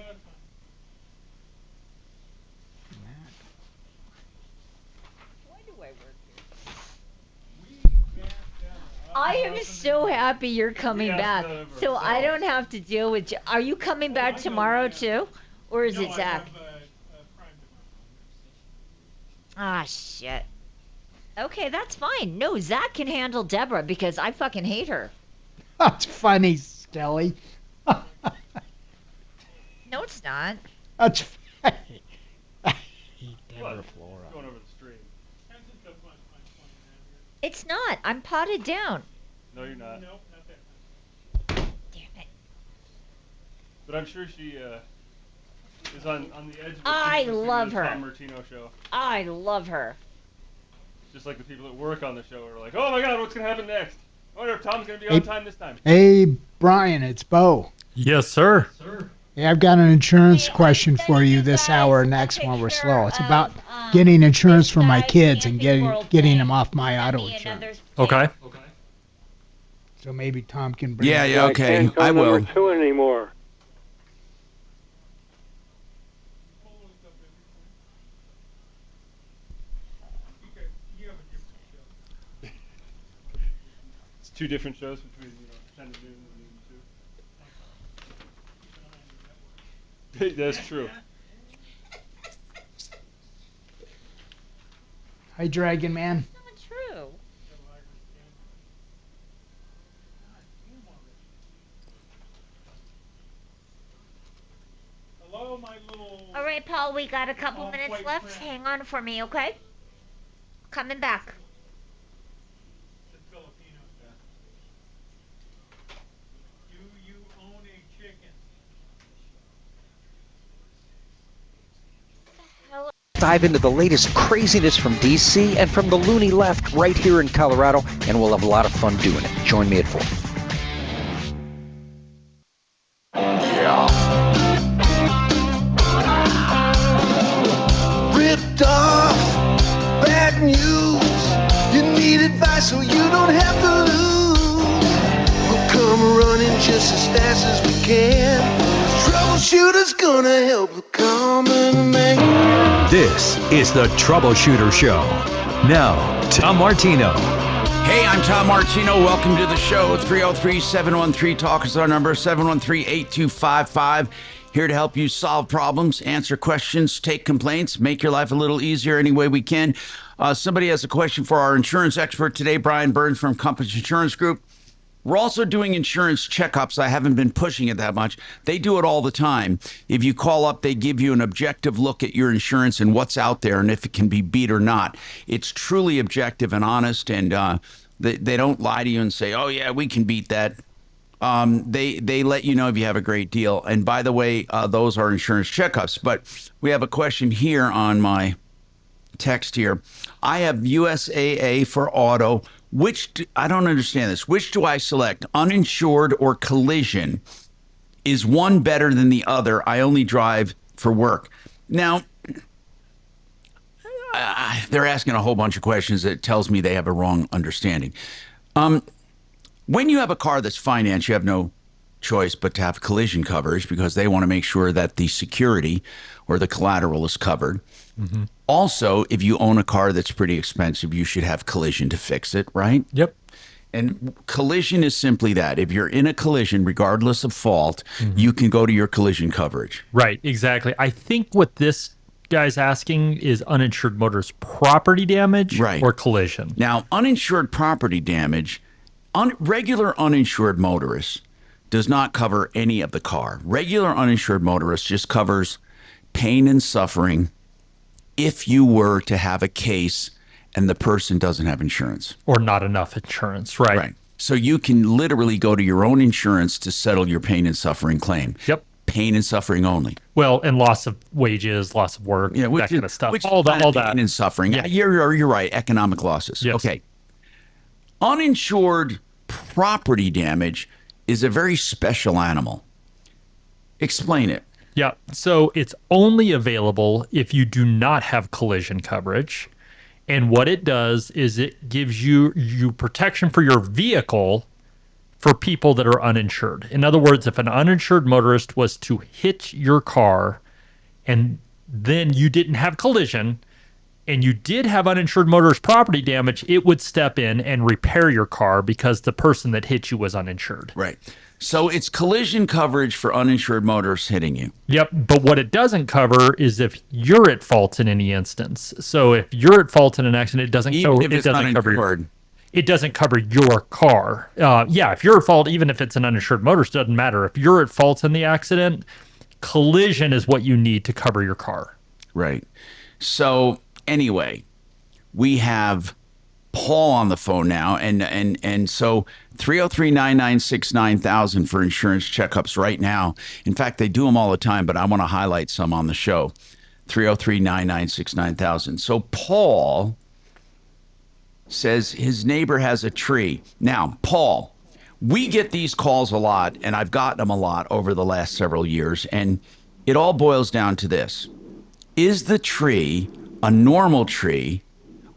Why do I work here? I am so happy you're coming back. So I don't have to deal with you. Are you coming back tomorrow too? Or is it Zach? Ah, shit. Okay, that's fine. No, Zach can handle Deborah because I fucking hate her. That's funny, Stelly. No, it's not. That's funny. I hate Deborah Flora. Going over the stream. It's not. I'm potted down. No, you're not. Nope, not that. Damn it. But I'm sure she is on the edge of I love the her. Tom Martino show. I love her. Just like the people that work on the show are like, oh my god, what's going to happen next? I wonder if Tom's going to be on time this time. Hey, Brian, it's Bo. Yes, sir. Hey, I've got an insurance question for you this hour next when we're slow. It's about getting insurance for my kids and getting them off my auto insurance. Okay. So maybe Tom can bring Yeah, okay. I will. Number 2 anymore. It's 2 different shows between 10 to noon and noon 2. That's true. Hi, Dragon Man. Not true. Hello, my little... All right, Paul, we got a couple minutes left. Hang on for me, okay? Coming back. dive into the latest craziness from DC and from the loony left right here in Colorado, and we'll have a lot of fun doing it. Join me at 4. Ripped off, bad news. You need advice so you don't have to lose. We'll come running just as fast as we can. Troubleshooter's gonna help the common man. This is the Troubleshooter Show. Now, Tom Martino. Hey, I'm Tom Martino. Welcome to the show. 303-713-TALK is our number, 713-8255. Here to help you solve problems, answer questions, take complaints, make your life a little easier any way we can. Somebody has a question for our insurance expert today, Brian Burns from Compass Insurance Group. We're also doing insurance checkups. I haven't been pushing it that much. They do it all the time. If you call up, they give you an objective look at your insurance and what's out there and if it can be beat or not. It's truly objective and honest, and they don't lie to you and say, oh, yeah, we can beat that. They let you know if you have a great deal. And by the way, those are insurance checkups. But we have a question here on my text here. I have USAA for auto. I don't understand this. Which do I select? Uninsured or collision? Is one better than the other? I only drive for work. Now, they're asking a whole bunch of questions that tells me they have a wrong understanding. When you have a car that's financed, you have no choice but to have collision coverage because they want to make sure that the security or the collateral is covered. Mm-hmm. Also, if you own a car that's pretty expensive, you should have collision to fix it, right? Yep. And collision is simply that. If you're in a collision, regardless of fault, you can go to your collision coverage. Right, exactly. I think what this guy's asking is uninsured motorist property damage or collision. Now, uninsured property damage, regular uninsured motorist does not cover any of the car. Regular uninsured motorist just covers pain and suffering if you were to have a case and the person doesn't have insurance. Or not enough insurance, right? Right. So you can literally go to your own insurance to settle your pain and suffering claim. Yep. Pain and suffering only. Well, and loss of wages, loss of work, that kind of stuff. All that. Pain and suffering. Yeah. You're right. Economic losses. Yes. Okay. Uninsured property damage is a very special animal. Explain it. Yeah, so it's only available if you do not have collision coverage. And what it does is it gives you protection for your vehicle for people that are uninsured. In other words, if an uninsured motorist was to hit your car and then you didn't have collision and you did have uninsured motorist property damage, it would step in and repair your car because the person that hit you was uninsured. Right. So it's collision coverage for uninsured motorists hitting you. Yep, but what it doesn't cover is if you're at fault in any instance. So if you're at fault in an accident, it doesn't cover your car. If you're at fault, even if it's an uninsured motorist, doesn't matter. If you're at fault in the accident, collision is what you need to cover your car. Right. So anyway, we have Paul on the phone now, and so 303-996-9000 for insurance checkups right now. In fact, they do them all the time, but I want to highlight some on the show. 303-996-9000. So Paul says his neighbor has a tree. Now, Paul, we get these calls a lot, and I've gotten them a lot over the last several years, and it all boils down to this. Is the tree a normal tree,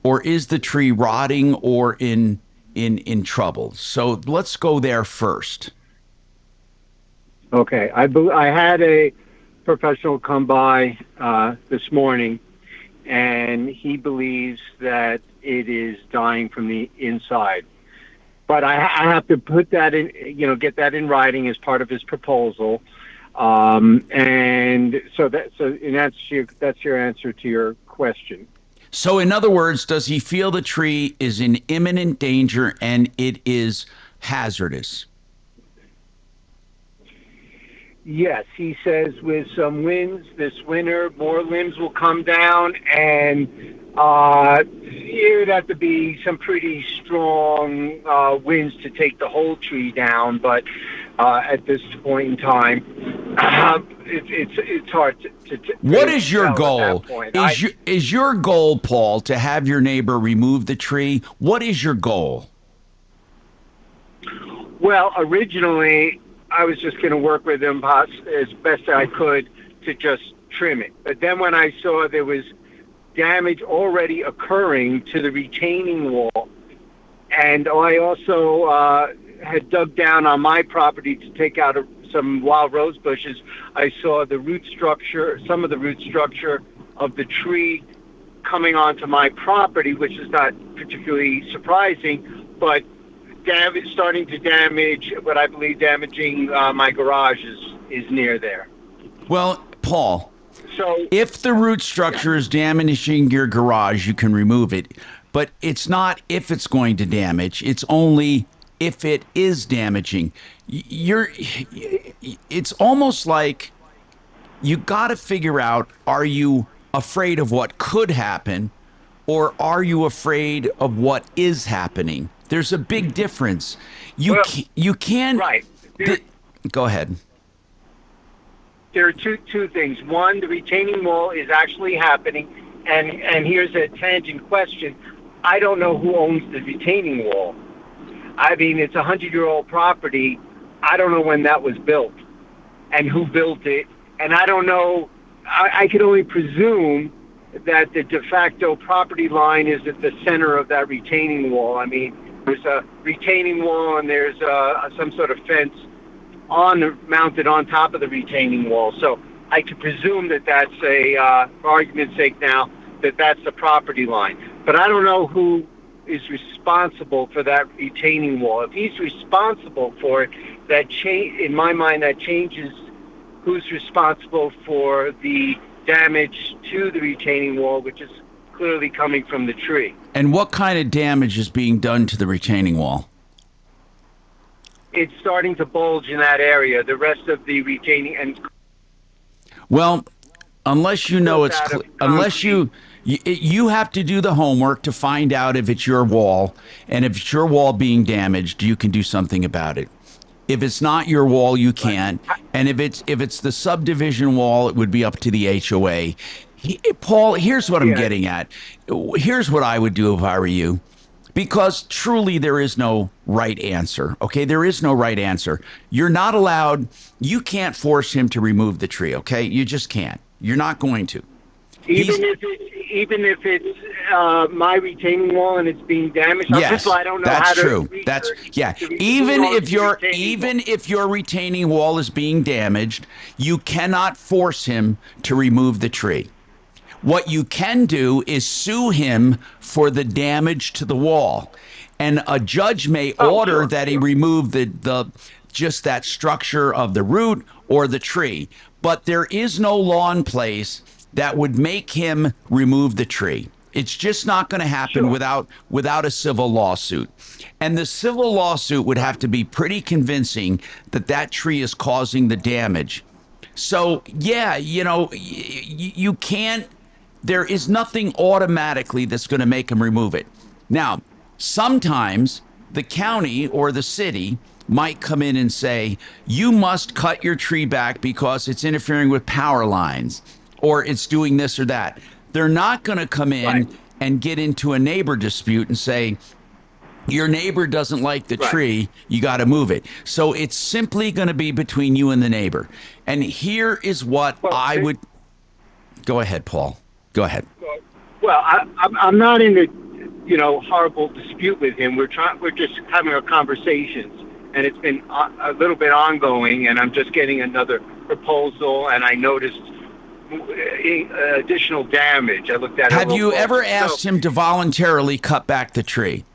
or is the tree rotting or in trouble? So let's go there first. Okay. I had a professional come by this morning, and he believes that it is dying from the inside. But I have to put that in, get that in writing as part of his proposal. And that's your answer to your question. So in other words, does he feel the tree is in imminent danger and it is hazardous? Yes, he says with some winds this winter, more limbs will come down, and it would have to be some pretty strong winds to take the whole tree down. But at this point in time, It's hard to What is your tell at goal? that point. Is your goal, Paul, to have your neighbor remove the tree? What is your goal? Well, originally, I was just going to work with him as best I could to just trim it. But then when I saw there was damage already occurring to the retaining wall, and I also had dug down on my property to take out some wild rose bushes, I saw the root structure, some of the root structure of the tree coming onto my property, which is not particularly surprising, but starting to damage what I believe damaging my garage is near there. Well, Paul, so if the root structure is damaging your garage, you can remove it. But it's not if it's going to damage. It's only if it is damaging. It's almost like you got to figure out, are you afraid of what could happen, or are you afraid of what is happening? There's a big difference. You can right. Go ahead. There are two things. One, the retaining wall is actually happening, and here's a tangent question. I don't know who owns the retaining wall. I mean, it's a 100-year-old property. I don't know when that was built and who built it. And I don't know. I can only presume that the de facto property line is at the center of that retaining wall. I mean, there's a retaining wall and there's some sort of fence mounted on top of the retaining wall. So I can presume that that's for argument's sake now, that's the property line. But I don't know who is responsible for that retaining wall. If he's responsible for it, in my mind, that changes who's responsible for the damage to the retaining wall, which is clearly coming from the tree. And what kind of damage is being done to the retaining wall? It's starting to bulge in that area. The rest of the retaining Well, unless you know unless you have to do the homework to find out if it's your wall, and if it's your wall being damaged, you can do something about it. If it's not your wall, you can't. And if it's the subdivision wall, it would be up to the HOA. Paul, here's what I'm getting at. Here's what I would do if I were you. Because truly there is no right answer. Okay, there is no right answer. You're not allowed, you can't force him to remove the tree, okay? You just can't. You're not going to. Even if it's my retaining wall and it's being damaged. Yes, I don't know that's how to true. That's Even if your retaining wall is being damaged, you cannot force him to remove the tree. What you can do is sue him for the damage to the wall, and a judge may order that he remove just that structure of the root or the tree. But there is no law in place that would make him remove the tree. It's just not going to happen without a civil lawsuit. And the civil lawsuit would have to be pretty convincing that tree is causing the damage. So, yeah, you can't, there is nothing automatically that's going to make him remove it. Now, sometimes the county or the city might come in and say, you must cut your tree back because it's interfering with power lines, or it's doing this or that. They're not going to come in and get into a neighbor dispute and say, your neighbor doesn't like the tree, you got to move it. So it's simply going to be between you and the neighbor. And here is what I would... Go ahead, Paul. Go ahead. Well, I'm not in a horrible dispute with him. We're just having our conversations, and it's been a little bit ongoing, and I'm just getting another proposal, and I noticed additional damage. I looked at it. Have you ever asked him to voluntarily cut back the tree?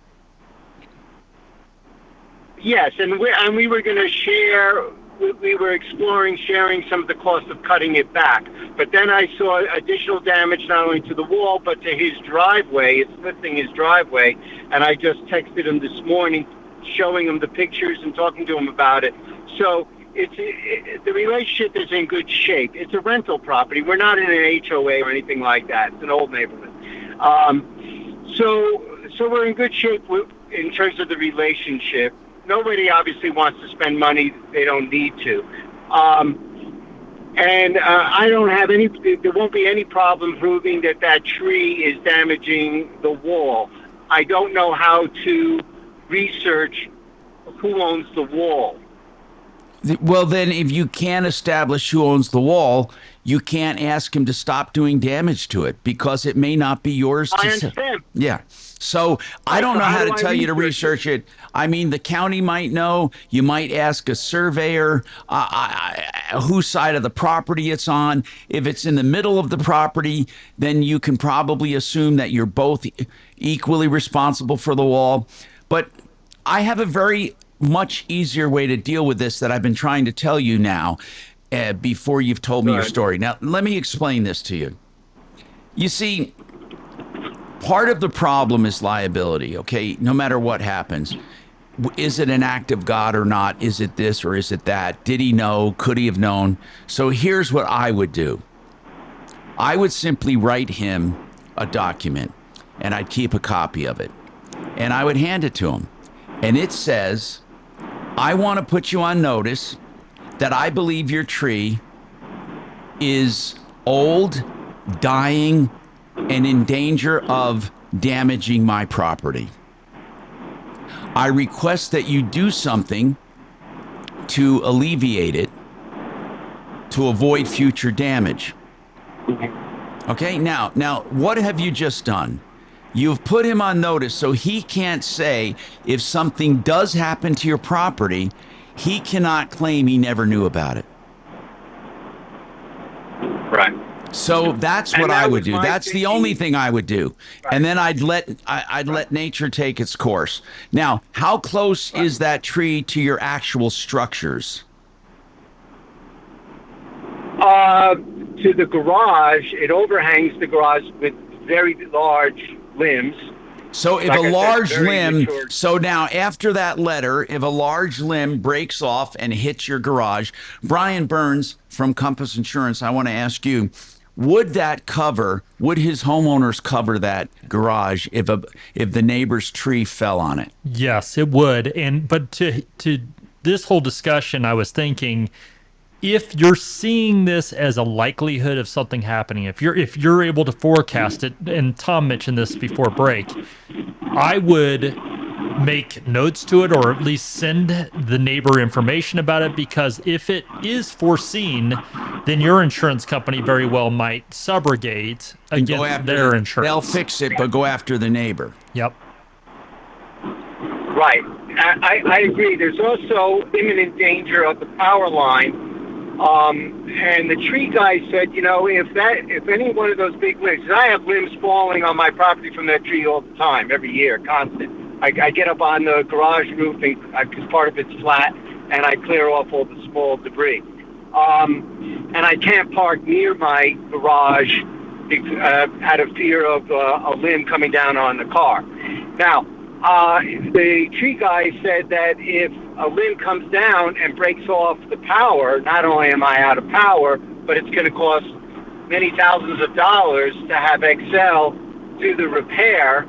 Yes, and we were going to share. We were exploring sharing some of the cost of cutting it back. But then I saw additional damage not only to the wall but to his driveway. It's lifting his driveway, and I just texted him this morning, showing him the pictures and talking to him about it. So the relationship is in good shape. It's a rental property. We're not in an HOA or anything like that. It's an old neighborhood. So we're in good shape in terms of the relationship. Nobody obviously wants to spend money they don't need to. And I don't have any. There won't be any problem proving that that tree is damaging the wall. I don't know how to research who owns the wall. Well, then, if you can't establish who owns the wall, you can't ask him to stop doing damage to it because it may not be yours. I understand. Yeah. So I don't know how to tell you to research it. I mean, the county might know. You might ask a surveyor whose side of the property it's on. If it's in the middle of the property, then you can probably assume that you're both equally responsible for the wall. But I have a very much easier way to deal with this that I've been trying to tell you now before you've told me your story. Now, let me explain this to you. You see, part of the problem is liability, okay? No matter what happens. Is it an act of God or not? Is it this or is it that? Did he know? Could he have known? So here's what I would do. I would simply write him a document, and I'd keep a copy of it. And I would hand it to him. And it says, I want to put you on notice that I believe your tree is old, dying, and in danger of damaging my property. I request that you do something to alleviate it, to avoid future damage. Okay, now, what have you just done? You've put him on notice so he can't say if something does happen to your property, he cannot claim he never knew about it. Right. So that's what I would do. That's the only thing I would do. Right. And then I'd let nature take its course. Now, how close is that tree to your actual structures? To the garage, it overhangs the garage with very large limbs. So if a large limb, so now after that letter, if a large limb breaks off and hits your garage, Brian Burns from Compass Insurance, I want to ask you, would his homeowners cover that garage if the neighbor's tree fell on it? Yes, it would. But to this whole discussion, I was thinking, if you're seeing this as a likelihood of something happening, if you're able to forecast it, and Tom mentioned this before break, I would make notes to it or at least send the neighbor information about it, because if it is foreseen, then your insurance company very well might subrogate against their insurance. They'll fix it, but go after the neighbor. Yep. Right. I agree. There's also imminent danger of the power line. And the tree guy said, if any one of those big limbs, 'cause I have limbs falling on my property from that tree all the time, every year, constant. I get up on the garage roof because part of it's flat, and I clear off all the small debris. And I can't park near my garage out of fear of a limb coming down on the car. Now, the tree guy said that if a limb comes down and breaks off the power, not only am I out of power, but it's going to cost many thousands of dollars to have Excel do the repair.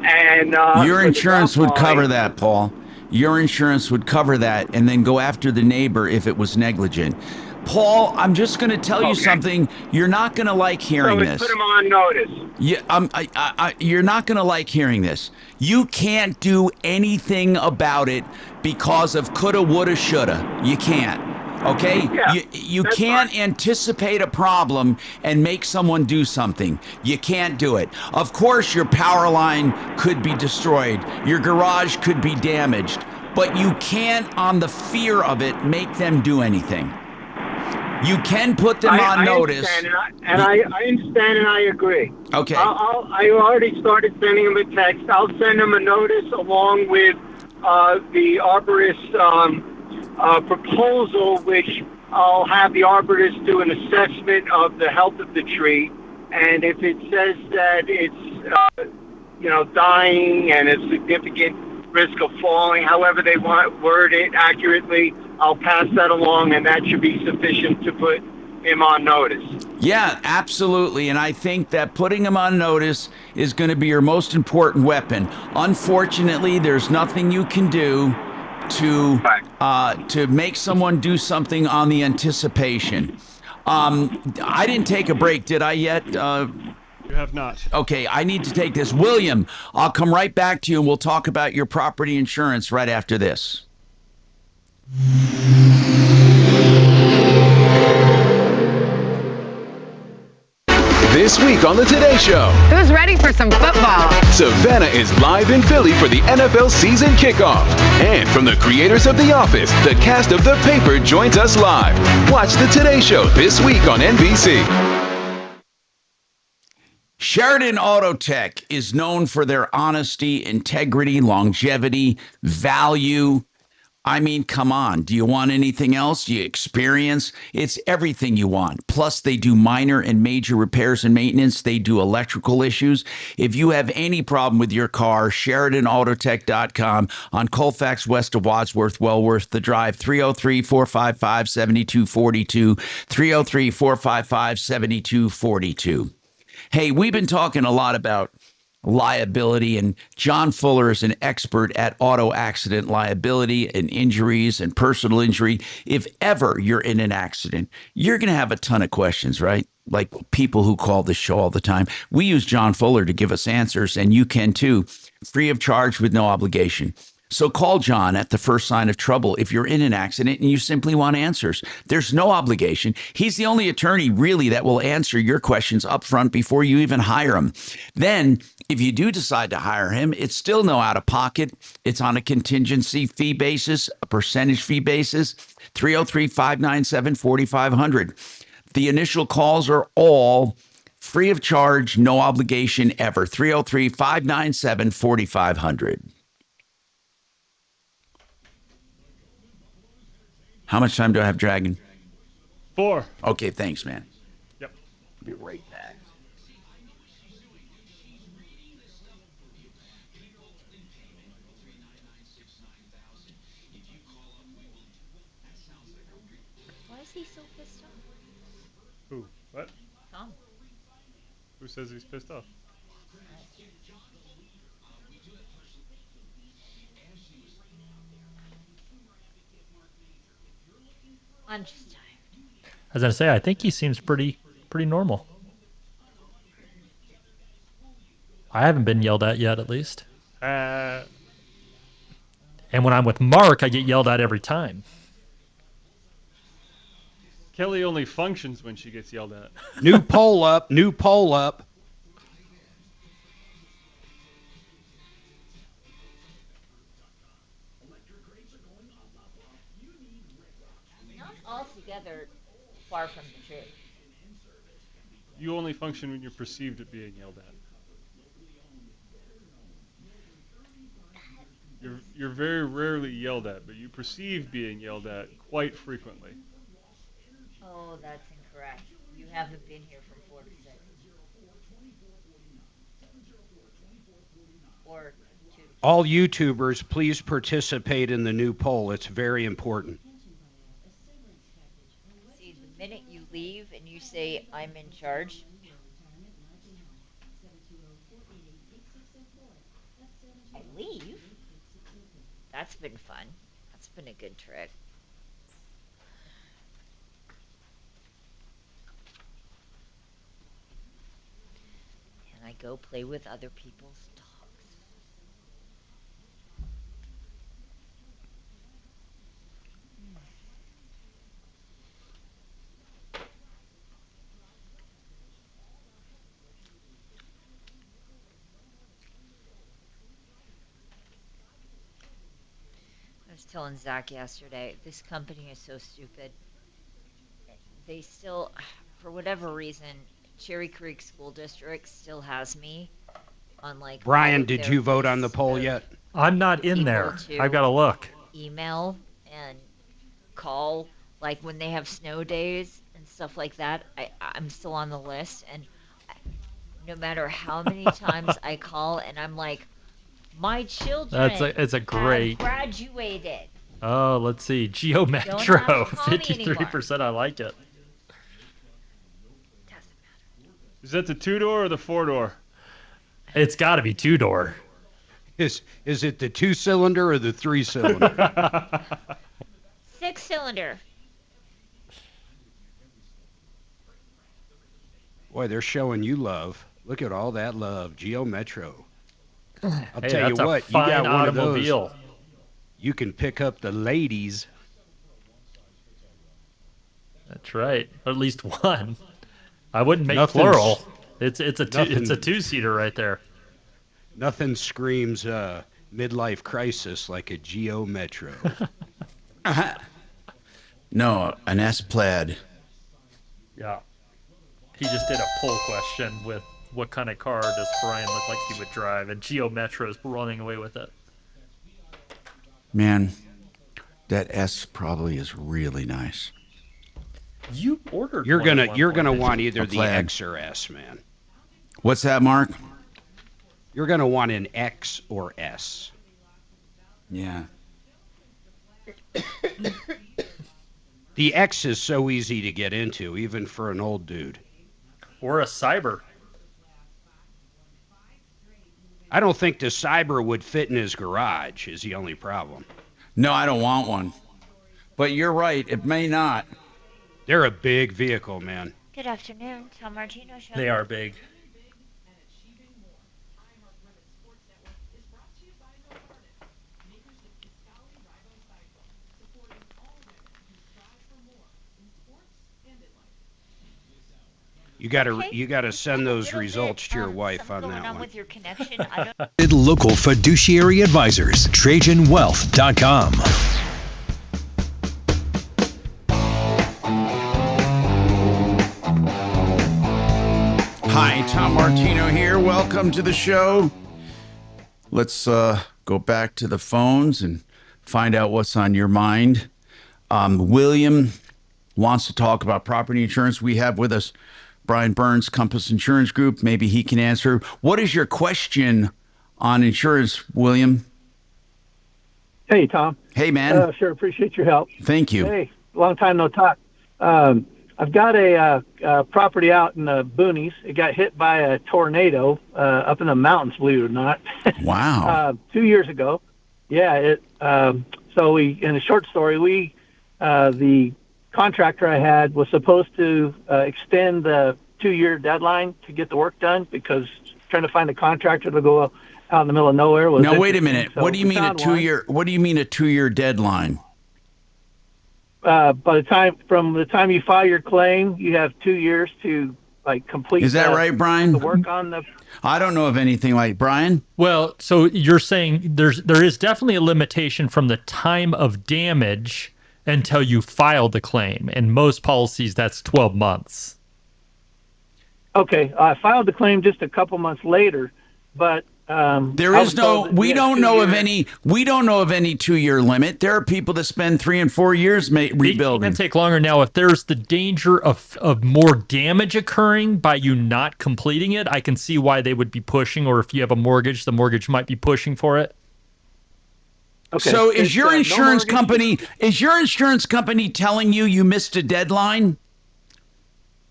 And your insurance would cover that, Paul. Your insurance would cover that, and then go after the neighbor if it was negligent. Paul, I'm just going to tell you something. You're not going to like hearing this. Put him on notice. Yeah, you're not going to like hearing this. You can't do anything about it because of coulda, woulda, shoulda. You can't. Okay? Yeah, you can't anticipate a problem and make someone do something. You can't do it. Of course, your power line could be destroyed. Your garage could be damaged. But you can't, on the fear of it, make them do anything. You can put them on notice. I understand and I agree. Okay. I already started sending them a text. I'll send them a notice along with the arborist proposal, which I'll have the arborist do an assessment of the health of the tree. And if it says that it's, dying and a significant risk of falling, however they word it accurately, I'll pass that along, and that should be sufficient to put him on notice. Yeah, absolutely. And I think that putting him on notice is going to be your most important weapon. Unfortunately, there's nothing you can do to make someone do something on the anticipation. I didn't take a break, did I yet? You have not. Okay, I need to take this. William, I'll come right back to you and we'll talk about your property insurance right after this. This week on The Today Show, Who's ready for some football? Savannah is live in Philly for the NFL season kickoff. And from the creators of The Office, the cast of The Paper joins us live. Watch The Today Show this week on NBC. Sheridan Auto Tech is known for their honesty, integrity, longevity, value. I mean, come on. Do you want anything else? Do you experience? It's everything you want. Plus, they do minor and major repairs and maintenance. They do electrical issues. If you have any problem with your car, SheridanAutotech.com on Colfax west of Wadsworth, well worth the drive. 303-455-7242. 303-455-7242. Hey, we've been talking a lot about liability, and John Fuller is an expert at auto accident liability and injuries and personal injury. If ever you're in an accident, you're going to have a ton of questions, right? Like people who call this show all the time. We use John Fuller to give us answers, and you can too, free of charge with no obligation. So call John at the first sign of trouble if you're in an accident and you simply want answers. There's no obligation. He's the only attorney really that will answer your questions up front before you even hire him. Then, if you do decide to hire him, it's still no out of pocket. It's on a contingency fee basis, a percentage fee basis, 303-597-4500. The initial calls are all free of charge, no obligation ever. 303-597-4500. How much time do I have, Dragon? 4. Okay, thanks, man. Yep. Be right back. Why is he so pissed off? Who? What? Tom. Who says he's pissed off? I'm just tired. I was gonna say, I think he seems pretty normal. I haven't been yelled at yet, at least. And when I'm with Mark, I get yelled at every time. Kelly only functions when she gets yelled at. New poll up. New poll up. Not altogether far from the truth. You only function when you're perceived at being yelled at. You're very rarely yelled at, but you perceive being yelled at quite frequently. Oh, that's incorrect. You haven't been here from 4 to 6. Or 2 to 6. All YouTubers, please participate in the new poll. It's very important. See, the minute you leave and you say, I'm in charge, I leave. That's been fun. That's been a good trick. And I go play with other people's dogs. I was telling Zach yesterday, this company is so stupid. They still, for whatever reason, Cherry Creek School District still has me on like. Brian, did you vote on the poll yet? I'm not in there. I've got to look. Email and call, like when they have snow days and stuff like that. I'm still on the list, and no matter how many times I call, and I'm like, my children It's a great. have graduated. Oh, let's see. Geo Metro, 53%. I like it. Is that the 2-door or the 4-door? It's got to be 2-door. Is it the 2-cylinder or the 3-cylinder? 6-cylinder. Boy, they're showing you love. Look at all that love, Geo Metro. I'll Hey, tell you that's a what, you fine got one of automobile. those. You can pick up the ladies. That's right. Or at least one. I wouldn't make Nothing's- plural. It's a two-seater right there. Nothing screams midlife crisis like a Geo Metro. No, an S-Plaid. Yeah. He just did a poll question with what kind of car does Brian look like he would drive, and Geo Metro's running away with it. Man, that S probably is really nice. You ordered. You're one gonna at one you're point, gonna didn't want you? either A the Plaid. X or S, man. What's that, Mark? You're gonna want an X or S. Yeah. The X is so easy to get into, even for an old dude. Or a Cyber. I don't think the Cyber would fit in his garage. Is the only problem. No, I don't want one. But you're right. It may not. They're a big vehicle, man. Good afternoon, Tom Martino Show. They are big. You gotta send those results to your wife on Going that on one. with your connection. I don't. Local fiduciary advisors. TrajanWealth.com. Hi, Tom Martino here. Welcome to the show. Let's go back to the phones and find out what's on your mind. William wants to talk about property insurance. We have with us Brian Burns, Compass Insurance Group. Maybe he can answer. What is your question on insurance, William? Hey, Tom. Hey, man. Sure, appreciate your help. Thank you. Hey, long time no talk. I've got a property out in the boonies. It got hit by a tornado up in the mountains, believe it or not. Wow. 2 years ago. Yeah. So we, in a short story, the contractor I had was supposed to extend the 2-year deadline to get the work done because trying to find a contractor to go out in the middle of nowhere was. Now, wait a minute. So what do you we mean a found one. 2-year? What do you mean a 2-year deadline? From the time you file your claim, you have 2 years to complete. Is that right, Brian? The work on the. I don't know of anything like Brian. Well, so you're saying there is definitely a limitation from the time of damage until you file the claim. In most policies, that's 12 months. Okay, I filed the claim just a couple months later, but there is no. We don't know of any 2-year limit. There are people that spend 3 and 4 years rebuilding. It can take longer now. If there's the danger of more damage occurring by you not completing it, I can see why they would be pushing. Or if you have a mortgage, the mortgage might be pushing for it. Okay. So is your insurance no company telling you missed a deadline?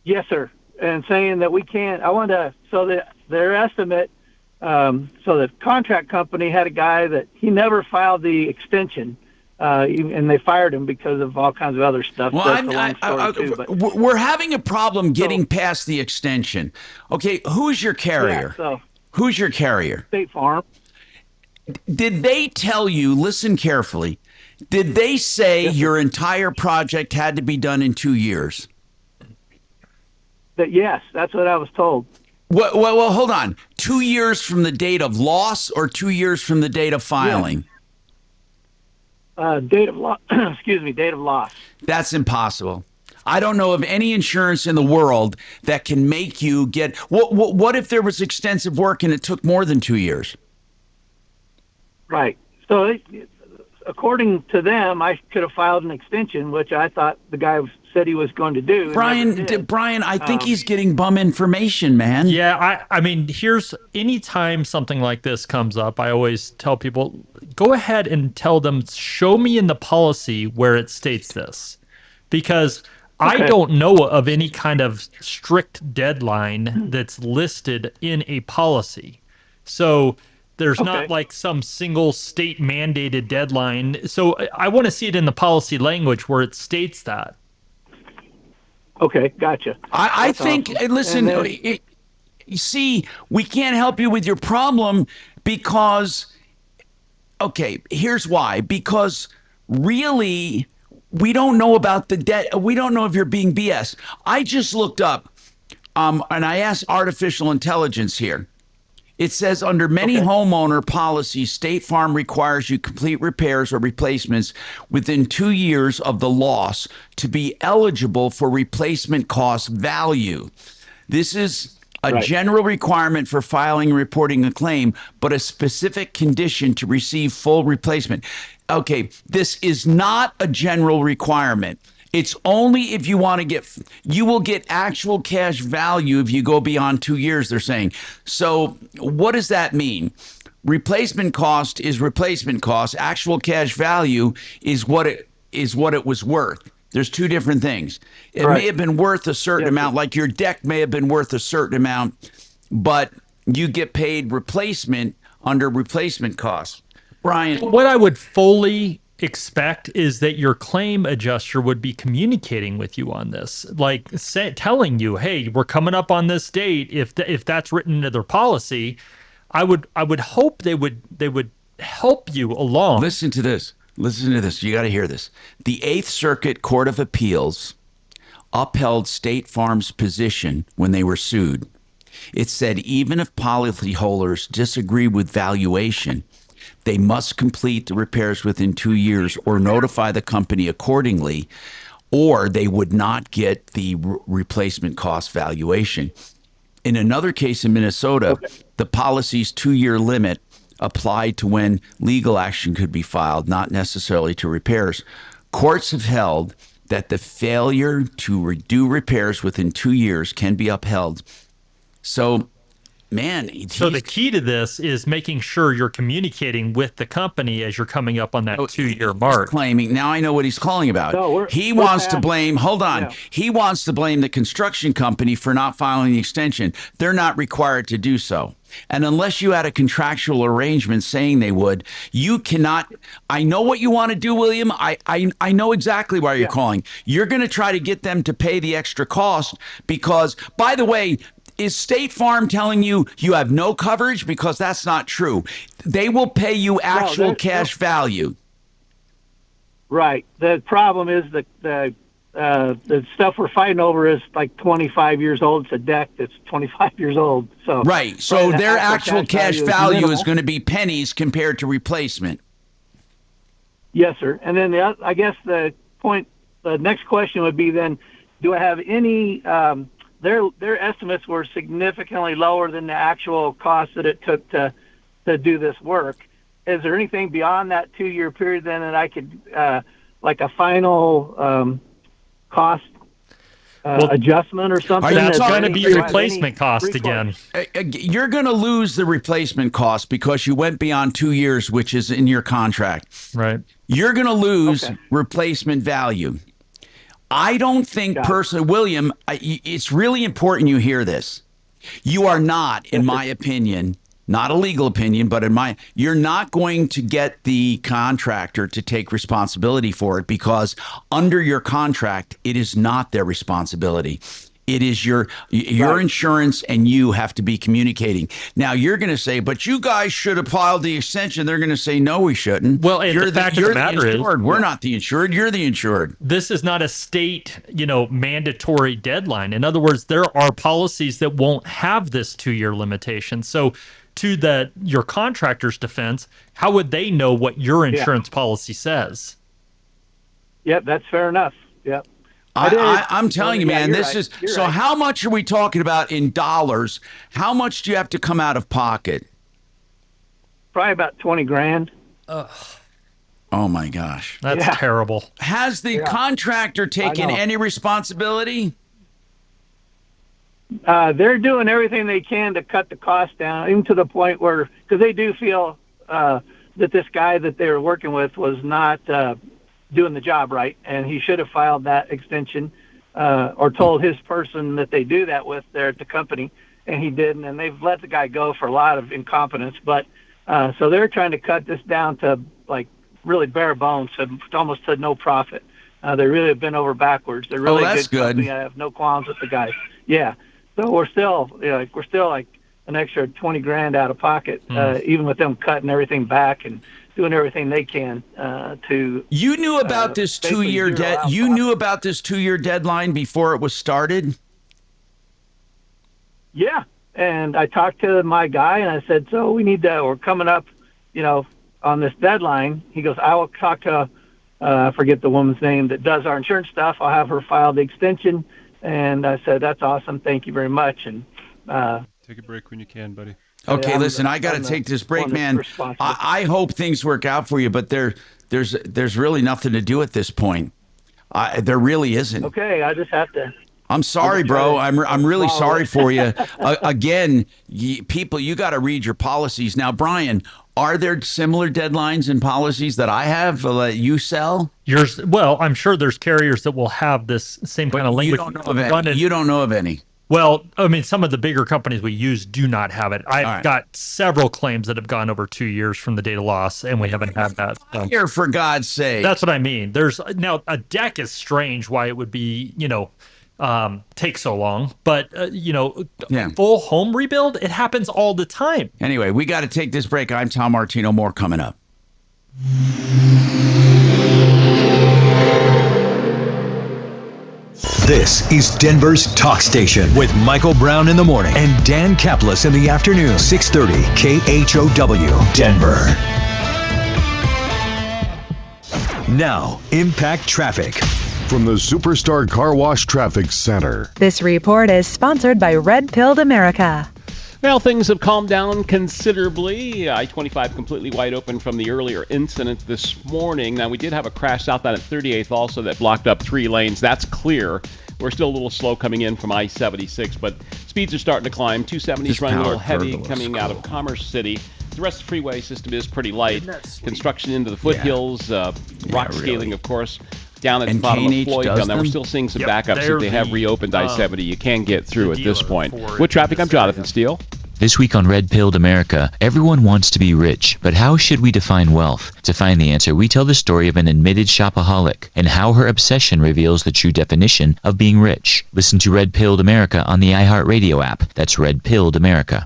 Yes, sir, and saying that we can't. I want to. So that their estimate. So the contract company had a guy that he never filed the extension, and they fired him because of all kinds of other stuff. Well, That's a long story too, but we're having a problem getting past the extension. Okay, who's your carrier? Yeah, so who's your carrier? State Farm. Did they tell you, listen carefully, did they say your entire project had to be done in 2 years? Yes, that's what I was told. Well, hold on. 2 years from the date of loss or 2 years from the date of filing? Date of loss. Excuse me, date of loss. That's impossible. I don't know of any insurance in the world that can make you get. What if there was extensive work and it took more than 2 years? Right. So, according to them, I could have filed an extension, which I thought the guy said he was going to do. Brian, I think he's getting bum information, man. Yeah, I mean, anytime something like this comes up, I always tell people, go ahead and tell them, show me in the policy where it states this. Because I don't know of any kind of strict deadline that's listed in a policy. So there's not like some single state mandated deadline. So I want to see it in the policy language where it states that. Okay, gotcha. I think, awesome. listen, And then- you see, we can't help you with your problem because, okay, here's why. Because really, we don't know about the debt. We don't know if you're being BS. I just looked up, and I asked artificial intelligence here. It says under many homeowner policies, State Farm requires you complete repairs or replacements within 2 years of the loss to be eligible for replacement cost value. This is a general requirement for filing and reporting a claim, but a specific condition to receive full replacement. Okay, this is not a general requirement. It's only if you want to you will get actual cash value if you go beyond 2 years, they're saying. So what does that mean? Replacement cost is replacement cost. Actual cash value is what it was worth. There's two different things. It may have been worth a certain amount, like your deck may have been worth a certain amount, but you get paid replacement under replacement costs. Brian. What I would fully expect is that your claim adjuster would be communicating with you on this, like telling you, hey, we're coming up on this date. If that's written into their policy, I would hope they would help you along. Listen to this. You got to hear this. The 8th Circuit Court of Appeals upheld State Farm's position when they were sued. It said even if policyholders disagree with valuation, they must complete the repairs within 2 years or notify the company accordingly, or they would not get the replacement cost valuation. In another case in Minnesota, the policy's 2-year limit applied to when legal action could be filed, not necessarily to repairs. Courts have held that the failure to do repairs within 2 years can be upheld. So, man. So the key to this is making sure you're communicating with the company as you're coming up on that 2-year mark. Claiming, now I know what he's calling about. No, he wants to blame, hold on. He wants to blame the construction company for not filing the extension. They're not required to do so. And unless you had a contractual arrangement saying they would, you cannot. I know what you want to do, William. I know exactly why you're calling. You're going to try to get them to pay the extra cost because, by the way, is State Farm telling you you have no coverage? Because that's not true. They will pay you actual cash value. Right. The problem is the stuff we're fighting over is like 25 years old. It's a deck that's 25 years old. So right. So their actual cash value is going to be pennies compared to replacement. Yes, sir. And then I guess the next question would be then, do I have any? Their estimates were significantly lower than the actual cost that it took to do this work. Is there anything beyond that 2-year period then that I could, like a final cost adjustment or something? That's going to be your replacement cost again. You're going to lose the replacement cost because you went beyond 2 years, which is in your contract. Right. You're going to lose replacement value. I don't think personally, William, it's really important you hear this. You are not, in my opinion, not a legal opinion, but you're not going to get the contractor to take responsibility for it because under your contract, it is not their responsibility. It is your insurance, and you have to be communicating. Now, you're going to say, but you guys should have filed the extension. They're going to say, no, we shouldn't. Well, and the fact of the matter is, we're not the insured. You're the insured. This is not a state, mandatory deadline. In other words, there are policies that won't have this 2-year limitation. So to your contractor's defense, how would they know what your insurance policy says? Yep, that's fair enough. Yep. I'm telling you, man, this is so. Right. How much are we talking about in dollars? How much do you have to come out of pocket? Probably about $20,000. Ugh. Oh my gosh, that's terrible. Has the contractor taken any responsibility? They're doing everything they can to cut the cost down, even to the point where, because they do feel that this guy that they were working with was not doing the job right, and he should have filed that extension or told his person that they do that with there at the company, and he didn't, and they've let the guy go for a lot of incompetence. But so they're trying to cut this down to like really bare bones, almost to no profit. They really have been over backwards. They're really that's good company. good. I have no qualms with the guys. Yeah. So we're still like an extra 20 grand out of pocket, even with them cutting everything back and doing everything they can to. You knew about this 2-year debt. You knew about this 2-year deadline before it was started. Yeah, and I talked to my guy and I said, so we're coming up, on this deadline. He goes, I will talk to, I forget the woman's name that does our insurance stuff. I'll have her file the extension. And I said, that's awesome. Thank you very much. And take a break when you can, buddy. Okay, listen, I got to take this break, man. I hope things work out for you, but there's really nothing to do at this point. There really isn't. Okay, I just have to. I'm sorry, bro. I'm really sorry for you. Again, people, you got to read your policies. Now, Brian, are there similar deadlines and policies that I have that you sell? Well, I'm sure there's carriers that will have this same kind of language. You don't know of any. Well, I mean, some of the bigger companies we use do not have it. I've got several claims that have gone over 2 years from the date of loss, and we haven't had that. Here, for God's sake. That's what I mean. Now a deck is strange why it would be, take so long, but full home rebuild, it happens all the time. Anyway, we got to take this break. I'm Tom Martino. More coming up. This is Denver's Talk Station with Michael Brown in the morning and Dan Kaplis in the afternoon. 630 KHOW, Denver. Now, Impact Traffic. From the Superstar Car Wash Traffic Center. This report is sponsored by Red Pilled America. Well, things have calmed down considerably. I-25 completely wide open from the earlier incident this morning. Now, we did have a crash southbound at 38th also that blocked up 3 lanes. That's clear. We're still a little slow coming in from I-76, but speeds are starting to climb. 270 is running a little heavy coming out of Commerce City. The rest of the freeway system is pretty light. Construction into the foothills, rock scaling, of course, down at the bottom of Floydville. Now, we're still seeing some backups that they have reopened I-70. You can get through at this point. With traffic, I'm Jonathan Steele. This week on Red Pilled America, everyone wants to be rich, but how should we define wealth? To find the answer, we tell the story of an admitted shopaholic and how her obsession reveals the true definition of being rich. Listen to Red Pilled America on the iHeartRadio app. That's Red Pilled America.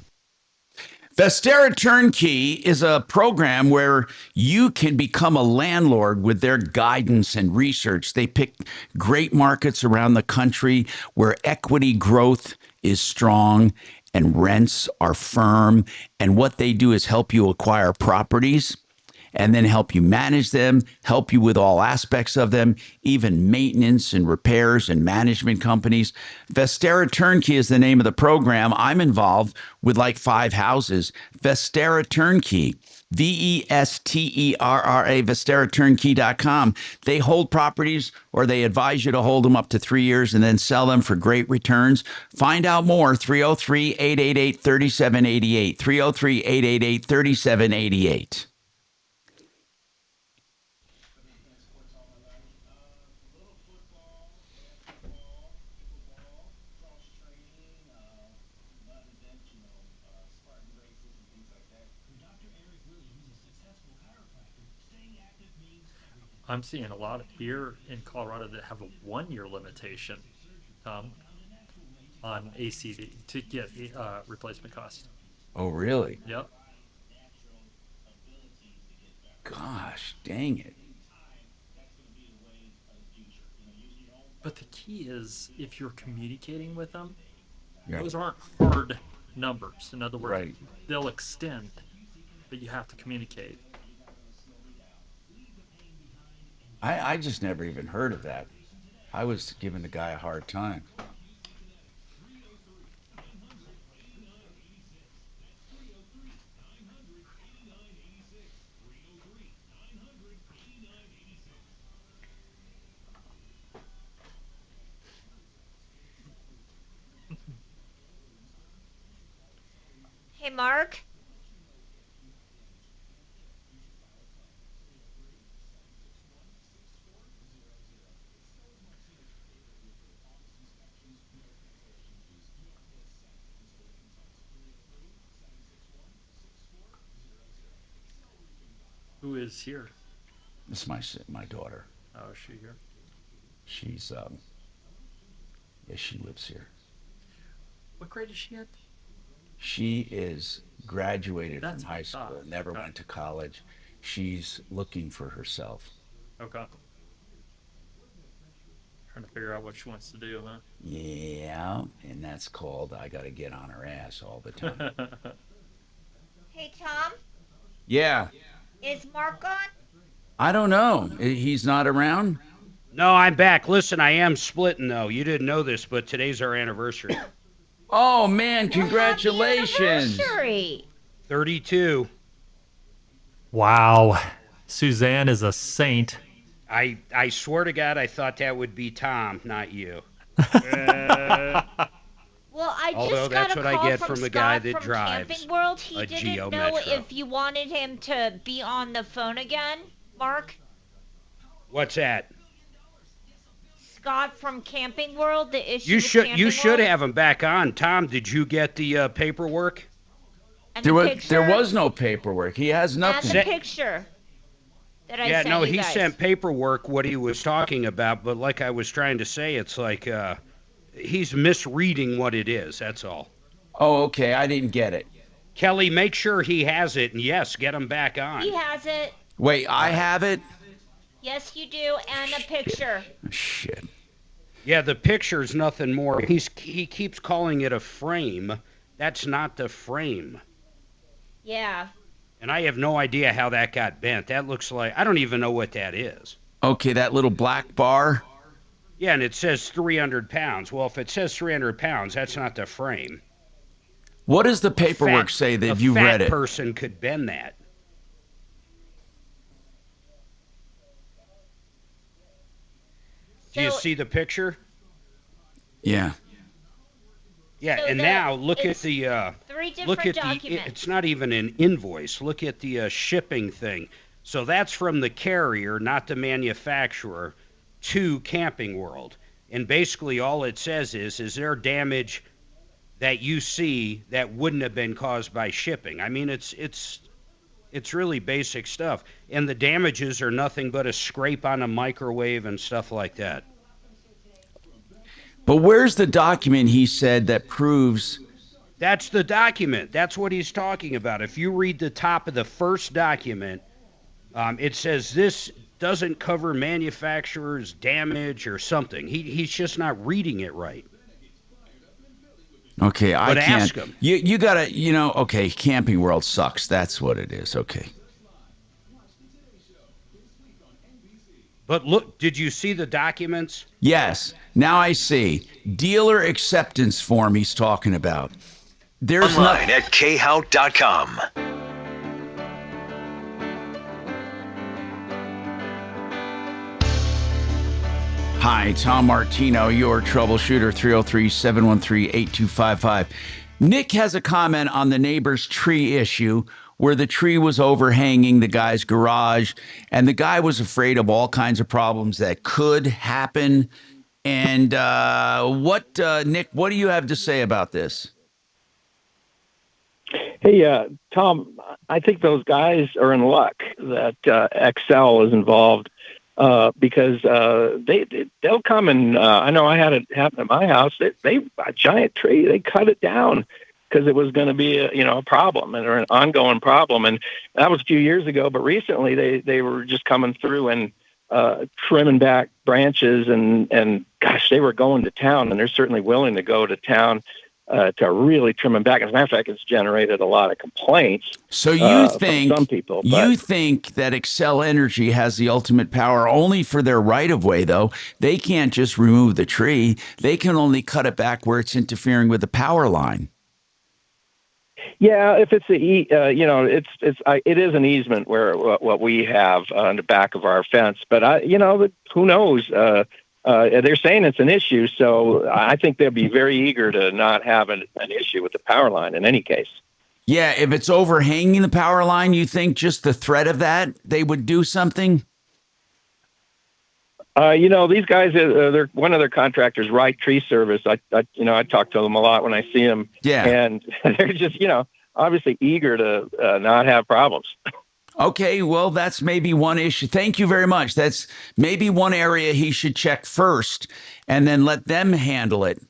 Vesta Turnkey is a program where you can become a landlord with their guidance and research. They pick great markets around the country where equity growth is strong and rents are firm. And what they do is help you acquire properties and then help you manage them, help you with all aspects of them, even maintenance and repairs and management companies. Vesta Turnkey is the name of the program. I'm involved with like 5 houses. Vesta Turnkey, VESTERRA, VesteraTurnkey.com. They hold properties, or they advise you to hold them up to 3 years and then sell them for great returns. Find out more, 303-888-3788, 303-888-3788. I'm seeing a lot here in Colorado that have a 1-year limitation on ACV to get replacement cost. Oh, really? Yep. Gosh, dang it. But the key is if you're communicating with them, Yeah. those aren't hard numbers. In other words, they'll extend, but you have to communicate. I just never even heard of that. I was giving the guy a hard time. Hey, Mark. Who is here? This is my daughter. Oh, is she here? She's she lives here. What grade is she at? She is graduated from high school, never went to college. She's looking for herself. Okay. Trying to figure out what she wants to do, huh? Yeah, and that's called I got to get on her ass all the time. Hey, Tom, Yeah. is Mark on? I don't know. He's not around? No, I'm back. Listen, I am splitting, though. You didn't know this, but today's our anniversary. Oh, man, congratulations. Anniversary. 32. Wow. Suzanne is a saint. I swear to God, I thought that would be Tom, not you. Well, I Although just that's got a what I call get from from the Scott guy that from drives Camping World. He a didn't Geo know Metro. if you wanted him to be on the phone again, Mark. What's that? Scott from Camping World, the issue You with should Camping should World? have him back on. Tom, did you get the paperwork? And There the was, picture, there was no paperwork. He has and nothing. the picture that I Yeah, sent no, you he guys. sent paperwork what he was talking about, but like I was trying to say, it's like he's misreading what it is, that's all. Oh, okay. I didn't get it. Kelly, make sure he has it, and yes, get him back on. He has it. Wait, I have it? Yes, you do, and a picture. Shit. Yeah, the picture's nothing more. He keeps calling it a frame. That's not the frame. Yeah. And I have no idea how that got bent. That looks like, I don't even know what that is. Okay, that little black bar? Yeah, and it says 300 pounds. Well, if it says 300 pounds, that's not the frame. What does the paperwork say that you read A it? fat person could bend that. Do you see the picture? Yeah. Yeah, So and the- now look at it's the three look different at the documents. it's not even an invoice. Look at the shipping thing. So that's from the carrier, not the manufacturer, to Camping World. And basically all it says is there damage that you see that wouldn't have been caused by shipping? I mean, it's really basic stuff. And the damages are nothing but a scrape on a microwave and stuff like that. But where's the document he said that proves... That's the document. That's what he's talking about. If you read the top of the first document, it says this doesn't cover manufacturer's damage or something. He's just not reading it right. Okay, I But can't. ask him. You gotta, okay, Camping World sucks. That's what it is. Okay. But look, did you see the documents? Yes. Now I see. Dealer acceptance form he's talking about. There's Online at khout.com. Hi, Tom Martino, your troubleshooter, 303-713-8255. Nick has a comment on the neighbor's tree issue where the tree was overhanging the guy's garage, and the guy was afraid of all kinds of problems that could happen. And Nick, what do you have to say about this? Hey, Tom, I think those guys are in luck that Excel is involved because they'll come and I know I had it happen at my house. They a giant tree, they cut it down because it was going to be a problem or an ongoing problem, and that was a few years ago. But recently, they were just coming through and trimming back branches, and gosh, they were going to town, and they're certainly willing to go to town to really trim them back. As a matter of fact, it's generated a lot of complaints. So you from think some people? you think that Excel Energy has the ultimate power only for their right of way, though? They can't just remove the tree; they can only cut it back where it's interfering with the power line. Yeah, if it's it is an easement where what we have on the back of our fence, but who knows? They're saying it's an issue, so I think they'll be very eager to not have an issue with the power line in any case. Yeah, if it's overhanging the power line, you think just the threat of that, they would do something? These guys, they're one of their contractors, Right Tree Service. I talk to them a lot when I see them. Yeah. And they're just, obviously eager to not have problems. Okay, well, that's maybe one issue. Thank you very much. That's maybe one area he should check first and then let them handle it.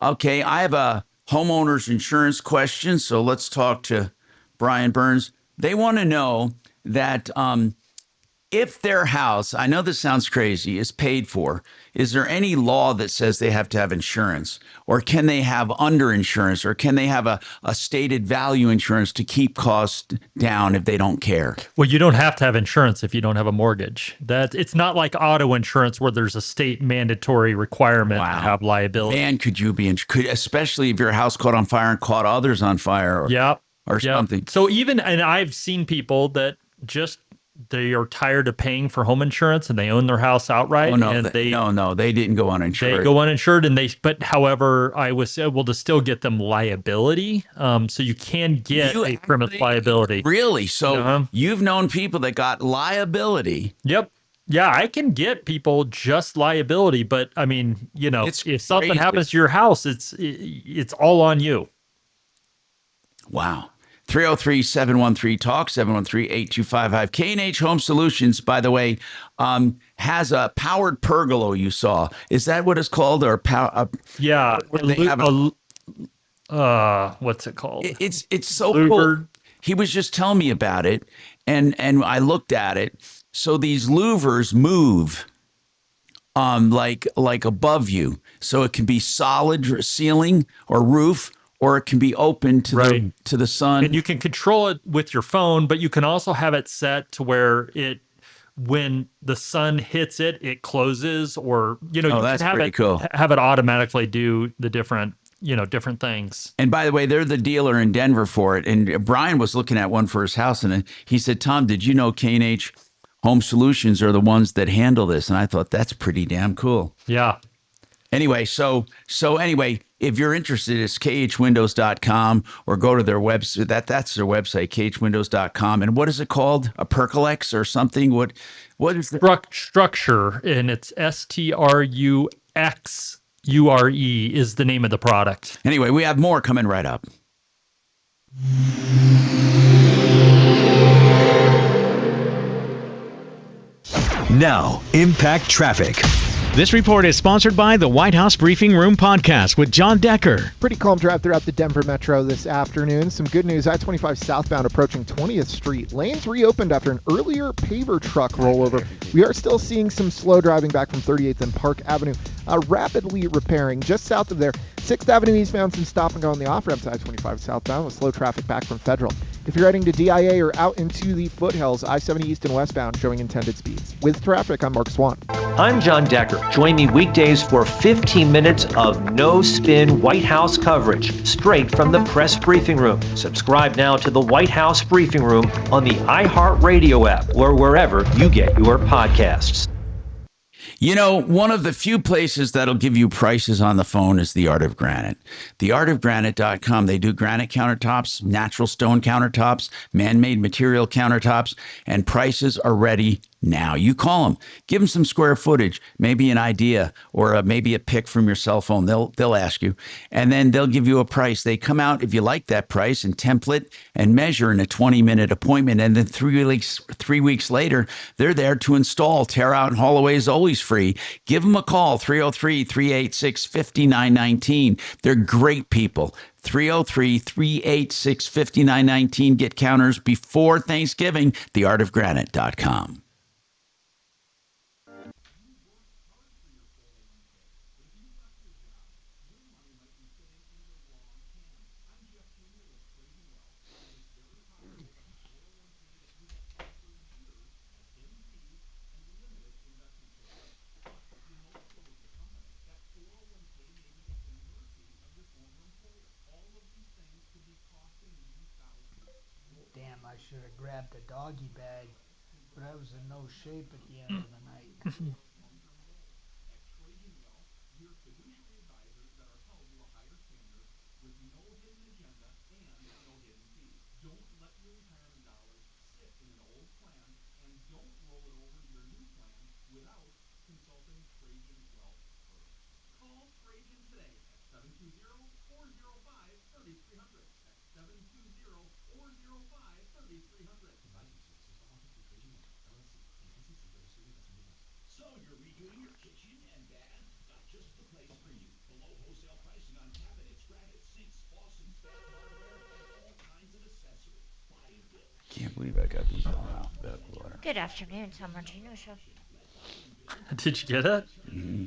Okay, I have a homeowner's insurance question, so let's talk to Brian Burns. They want to know that if their house, I know this sounds crazy, is paid for, is there any law that says they have to have insurance? Or can they have underinsurance? Or can they have a stated value insurance to keep costs down if they don't care? Well, you don't have to have insurance if you don't have a mortgage. It's not like auto insurance where there's a state mandatory requirement to have liability. Man, could you be, especially if your house caught on fire and caught others on fire or something. So and I've seen people that just, they are tired of paying for home insurance and they own their house outright. Oh, no, and they didn't go uninsured. They go uninsured, but however, I was able to still get them liability. So you can get a premise liability. Really? So you've known people that got liability. Yep. Yeah, I can get people just liability, but I mean, if something happens to your house, it's all on you. Wow. 303-713-TALK, 713-8255. K&H Home Solutions, by the way, has a powered pergola you saw. Is that what it's called? Or what's it called? It's so cool. He was just telling me about it, and I looked at it. So these louvers move like above you. So it can be solid ceiling or roof, or it can be open to the sun. And you can control it with your phone, but you can also have it set to where when the sun hits it, it closes, or you that's can pretty cool. Have it automatically do the different things. And by the way, they're the dealer in Denver for it. And Brian was looking at one for his house, and he said, "Tom, did you know K&H Home Solutions are the ones that handle this?" And I thought that's pretty damn cool. Yeah. Anyway, so anyway, if you're interested, it's khwindows.com, or go to their website. That's their website, khwindows.com. And what is it called? A Percolex or something? What is the Structure? And it's STRUXURE is the name of the product. Anyway, we have more coming right up. Now, Impact Traffic. This report is sponsored by the White House Briefing Room podcast with John Decker. Pretty calm drive throughout the Denver metro this afternoon. Some good news, I-25 southbound approaching 20th Street. Lanes reopened after an earlier paver truck rollover. We are still seeing some slow driving back from 38th and Park Avenue, rapidly repairing just south of there. 6th Avenue eastbound, some stop and go on the off-ramp to I-25 southbound with slow traffic back from Federal. If you're heading to DIA or out into the foothills, I-70 east and westbound showing intended speeds. With traffic, I'm Mark Swan. I'm John Decker. Join me weekdays for 15 minutes of no-spin White House coverage, straight from the press briefing room. Subscribe now to the White House Briefing Room on the iHeartRadio app or wherever you get your podcasts. You know, one of the few places that'll give you prices on the phone is The Art of Granite. TheArtofGranite.com. They do granite countertops, natural stone countertops, man-made material countertops, and prices are ready now. You call them, give them some square footage, maybe an idea, or maybe a pic from your cell phone. They'll ask you, and then they'll give you a price. They come out, if you like that price, and template and measure in a 20-minute appointment, and then 3 weeks later, they're there to install. Tear out and haul away is always free. Give them a call, 303-386-5919. They're great people. 303-386-5919. Get counters before Thanksgiving. TheArtofGranite.com. Damn, I should have grabbed a doggy bag, but I was in no shape at the end of the night. Can't believe I got these all in alphabetical order. Good afternoon, Tom Martino Show. Did you get it? Mm-hmm.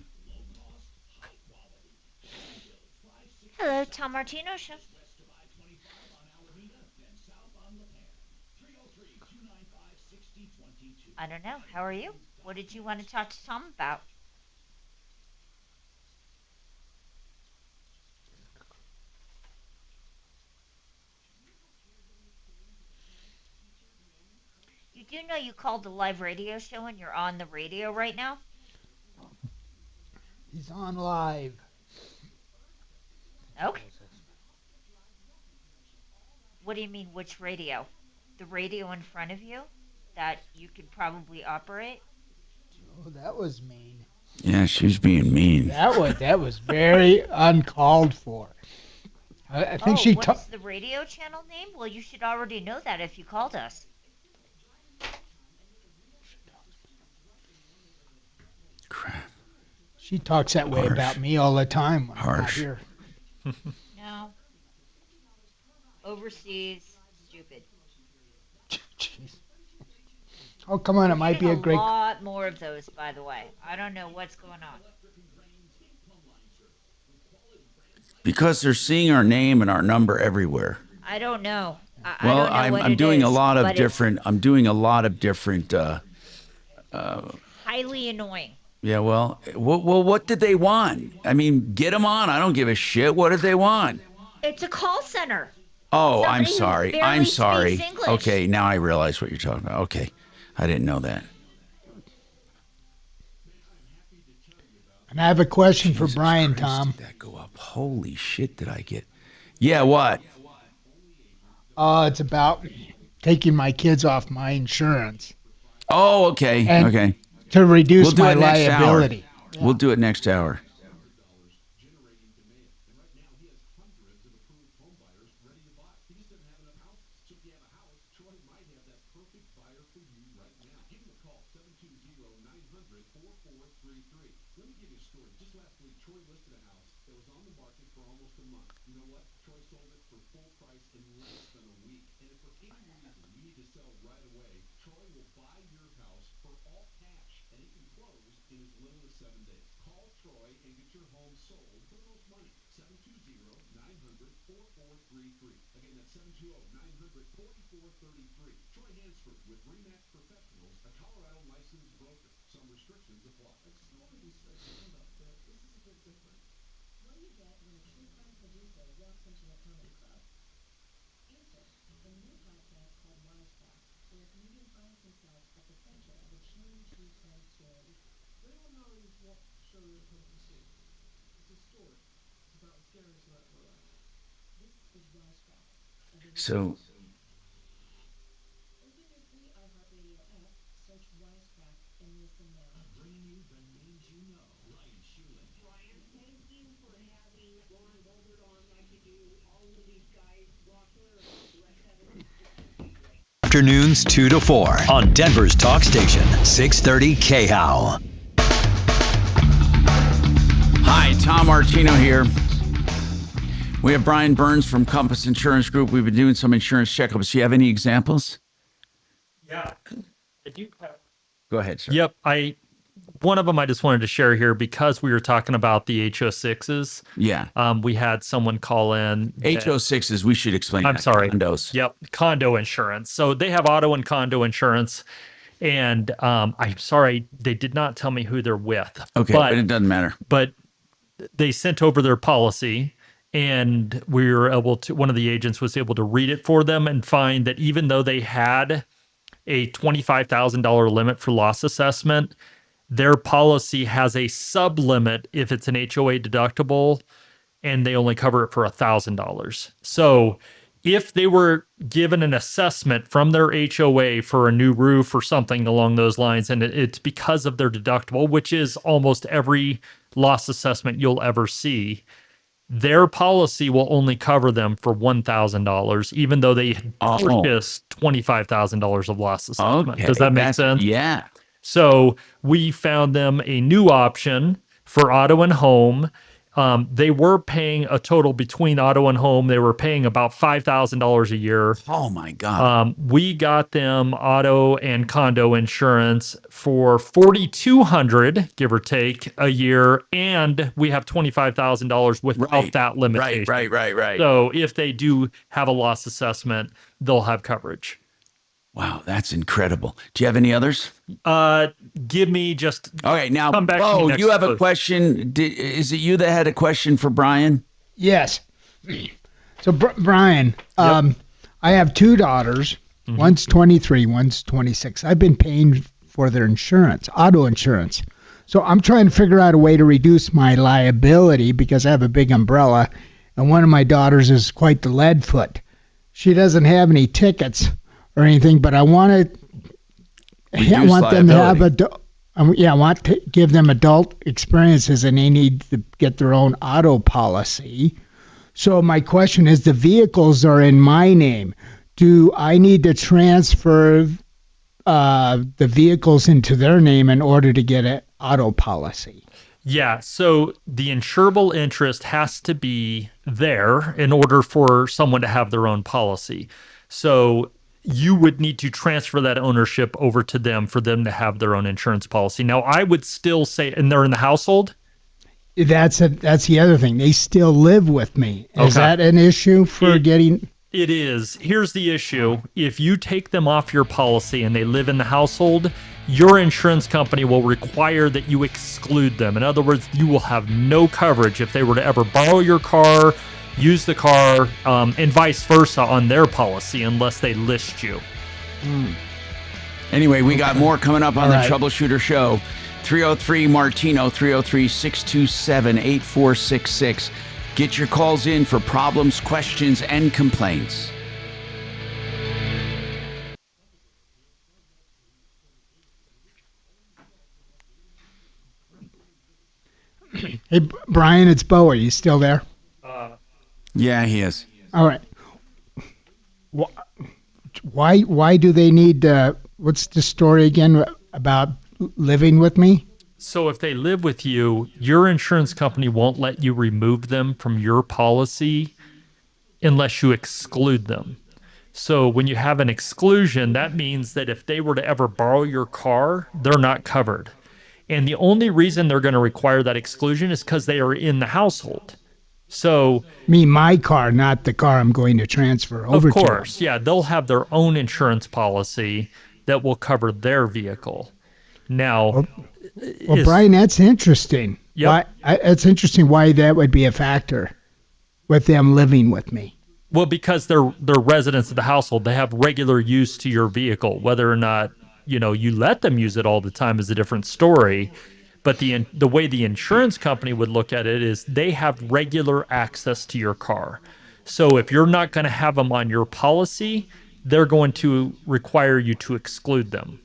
Hello, Tom Martino Show. I don't know. How are you? What did you want to talk to Tom about? You do know you called the live radio show and you're on the radio right now? He's on live. Okay. What do you mean, which radio? The radio in front of you that you could probably operate? Oh, that was mean. Yeah, she was being mean. That was very uncalled for. I think she. What's the radio channel name? Well, you should already know that if you called us. Crap. She talks that way about me all the time when I'm not here. No. Overseas, stupid. Jeez. Oh, come on! It might be a great. A lot more of those, by the way. I don't know what's going on. Because they're seeing our name and our number everywhere. I don't know. Well, I don't know I'm doing a lot of different. I'm doing a lot of different. Highly annoying. Yeah. Well, what did they want? I mean, get them on. I don't give a shit. What did they want? It's a call center. Oh, Somebody I'm who sorry. barely I'm sorry. speaks English. Okay, now I realize what you're talking about. Okay, I didn't know that. And I have a question for Brian, Tom. Did that go up? Holy shit! Did I get? Yeah. What? It's about taking my kids off my insurance. Oh, okay. And okay. To reduce We'll do my it next liability. hour. Yeah. We'll do it next hour. So. Afternoons 2 to 4 on Denver's Talk Station, 630 KHOW. Hi, Tom Martino here. We have Brian Burns from Compass Insurance Group. We've been doing some insurance checkups. Do you have any examples? Yeah, I do have. Go ahead, sir. Yep, one of them I just wanted to share here because we were talking about the HO6s. Yeah. We had someone call in. HO6s, we should explain. I'm sorry. Condos. Yep, condo insurance. So they have auto and condo insurance. And I'm sorry, they did not tell me who they're with. Okay, but it doesn't matter. But they sent over their policy. And we were able to, one of the agents was able to read it for them and find that even though they had a $25,000 limit for loss assessment, their policy has a sub limit if it's an HOA deductible, and they only cover it for $1,000. So if they were given an assessment from their HOA for a new roof or something along those lines, and it's because of their deductible, which is almost every loss assessment you'll ever see, their policy will only cover them for $1,000, even though they purchased $25,000 of loss assessment. Okay, Does that make sense? Yeah. So we found them a new option for auto and home. They were paying a total between auto and home. They were paying about $5,000 a year. Oh my God. We got them auto and condo insurance for $4,200, give or take, a year, and we have $25,000 without that limitation. Right. So if they do have a loss assessment, they'll have coverage. Wow, that's incredible. Do you have any others? Give me just. Okay, now, come back to me Bo, next you have a post. question. Is it you that had a question for Brian? Yes. So, Brian, I have two daughters. Mm-hmm. One's 23, one's 26. I've been paying for their insurance, auto insurance. So I'm trying to figure out a way to reduce my liability because I have a big umbrella, and one of my daughters is quite the lead foot. She doesn't have any tickets or anything, but I want them to have I want to give them adult experiences, and they need to get their own auto policy. So my question is, the vehicles are in my name. Do I need to transfer the vehicles into their name in order to get an auto policy? Yeah, so the insurable interest has to be there in order for someone to have their own policy. So you would need to transfer that ownership over to them for them to have their own insurance policy. Now, I would still say, and they're in the household? That's the other thing. They still live with me. Is that an issue for getting... It is. Here's the issue. If you take them off your policy and they live in the household, your insurance company will require that you exclude them. In other words, you will have no coverage if they were to ever borrow your car, use the car, and vice versa on their policy unless they list you. Anyway, we got more coming up on All the right. Troubleshooter Show. 303 Martino, 303-627-8466. Get your calls in for problems, questions, and complaints. Hey, Brian, it's Bo. Are you still there? Yeah, he is. All right. Why do they need, what's the story again about living with me? So if they live with you, your insurance company won't let you remove them from your policy unless you exclude them. So when you have an exclusion, that means that if they were to ever borrow your car, they're not covered. And the only reason they're going to require that exclusion is because they are in the household. So My car, not the car I'm going to transfer over of to. course, yeah, they'll have their own insurance policy that will cover their vehicle. Now, Well, Brian, that's interesting. Yep. It's interesting why that would be a factor with them living with me. well, because they're residents of the household, they have regular use to your vehicle. Whether or not you let them use it all the time is a different story. But the way the insurance company would look at it is they have regular access to your car. So if you're not going to have them on your policy, they're going to require you to exclude them.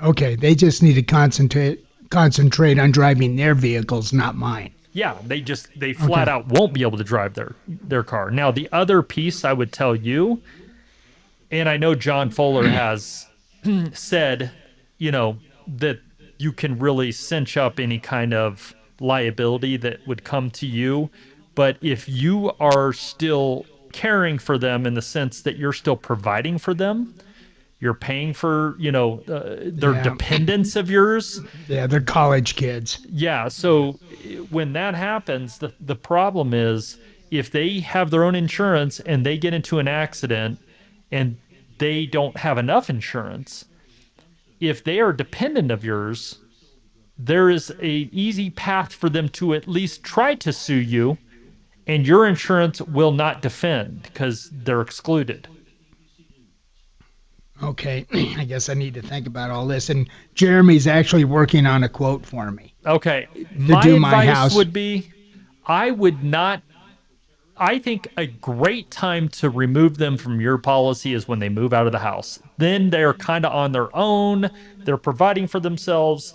Okay, they just need to concentrate on driving their vehicles, not mine. Yeah, they flat out won't be able to drive their car. Now, the other piece I would tell you, and I know John Fuller has said, that you can really cinch up any kind of liability that would come to you. But if you are still caring for them in the sense that you're still providing for them, you're paying for, they're dependents of yours. Yeah, they're college kids. Yeah, so when that happens, the problem is if they have their own insurance and they get into an accident and they don't have enough insurance, if they are dependent of yours, there is an easy path for them to at least try to sue you, and your insurance will not defend because they're excluded. Okay, I guess I need to think about all this. And Jeremy's actually working on a quote for me. Okay, To do my advice house. would be, I think a great time to remove them from your policy is when they move out of the house. Then they're kind of on their own. They're providing for themselves.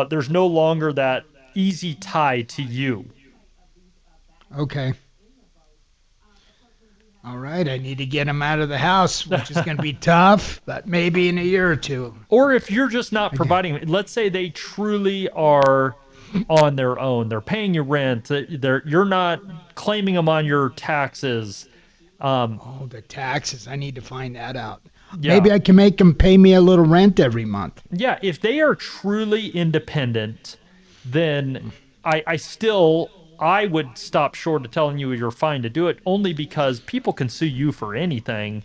There's no longer that easy tie to you. Okay. All right, I need to get them out of the house, which is going to be tough, but maybe in a year or two. Or if you're just not providing, let's say they truly are on their own, they're paying you rent, you're not claiming them on your taxes. Oh, the taxes! I need to find that out. Yeah. Maybe I can make them pay me a little rent every month. Yeah, if they are truly independent, then I would stop short of telling you you're fine to do it, only because people can sue you for anything,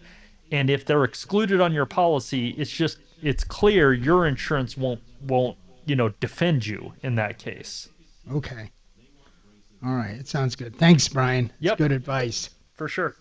and if they're excluded on your policy, it's clear your insurance won't defend you in that case. Okay. All right, it sounds good. Thanks, Brian. Yep. It's good advice. For sure.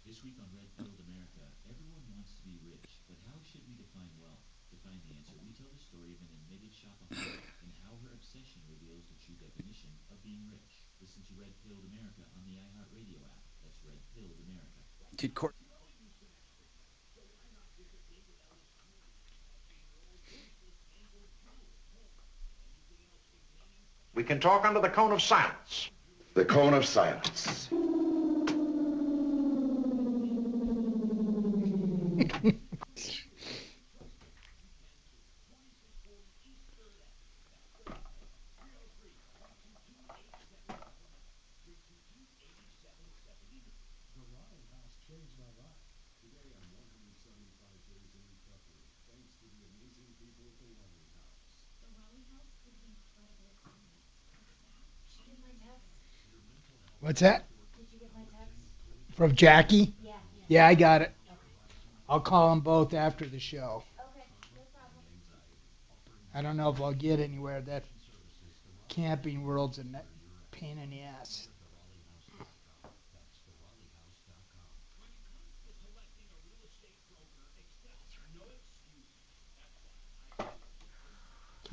This week on Red Pilled America, everyone wants to be rich, but how should we define wealth? To find the answer, we tell the story of an admitted shopaholic and how her obsession reveals the true definition of being rich. Listen to Red Pilled America on the iHeartRadio app. That's Red Pilled America. We can talk under the cone of silence. The cone of silence. What's that? Did you get my text? From Jackie? Yeah. Yeah, I got it. I'll call them both after the show. Okay, no problem. I don't know if I'll get anywhere. That Camping World's a pain in the ass.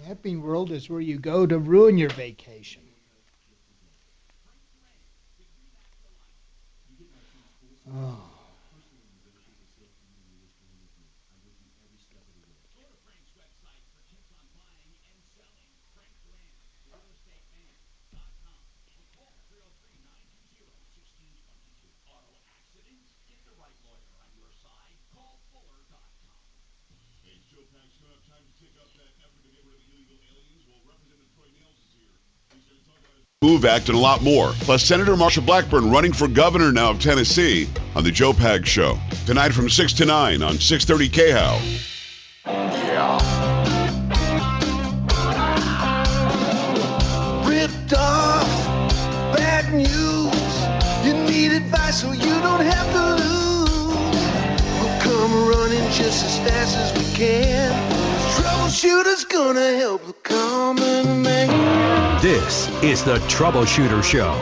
Camping World is where you go to ruin your vacation. Oh. Move Act and a lot more. Plus, Senator Marsha Blackburn running for governor now of Tennessee on the Joe Pag Show. Tonight from 6 to 9 on 630 KHOW. Yeah. Ripped off, bad news. You need advice so you don't have to lose. We'll come running just as fast as we can. Troubleshooter's gonna help the common man. This is the Troubleshooter Show.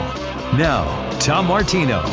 Now, Tom Martino.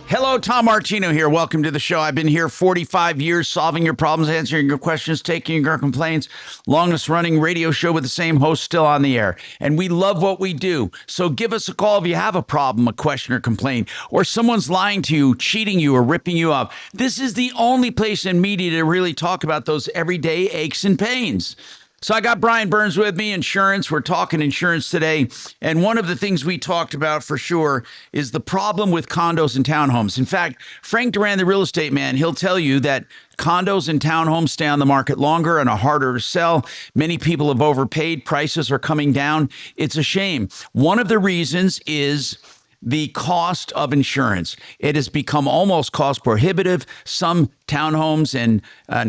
Hello, Tom Martino here. Welcome to the show. I've been here 45 years, solving your problems, answering your questions, taking your complaints. Longest running radio show with the same host still on the air. And we love what we do. So give us a call if you have a problem, a question, or complaint, or someone's lying to you, cheating you, or ripping you off. This is the only place in media to really talk about those everyday aches and pains. So I got Brian Burns with me, insurance. We're talking insurance today. And one of the things we talked about for sure is the problem with condos and townhomes. In fact, Frank Duran, the real estate man, he'll tell you that condos and townhomes stay on the market longer and are harder to sell. Many people have overpaid. Prices are coming down. It's a shame. One of the reasons is the cost of insurance. It has become almost cost prohibitive. Some townhomes and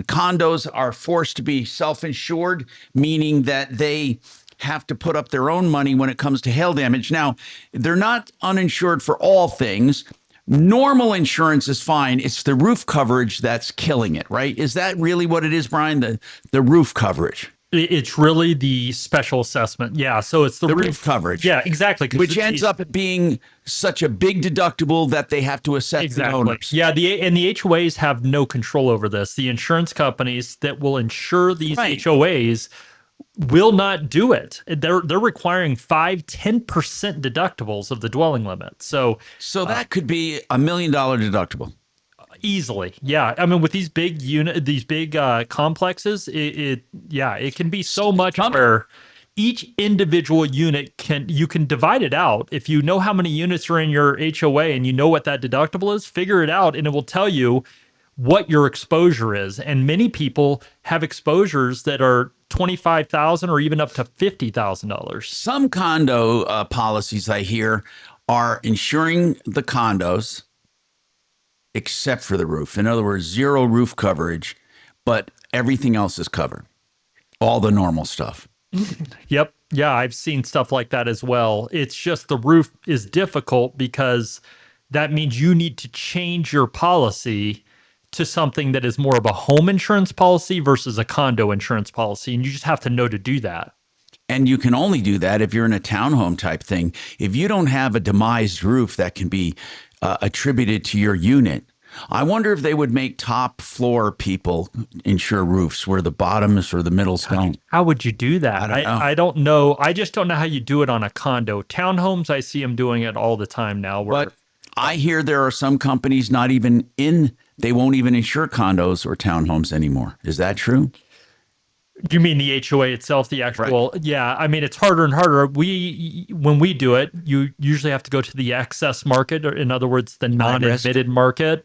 condos are forced to be self-insured, meaning that they have to put up their own money when it comes to hail damage. Now, they're not uninsured for all things. Normal insurance is fine. It's the roof coverage that's killing it, right? Is that really what it is, Brian? The roof coverage? It's really the special assessment. Yeah, so it's the roof coverage. Yeah, exactly. Which ends up being such a big deductible that they have to assess the owners. Yeah, the HOAs have no control over this. The insurance companies that will insure these HOAs will not do it. They're requiring 5-10% deductibles of the dwelling limit. So that could be $1 million deductible. Easily, yeah. I mean, with these big complexes, it can be so much where each individual unit you can divide it out. If you know how many units are in your HOA and you know what that deductible is, figure it out, and it will tell you what your exposure is. And many people have exposures that are $25,000 or even up to $50,000. Some condo policies I hear are insuring the condos except for the roof. In other words, zero roof coverage, but everything else is covered. All the normal stuff. Yep. Yeah, I've seen stuff like that as well. It's just the roof is difficult because that means you need to change your policy to something that is more of a home insurance policy versus a condo insurance policy. And you just have to know to do that. And you can only do that if you're in a townhome type thing. If you don't have a demised roof that can be attributed to your unit, I wonder if they would make top floor people insure roofs where the bottoms or the middles don't. How would you do that? I don't know. I just don't know how you do it on a condo. Townhomes, I see them doing it all the time now. But I hear there are some companies they won't even insure condos or townhomes anymore. Is that true? You mean the HOA itself, the actual? Right. Yeah, I mean, it's harder and harder. When we do it, you usually have to go to the excess market, or in other words, the non-admitted market.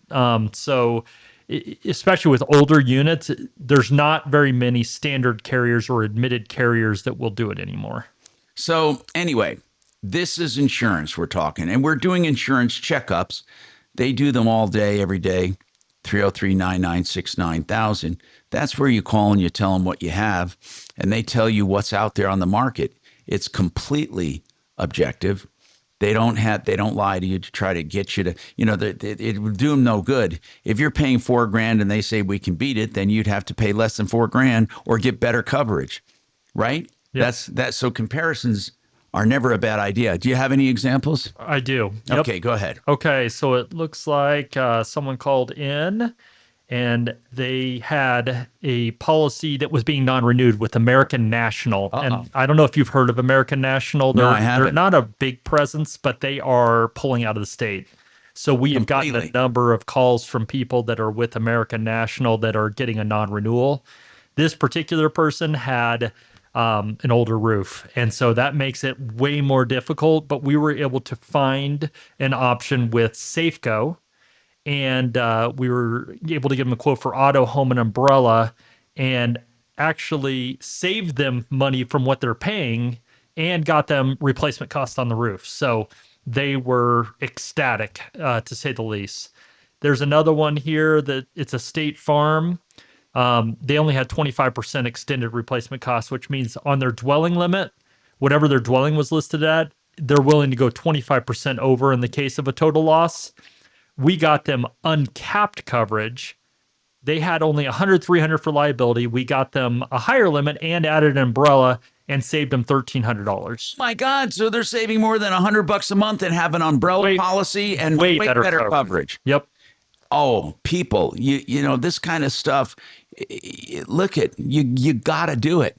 So especially with older units, there's not very many standard carriers or admitted carriers that will do it anymore. So anyway, this is insurance we're talking, and we're doing insurance checkups. They do them all day, every day. 303-996-9000. That's where you call and you tell them what you have, and they tell you what's out there on the market. It's completely objective. They don't lie to you to try to get you to, it would do them no good. If you're paying $4,000 and they say we can beat it, then you'd have to pay less than $4,000 or get better coverage, right? Yep. So comparisons are never a bad idea. Do you have any examples? I do. Yep. Okay, go ahead. Okay, so it looks like someone called in and they had a policy that was being non-renewed with American National. And I don't know if you've heard of American National. No, I haven't. They're not a big presence, but they are pulling out of the state. So we have gotten a number of calls from people that are with American National that are getting a non-renewal. This particular person had an older roof. And so that makes it way more difficult, but we were able to find an option with Safeco, and we were able to give them a quote for auto, home, and umbrella, and actually saved them money from what they're paying and got them replacement costs on the roof. So they were ecstatic, to say the least. There's another one here that it's a State Farm. They only had 25% extended replacement costs, which means on their dwelling limit, whatever their dwelling was listed at, they're willing to go 25% over in the case of a total loss. We got them uncapped coverage. They had only $100, $300 for liability. We got them a higher limit and added an umbrella and saved them $1,300. My God! So they're saving more than $100 a month and have an umbrella policy and way better coverage. Yep. Oh, people, you know this kind of stuff. Look at you got to do it,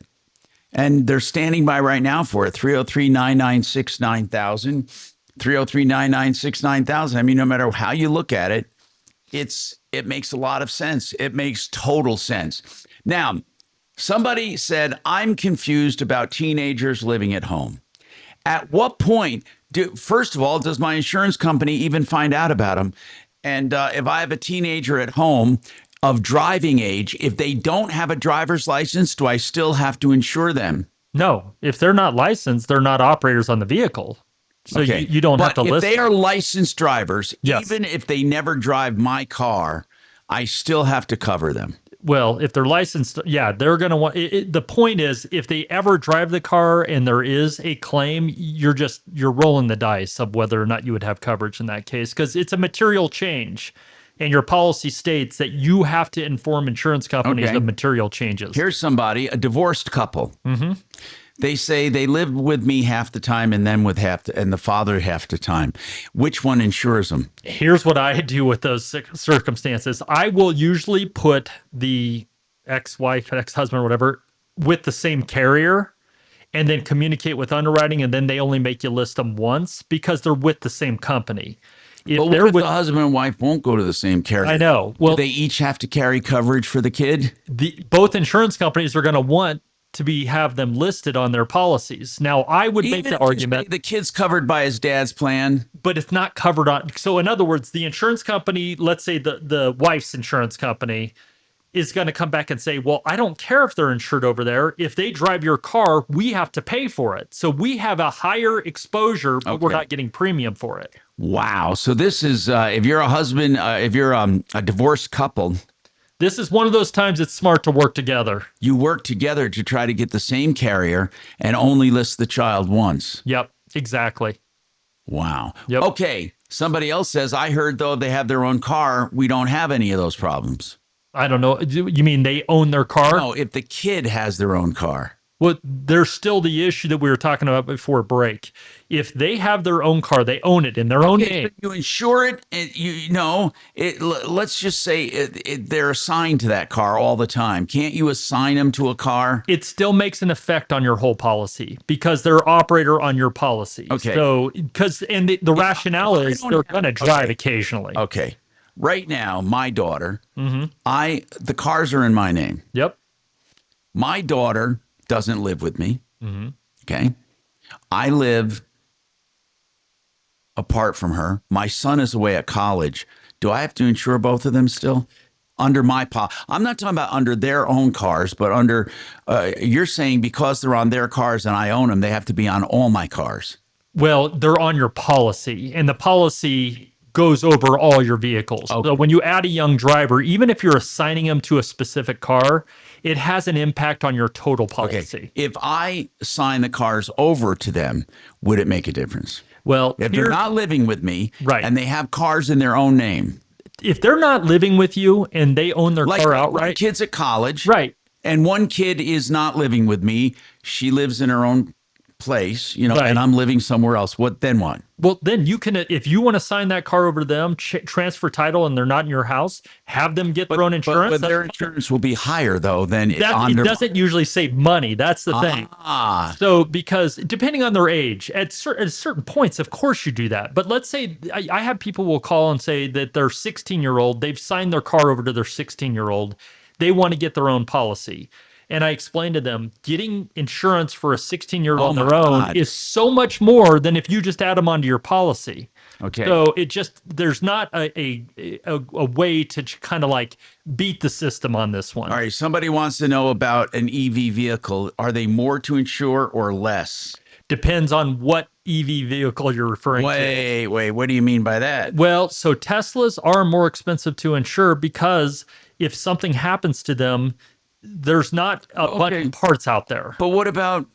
and they're standing by right now for it. 303-996-9000, 303-996-9000. I mean, no matter how you look at it, it makes a lot of sense. It makes total sense. Now, somebody said, I'm confused about teenagers living at home. At what point, first of all, does my insurance company even find out about them? And if I have a teenager at home of driving age, if they don't have a driver's license, do I still have to insure them? No. If they're not licensed, they're not operators on the vehicle. So okay. you don't have to list. If they are licensed drivers, even if they never drive my car, I still have to cover them. Well, if they're licensed, yeah, they're going to want the point is, if they ever drive the car and there is a claim, you're rolling the dice of whether or not you would have coverage in that case, because it's a material change. And your policy states that you have to inform insurance companies of material changes. Here's somebody, a divorced couple. Mm-hmm. They say they live with me half the time and then with and the father half the time. Which one insures them? Here's what I do with those circumstances. I will usually put the ex-wife, ex-husband, or whatever, with the same carrier, and then communicate with underwriting, and then they only make you list them once because they're with the same company. But what if the husband and wife won't go to the same carrier? I know. Well, do they each have to carry coverage for the kid? Both insurance companies are going to want to have them listed on their policies. Now, I would make the argument the kid's covered by his dad's plan, but it's not covered on. So, in other words, the insurance company, let's say the wife's insurance company, is going to come back and say, well, I don't care if they're insured over there. If they drive your car, we have to pay for it. So we have a higher exposure, but we're not getting premium for it. Wow. So this is, if you're a husband, if you're a divorced couple, this is one of those times it's smart to work together. You work together to try to get the same carrier and only list the child once. Yep, exactly. Wow. Yep. Okay. Somebody else says, I heard, though, they have their own car. We don't have any of those problems. I don't know. You mean they own their car? No, if the kid has their own car. Well, there's still the issue that we were talking about before break. If they have their own car, they own it in their own name. You insure it, let's just say they're assigned to that car all the time. Can't you assign them to a car? It still makes an effect on your whole policy because they're operator on your policy. Okay. So, the rationale is they're going to drive occasionally. Okay. Right now, my daughter, the cars are in my name. Yep. My daughter doesn't live with me. Mm-hmm. Okay. I live apart from her. My son is away at college. Do I have to insure both of them still? Under my I'm not talking about under their own cars, but under, you're saying because they're on their cars and I own them, they have to be on all my cars. Well, they're on your policy, and the policy goes over all your vehicles. Okay. So when you add a young driver, even if you're assigning them to a specific car, it has an impact on your total policy. Okay. If I sign the cars over to them, would it make a difference? Well, if they're not living with me, right, and they have cars in their own name. If they're not living with you and they own their car outright. My kid's at college. Right. And one kid is not living with me. She lives in her own place, right, and I'm living somewhere else. What? Well, then you can, if you want to sign that car over to them, transfer title, and they're not in your house, have them get their own insurance. But their insurance will be higher, though, than it doesn't usually save money. That's the thing. So, because depending on their age, at certain points, of course you do that. But let's say I have people will call and say that their 16-year-old, they've signed their car over to their 16-year-old. They want to get their own policy. And I explained to them, getting insurance for a 16-year-old on Oh, their my own God. is so much more than if you just add them onto your policy. Okay. So there's not a way to kind of like beat the system on this one. All right. Somebody wants to know about an EV vehicle. Are they more to insure or less? Depends on what EV vehicle you're referring to. Wait. What do you mean by that? Well, so Teslas are more expensive to insure because if something happens to them, there's not a bunch of parts out there. But what about?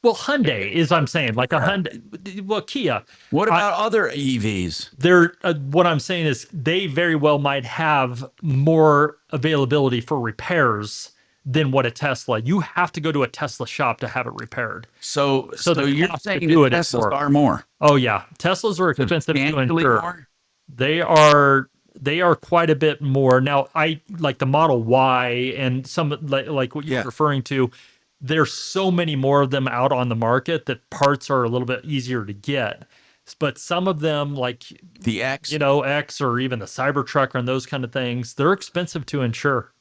Well, Hyundai is, I'm saying, like a Hyundai. Well, Kia. What about other EVs? What I'm saying is they very well might have more availability for repairs than what a Tesla. You have to go to a Tesla shop to have it repaired. So you're saying that Teslas are more? Oh yeah, Teslas are expensive to insure. More? They are quite a bit more. Now, I like the Model Y and some like what you're referring to. There's so many more of them out on the market that parts are a little bit easier to get. But some of them, like the X, X or even the Cybertruck and those kind of things, they're expensive to insure.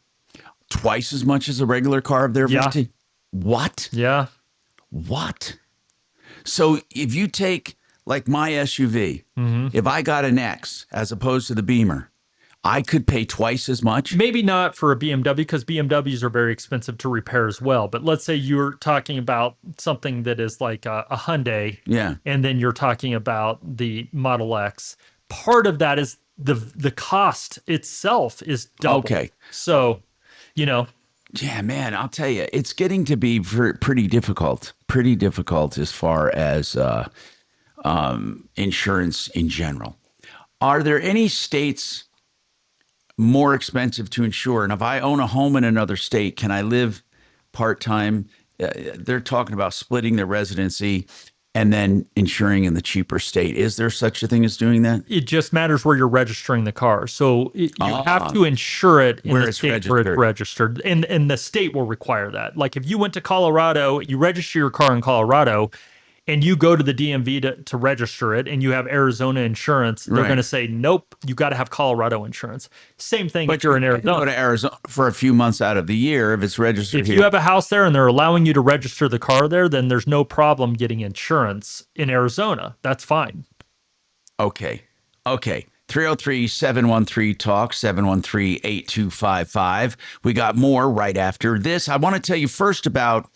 Twice as much as a regular car of their Vesta? What? Yeah. What? So if you take like my SUV, Mm-hmm. if I got an X as opposed to the Beamer, I could pay twice as much? Maybe not for a BMW because BMWs are very expensive to repair as well. But let's say you're talking about something that is like a Hyundai. Yeah. And then you're talking about the Model X. Part of that is the cost itself is double. Okay. So, Yeah, man, I'll tell you, it's getting to be pretty difficult as far as insurance in general. Are there any states more expensive to insure? And if I own a home in another state, can I live part-time? They're talking about splitting their residency and then insuring in the cheaper state. Is there such a thing as doing that? It just matters where you're registering the car. So you have to insure it in the state where it's registered. And the state will require that. Like if you went to Colorado, you register your car in Colorado, and you go to the DMV to register it, and you have Arizona insurance, they're going to say, nope, you got to have Colorado insurance. Same thing if you're in Arizona. Go to Arizona for a few months out of the year if it's registered If here. you have a house there and they're allowing you to register the car there, then there's no problem getting insurance in Arizona. That's fine. Okay. 303-713-TALK, 713-8255. We got more right after this. I want to tell you first about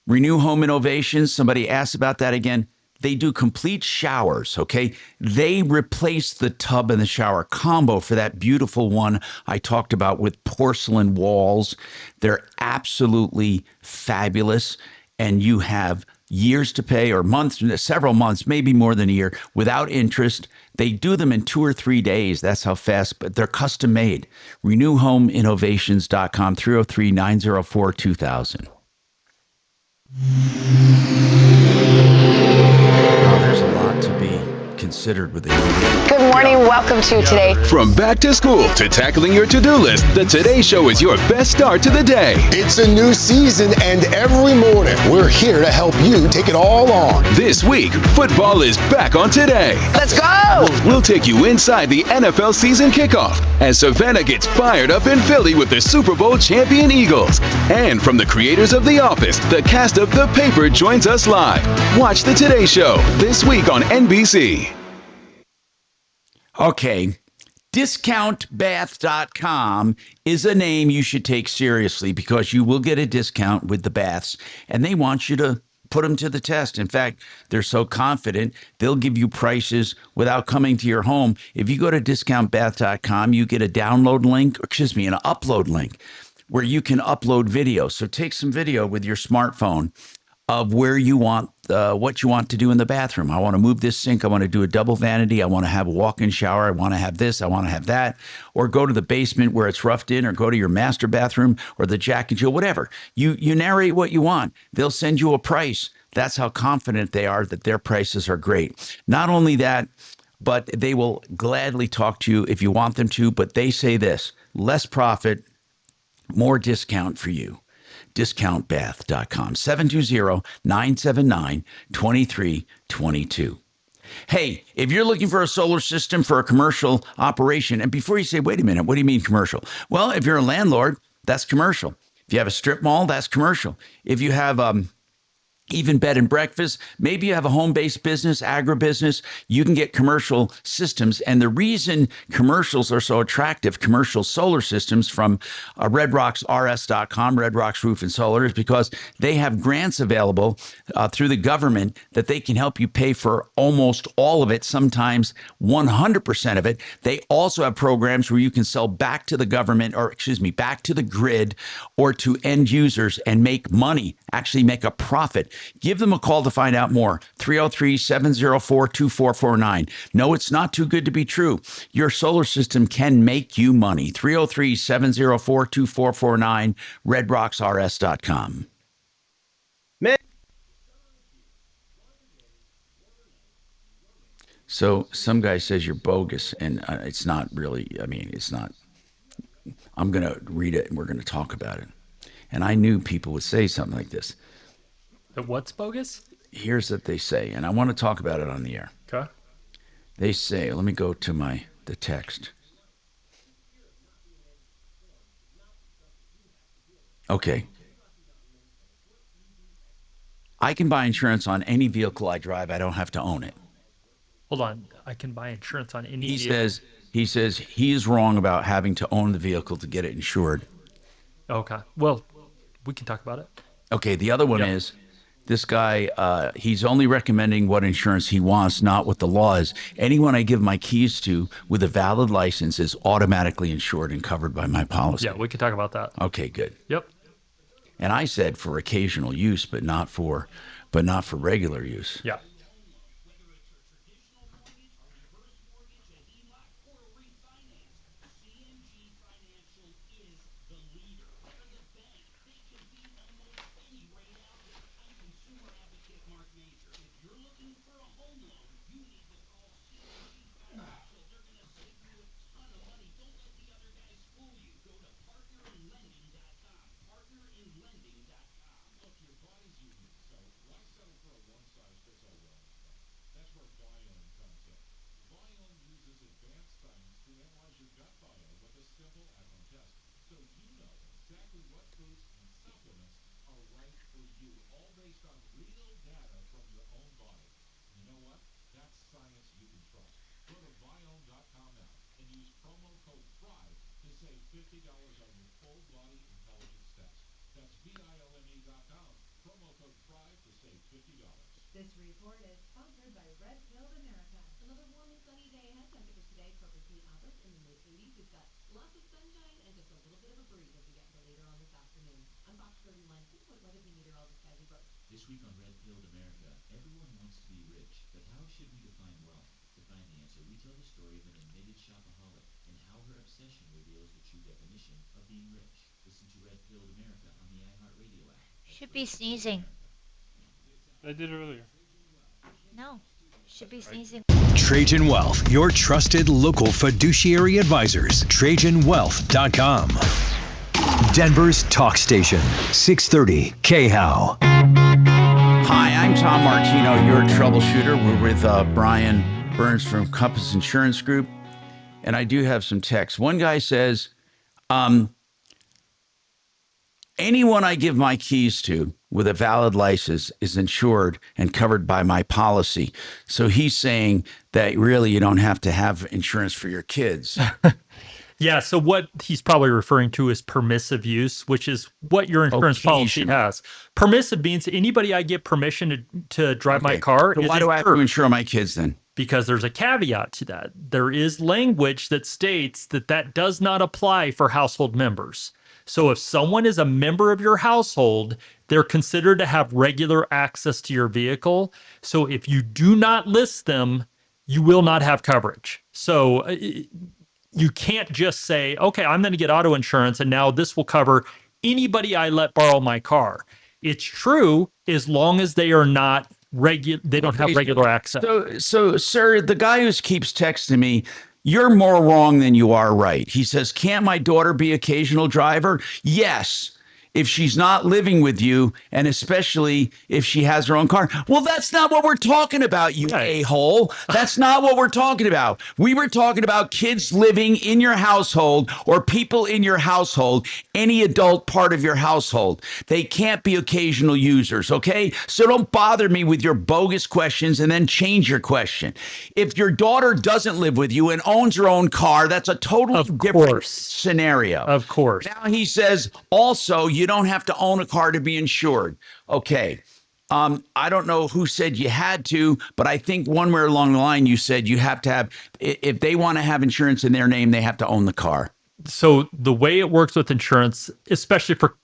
Renew Home Innovations. Somebody asked about that again. They do complete showers, okay? They replace the tub and the shower combo for that beautiful one I talked about with porcelain walls. They're absolutely fabulous, and you have years to pay or months, several months, maybe more than a year, without interest. They do them in 2 or 3 days. That's how fast, but they're custom made. RenewHomeInnovations.com, 303-904-2000. There's a lot to be considered with it. Good morning. Welcome to today. From back to school to tackling your to-do list, the Today Show is your best start to the day. It's a new season, and every morning we're here to help you take it all on. This week, football is back on Today. Let's go! We'll take you inside the NFL season kickoff as Savannah gets fired up in Philly with the Super Bowl champion Eagles. And from the creators of The Office, the cast of The Paper joins us live. Watch the Today Show this week on NBC. Okay, discountbath.com is a name you should take seriously because you will get a discount with the baths, and they want you to put them to the test. In fact, they're so confident they'll give you prices without coming to your home. If you go to discountbath.com, you get a download link, an upload link where you can upload video. So take some video with your smartphone of where you want, what you want to do in the bathroom. I want to move this sink. I want to do a double vanity. I want to have a walk-in shower. I want to have this. I want to have that. Or go to the basement where it's roughed in, or go to your master bathroom or the Jack and Jill, whatever. You narrate what you want. They'll send you a price. That's how confident they are that their prices are great. Not only that, but they will gladly talk to you if you want them to. But they say this: less profit, more discount for you. discountbath.com, 720-979-2322. Hey, if you're looking for a solar system for a commercial operation, and before you say, wait a minute, what do you mean commercial? Well, if you're a landlord, that's commercial. If you have a strip mall, that's commercial. If you have even bed and breakfast, maybe you have a home-based business, agribusiness, you can get commercial systems. And the reason commercials are so attractive, commercial solar systems from redrocksrs.com, Red Rocks Roof and Solar, is because they have grants available through the government that they can help you pay for almost all of it, sometimes 100% of it. They also have programs where you can sell back to the government, or back to the grid or to end users and make money, actually make a profit. Give them a call to find out more. 303-704-2449. No, it's not too good to be true. Your solar system can make you money. 303-704-2449, redrocksrs.com. So some guy says you're bogus, and it's not really, it's not. I'm going to read it, and we're going to talk about it. And I knew people would say something like this. What's bogus? Here's what they say, and I want to talk about it on the air. Okay. They say, let me go to the text. Okay. I can buy insurance on any vehicle I drive. I don't have to own it. Hold on. I can buy insurance on any He vehicle. says he is wrong about having to own the vehicle to get it insured. Okay. Well, we can talk about it. Okay. The other one is this guy, he's only recommending what insurance he wants, not what the law is. Anyone I give my keys to with a valid license is automatically insured and covered by my policy. Yeah, we can talk about that. Okay, good. Yep. And I said for occasional use, but not for regular use. Yeah. This report is sponsored by Red Pill America. Another warm and sunny day ahead. Temperatures today perfectly average in the mid-80s. We've got lots of sunshine and just a little bit of a breeze as we get into later on this afternoon. I'm Fox 31 Pinpoint Weather Bee Meteorologist Kathy Brooks. This week on Red Pill America, everyone wants to be rich, but how should we define wealth? To find the answer, we tell the story of an admitted shopaholic and how her obsession reveals the true definition of being rich. Listen to Red Pill America on the iHeartRadio app. Should be sneezing. I did earlier. No. Should be sneezing. Trajan Wealth, your trusted local fiduciary advisors. TrajanWealth.com. Denver's talk station, 630 KHOW. Hi, I'm Tom Martino, your troubleshooter. We're with Brian Burns from Compass Insurance Group. And I do have some texts. One guy says, anyone I give my keys to with a valid license is insured and covered by my policy. So he's saying that really you don't have to have insurance for your kids. Yeah, so what he's probably referring to is permissive use, which is what your insurance policy has. Permissive means anybody I get permission to drive my car. So why do I have to insure my kids then? Because there's a caveat to that. There is language that states that that does not apply for household members. So if someone is a member of your household, they're considered to have regular access to your vehicle. So if you do not list them, you will not have coverage. So you can't just say, okay, I'm going to get auto insurance and now this will cover anybody I let borrow my car. It's true as long as they are not they don't have regular access. So, sir, the guy who keeps texting me, you're more wrong than you are right. He says, can't my daughter be occasional driver? Yes. if she's not living with you, and especially if she has her own car. Well, that's not what we're talking about, you a-hole. That's not what we're talking about. We were talking about kids living in your household or people in your household, any adult part of your household. They can't be occasional users, okay? So don't bother me with your bogus questions and then change your question. If your daughter doesn't live with you and owns her own car, that's a totally different scenario. Of course. Now he says, also, you don't have to own a car to be insured. Okay. I don't know who said you had to, but I think one way along the line you said you have to have, if they want to have insurance in their name, they have to own the car. So the way it works with insurance, especially for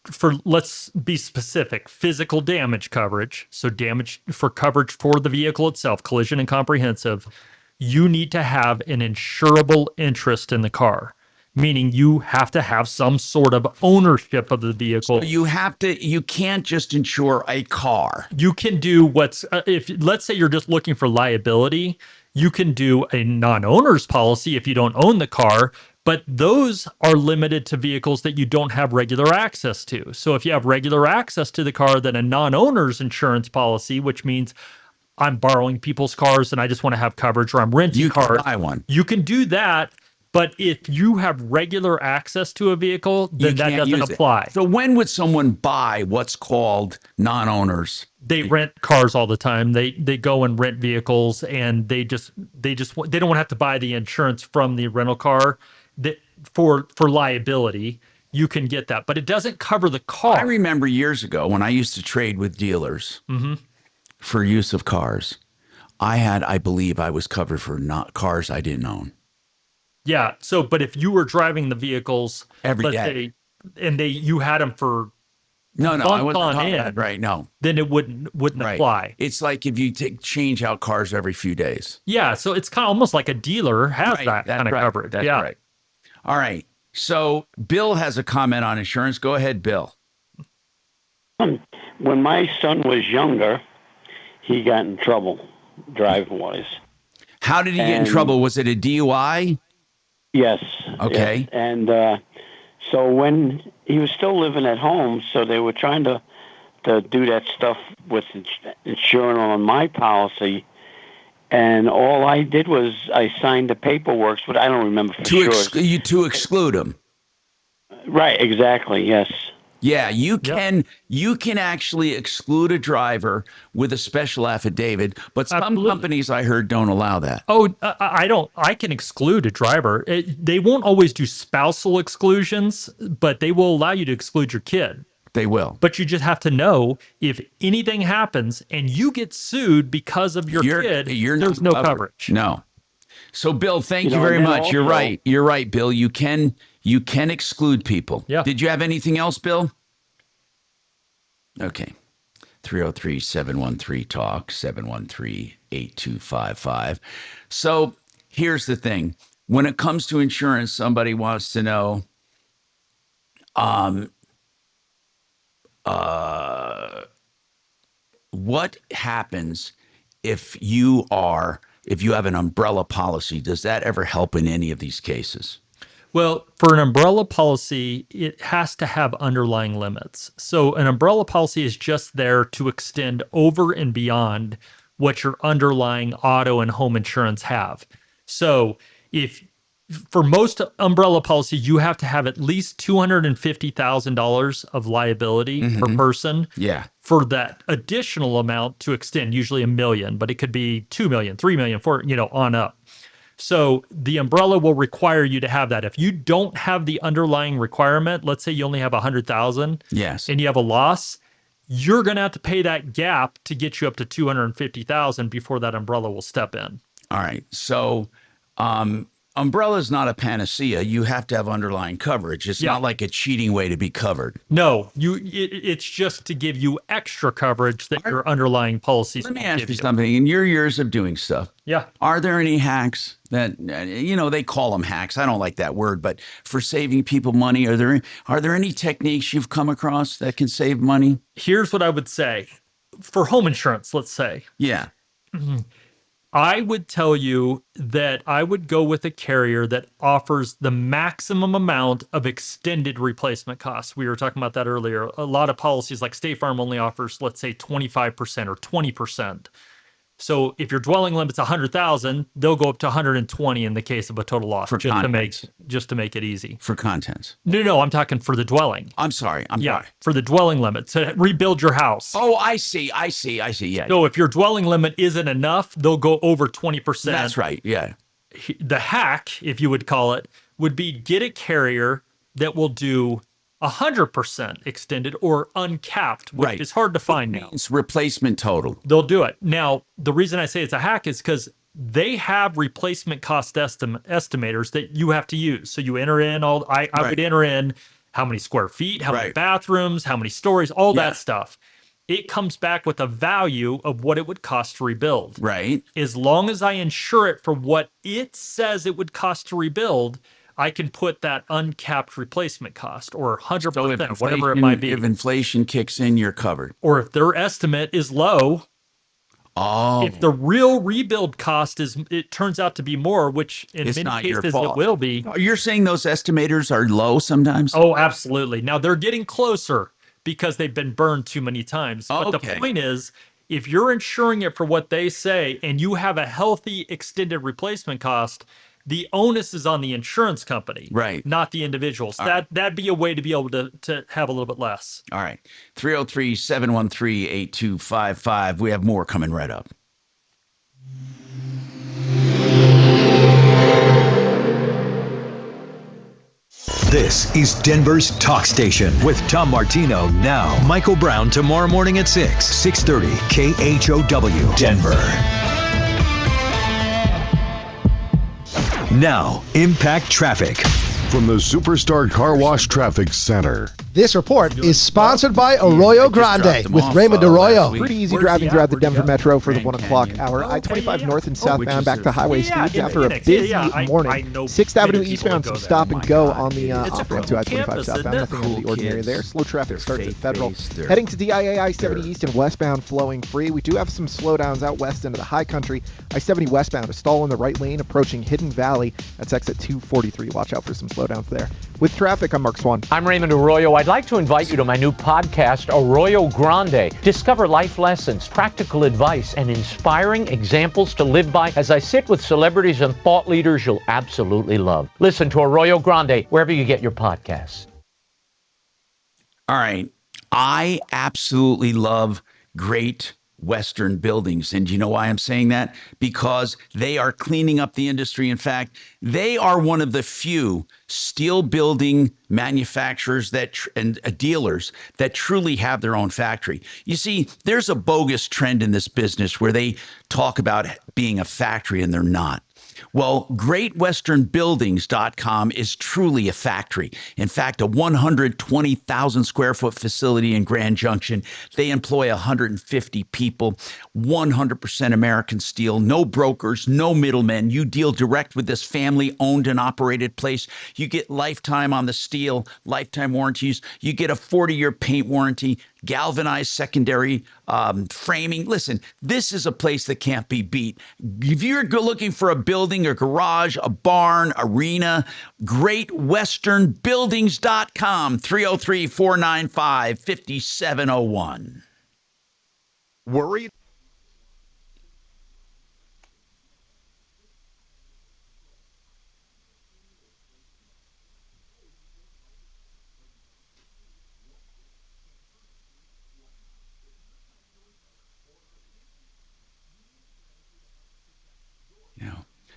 let's be specific, physical damage coverage, so damage for coverage for the vehicle itself, collision and comprehensive, you need to have an insurable interest in the car, meaning you have to have some sort of ownership of the vehicle. So you can't just insure a car. You can do if let's say you're just looking for liability, you can do a non-owner's policy if you don't own the car, but those are limited to vehicles that you don't have regular access to. So if you have regular access to the car, then a non-owner's insurance policy, which means I'm borrowing people's cars and I just want to have coverage, or I'm renting cars. You can buy one. You can do that, but if you have regular access to a vehicle, then that doesn't apply. So when would someone buy what's called non-owners? They rent cars all the time. They go and rent vehicles, and they don't want to have to buy the insurance from the rental car. For liability, you can get that, but it doesn't cover the car. I remember years ago when I used to trade with dealers for use of cars. I believe I was covered for not cars I didn't own. Yeah. So, but if you were driving the vehicles every let's day, say, and you had them for no, I wasn't on talking end, about, right? No, then it wouldn't apply. It's like if you change out cars every few days. Yeah. So it's kind of almost like a dealer has that kind of coverage. That's right. All right. So Bill has a comment on insurance. Go ahead, Bill. When my son was younger, he got in trouble driving-wise. How did he get in trouble? Was it a DUI? Yes. Okay. Yes. And so when he was still living at home, so they were trying to do that stuff with insurance on my policy. And all I did was I signed the paperwork, but I don't remember for sure. To exclude him. Right, exactly, yes. Yeah, you can actually exclude a driver with a special affidavit, but some companies I heard don't allow that. Oh, I can exclude a driver. They won't always do spousal exclusions, but they will allow you to exclude your kid. They will. But you just have to know if anything happens and you get sued because of your kid, there's no coverage. No. So, Bill, thank you very much. Also, You're right. You're right, Bill. You can exclude people. Yeah. Did you have anything else, Bill? Okay. 303-713-TALK, 713-8255. So here's the thing. When it comes to insurance, somebody wants to know, what happens if you have an umbrella policy? Does that ever help in any of these cases? Well, for an umbrella policy, it has to have underlying limits. So an umbrella policy is just there to extend over and beyond what your underlying auto and home insurance have. So for most umbrella policy, you have to have at least $250,000 of liability per person. Yeah. For that additional amount to extend, usually $1 million, but it could be $2 million, $3 million, on up. So the umbrella will require you to have that. If you don't have the underlying requirement, let's say you only have 100,000, yes, and you have a loss, you're going to have to pay that gap to get you up to 250,000 before that umbrella will step in. All right. So, umbrella is not a panacea. You have to have underlying coverage. It's not like a cheating way to be covered. No, it's just to give you extra coverage that your underlying policies. Let me ask you something. In your years of doing stuff, are there any hacks that they call them hacks? I don't like that word, but for saving people money, are there any techniques you've come across that can save money? Here's what I would say for home insurance. Let's say, I would tell you that I would go with a carrier that offers the maximum amount of extended replacement costs. We were talking about that earlier. A lot of policies like State Farm only offers, let's say, 25% or 20%. So if your dwelling limit's 100,000, they'll go up to 120 in the case of a total loss, just to make it easy. For contents. No, I'm talking for the dwelling. I'm sorry. For the dwelling limit to rebuild your house. Oh, I see. Yeah. So if your dwelling limit isn't enough, they'll go over 20%. That's right. Yeah. The hack, if you would call it, would be get a carrier that will do 100% extended or uncapped, which is hard to find now. It's replacement total. They'll do it. Now, the reason I say it's a hack is because they have replacement cost estimators that you have to use. So you enter in I would enter in how many square feet, how many bathrooms, how many stories, all that stuff. It comes back with a value of what it would cost to rebuild. Right. As long as I insure it for what it says it would cost to rebuild, I can put that uncapped replacement cost or 100%, whatever it might be. If inflation kicks in, you're covered. Or if their estimate is low, if the real rebuild cost it turns out to be more, which in many cases it will be. You're saying those estimators are low sometimes? Oh, absolutely. Now they're getting closer because they've been burned too many times. But the point is, if you're insuring it for what they say and you have a healthy extended replacement cost, the onus is on the insurance company, not the individuals. That'd be a way to be able to have a little bit less. All right. 303-713-8255. We have more coming right up. This is Denver's Talk Station with Tom Martino now. Michael Brown tomorrow morning at 6:30 KHOW Denver. Now, Impact Traffic. From the Superstar Car Wash Traffic Center. This report is sponsored by Arroyo Grande with Raymond Arroyo. Pretty easy driving throughout the Denver Metro for the 1 o'clock hour. I-25 north and southbound back to highway speeds after a busy morning. 6th Avenue eastbound, some stop and go on the off-ramp to I-25 southbound. Nothing out of the ordinary there. Slow traffic starts at Federal. Heading to DIA I-70 east and westbound flowing free. We do have some slowdowns out west into the high country. I-70 westbound, a stall in the right lane approaching Hidden Valley. That's exit 243. Watch out for some slowdowns there. With traffic, I'm Mark Swan. I'm Raymond Arroyo. I'd like to invite you to my new podcast, Arroyo Grande. Discover life lessons, practical advice, and inspiring examples to live by as I sit with celebrities and thought leaders you'll absolutely love. Listen to Arroyo Grande wherever you get your podcasts. All right. I absolutely love great Western buildings. And do you know why I'm saying that? Because they are cleaning up the industry. In fact, they are one of the few steel building manufacturers and dealers that truly have their own factory. You see, there's a bogus trend in this business where they talk about being a factory and they're not. Well, GreatWesternBuildings.com is truly a factory. In fact, a 120,000 square foot facility in Grand Junction. They employ 150 people, 100% American steel, no brokers, no middlemen. You deal direct with this family owned and operated place. You get lifetime on the steel, lifetime warranties. You get a 40-year paint warranty, galvanized secondary framing. Listen, this is a place that can't be beat. If you're looking for a building, a garage, a barn, arena, GreatWesternBuildings.com, 303-495-5701. Worried?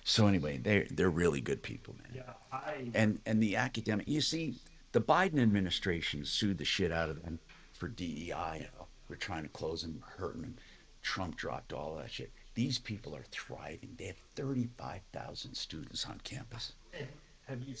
So anyway, they're really good people, man. Yeah, and the academic. You see, the Biden administration sued the shit out of them for DEI. We're trying to close them, hurting them. Trump dropped all that shit. These people are thriving. They have 35,000 students on campus. Have you?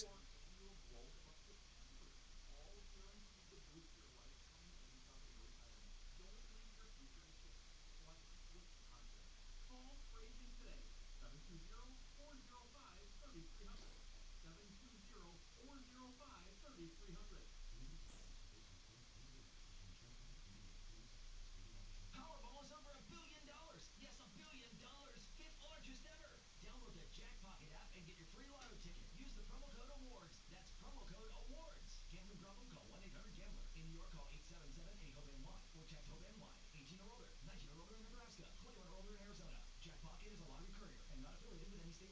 We're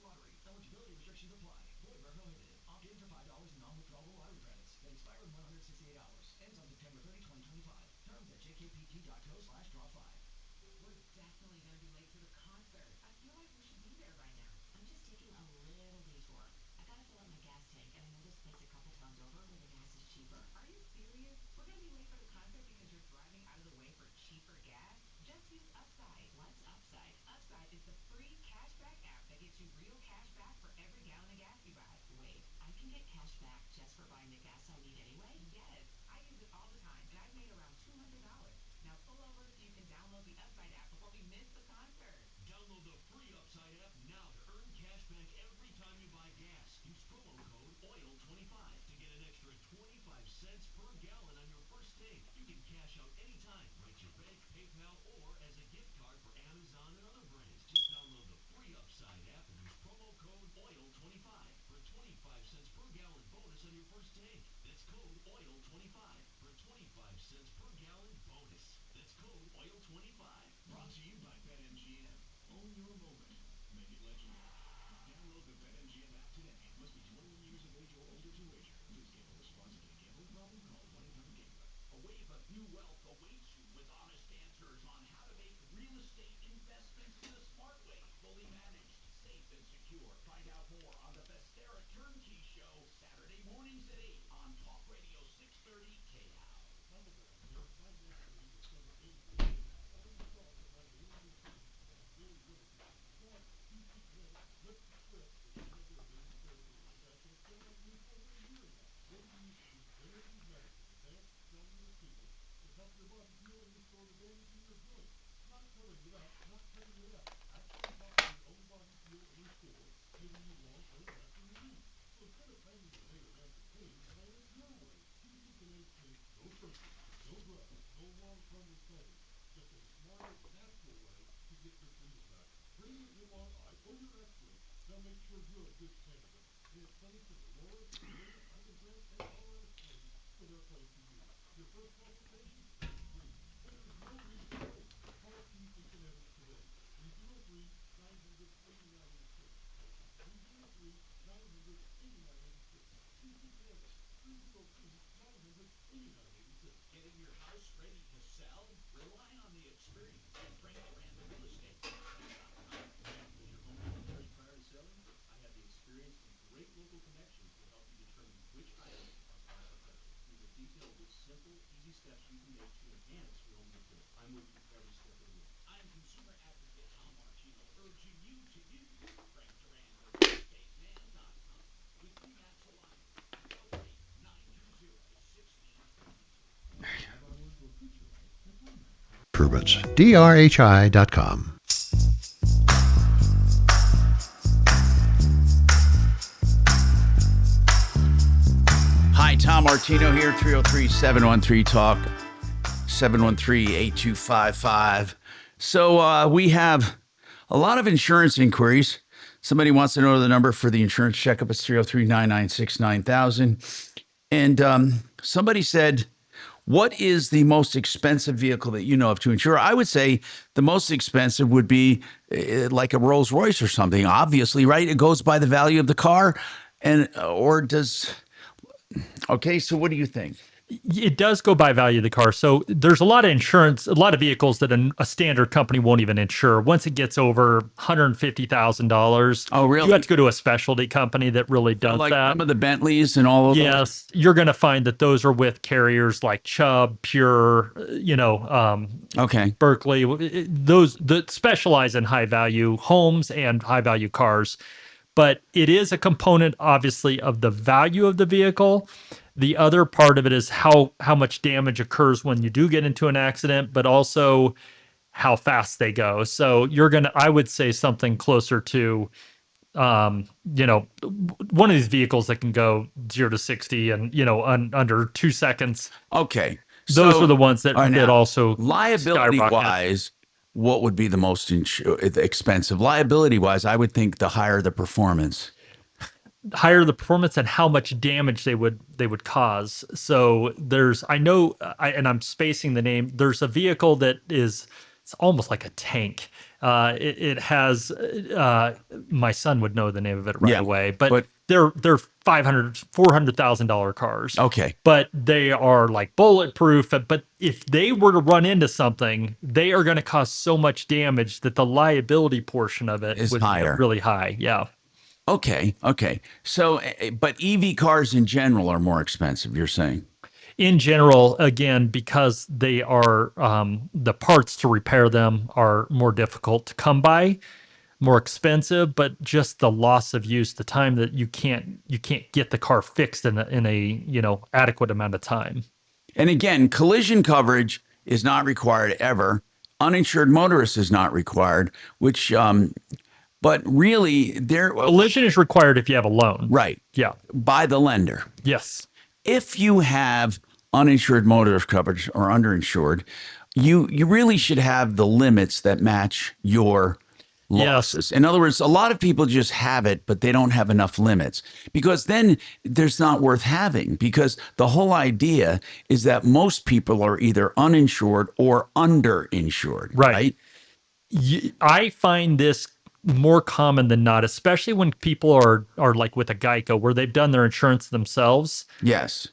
definitely going to be late for the concert. I feel like we should be there by now. I'm just taking a little detour. I got to fill up my gas tank, and I know this place a couple towns over where the gas is cheaper. Are you serious? We're going to be late for the concert because you're driving out of the way for cheaper gas? Just use Upside. What's Upside? Upside is the free cashback app that gets you real cash back for every gallon of gas you buy. Wait, I can get cash back just for buying the gas I need anyway? Yes, I use it all the time, and I've made around $200. Now pull over so you can download the Upside app before we miss the concert. Download the free Upside app now to earn cash back every time you buy gas. Use promo code OIL25 to get an extra 25 cents per gallon on your first tank. You can cash out anytime, right to your bank, PayPal, or as a gift card for Amazon and other brands. Just download the free Upside app and use promo code OIL25 for 25 cents per gallon bonus on your first tank. That's code OIL25 for 25 cents per gallon bonus. That's code OIL25. Brought to you by BetMGM. Own your moment. Make it legendary. Download the BetMGM app today. Must be 21 years of age or older to wager. Please gamble responsibly. Gambling problem? Call 1-800-GAMBLER. A wave of new wealth awaits you with honest answers on how to make real estate investments the smart way, fully managed, safe, and secure. Find out more on the Vesta Turnkey Show, Saturday mornings at 8 on Talk Radio 630 KHOW. Getting your house ready to sell? Rely on the experience of Frank Durand Real Estate. Is your home very prior to selling? I have the experience and great local connections to help you determine which items are cost effective. We will detail which simple, easy steps you can make to enhance your home decor. I'm with you every step of the way. I'm consumer advocate Tom Martino, urging you to use Frank Durand, the realestateman.com. With Remax Alignment at 888-920-1652. Improvements. DRHI.com. Hi, Tom Martino here, 303-713-TALK, 713-8255. So we have a lot of insurance inquiries. Somebody wants to know the number for the insurance checkup. It's 303-996-9000. And somebody said, what is the most expensive vehicle that you know of to insure? I would say the most expensive would be like a Rolls Royce or something, obviously, right? It goes by the value of the car. Okay, so what do you think? It does go by value of the car. So there's a lot of insurance, a lot of vehicles that a standard company won't even insure. Once it gets over $150,000, oh, really? You have to go to a specialty company that really does like that. Some of the Bentleys and all of those? Yes, you're going to find that those are with carriers like Chubb, Pure, okay, Berkeley, those that specialize in high value homes and high value cars. But it is a component, obviously, of the value of the vehicle. The other part of it is how much damage occurs when you do get into an accident, but also how fast they go. So I would say something closer to, one of these vehicles that can go 0 to 60 and, under 2 seconds. Okay. Those are the ones that also liability-wise, what would be the most expensive? Liability-wise, I would think the higher the performance. Higher the performance and how much damage they would cause. So I'm spacing the name. There's a vehicle that is it's almost like a tank. It has my son would know the name of it right away, but they're $400,000 cars. Okay. But they are like bulletproof. But if they were to run into something, they are going to cause so much damage that the liability portion of it Is would higher. be really high. Yeah. Okay. So, but EV cars in general are more expensive, you're saying? In general, again, because they are the parts to repair them are more difficult to come by, more expensive, but just the loss of use, the time that you can't get the car fixed in a adequate amount of time. And again, collision coverage is not required ever. Uninsured motorist is not required, which but really collision is required if you have a loan. Right. Yeah. By the lender. Yes. If you have uninsured motorist coverage or underinsured, you really should have the limits that match your losses. In other words, a lot of people just have it, but they don't have enough limits, because then there's not worth having, because the whole idea is that most people are either uninsured or underinsured. Right. I find this more common than not, especially when people are like with a Geico where they've done their insurance themselves. Yes.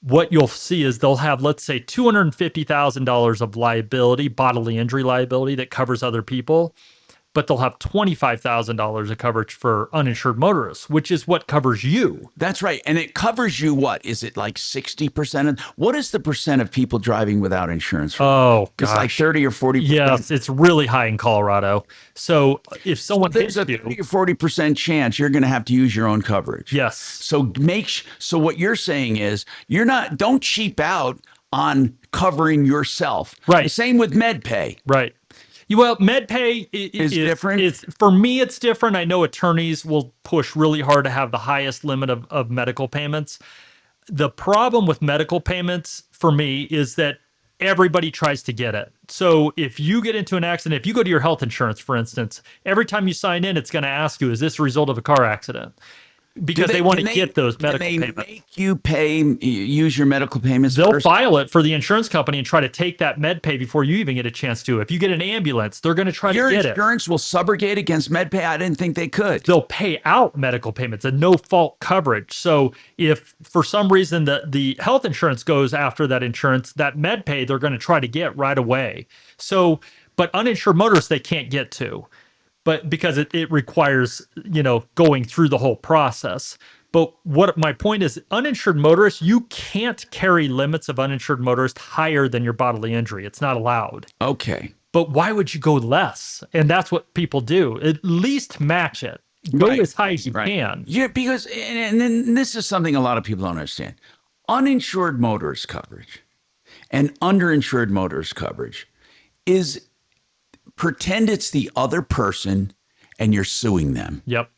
What you'll see is they'll have, let's say, $250,000 of liability, bodily injury liability that covers other people, but they'll have $25,000 of coverage for uninsured motorists, which is what covers you. That's right. And it covers you what? Is it like 60%? What is the percent of people driving without insurance? Oh, gosh. It's like 30 or 40%. Yes, it's really high in Colorado. So if someone there's a 30 or 40% chance you're going to have to use your own coverage. Yes. So so what you're saying is don't cheap out on covering yourself. Right. The same with MedPay. Right. Well, MedPay is different. For me, it's different. I know attorneys will push really hard to have the highest limit of medical payments. The problem with medical payments for me is that everybody tries to get it. So if you get into an accident, if you go to your health insurance, for instance, every time you sign in, it's going to ask you, is this a result of a car accident? Because they want to get those medical payments. Make you use your medical payments They'll first? file it for the insurance company and try to take that med pay before you even get a chance to. If you get an ambulance, they're going to try to get it. Your insurance will subrogate against MedPay? I didn't think they could. They'll pay out medical payments, a no-fault coverage. So if for some reason the health insurance goes after that insurance, that med pay they're going to try to get right away. So, but uninsured motorists they can't get to. But because it requires, going through the whole process. But what my point is, uninsured motorists, you can't carry limits of uninsured motorists higher than your bodily injury. It's not allowed. Okay. But why would you go less? And that's what people do. At least match it. Go as high as you can. Yeah, because, and then this is something a lot of people don't understand. Uninsured motorist coverage and underinsured motorist coverage is pretend it's the other person and you're suing them. Yep.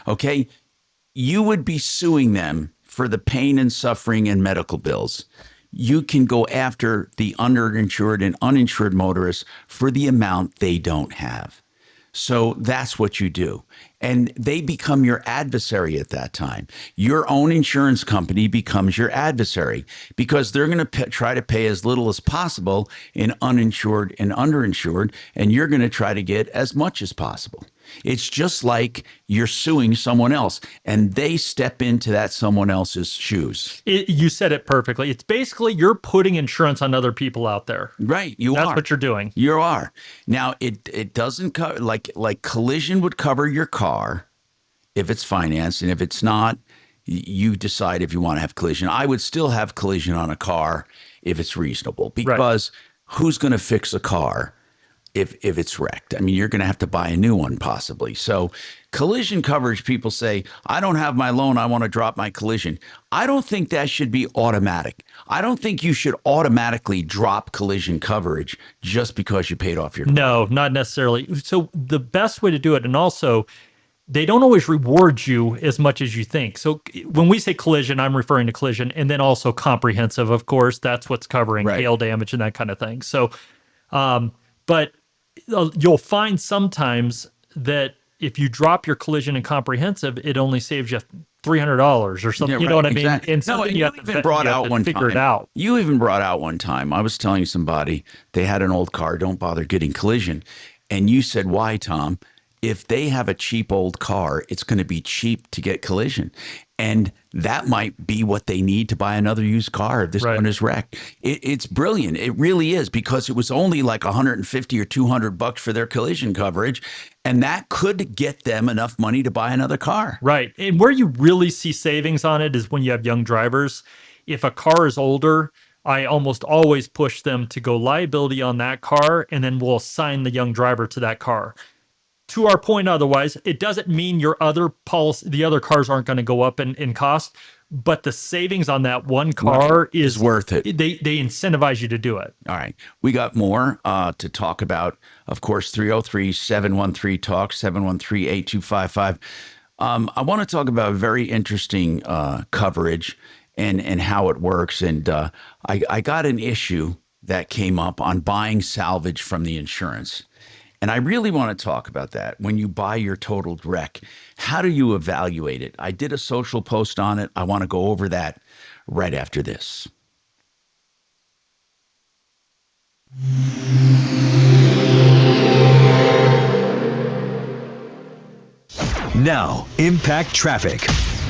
Okay. You would be suing them for the pain and suffering and medical bills. You can go after the underinsured and uninsured motorists for the amount they don't have. So that's what you do. And they become your adversary at that time. Your own insurance company becomes your adversary because they're going to try to pay as little as possible in uninsured and underinsured, and you're going to try to get as much as possible. It's just like you're suing someone else, and they step into that someone else's shoes. You said it perfectly. It's basically you're putting insurance on other people out there. Right. That's what you're doing. You are. Now, it doesn't cover, like collision would cover your car if it's financed, and if it's not, you decide if you want to have collision. I would still have collision on a car if it's reasonable, because who's going to fix a car if it's wrecked? I mean, you're going to have to buy a new one possibly. So collision coverage, people say, I don't have my loan, I want to drop my collision. I don't think that should be automatic. I don't think you should automatically drop collision coverage just because you paid off your car. No, not necessarily. So the best way to do it, and also they don't always reward you as much as you think. So when we say collision, I'm referring to collision, and then also comprehensive, of course. That's what's covering hail damage and that kind of thing. So, but you'll find sometimes that if you drop your collision and comprehensive, it only saves you $300 or something. Yeah, You know right, what I mean? exactly. And No, something and you you have to even brought out one figure it time. out. You even brought out one time. I was telling somebody they had an old car. Don't bother getting collision. And you said, why, Tom? If they have a cheap old car, it's going to be cheap to get collision. And that might be what they need to buy another used car if this one is wrecked. It's brilliant. It really is, because it was only like 150 or 200 bucks for their collision coverage. And that could get them enough money to buy another car. Right. And where you really see savings on it is when you have young drivers. If a car is older, I almost always push them to go liability on that car, and then we'll assign the young driver to that car. To our point, otherwise, it doesn't mean your other policy, the other cars aren't going to go up in cost, but the savings on that one car is worth it. They incentivize you to do it. All right. We got more to talk about. Of course, 303-713-TALK, 713-8255. I want to talk about very interesting coverage and how it works. And I got an issue that came up on buying salvage from the insurance. And I really want to talk about that. When you buy your totaled wreck, how do you evaluate it? I did a social post on it. I want to go over that right after this. Now, Impact Traffic.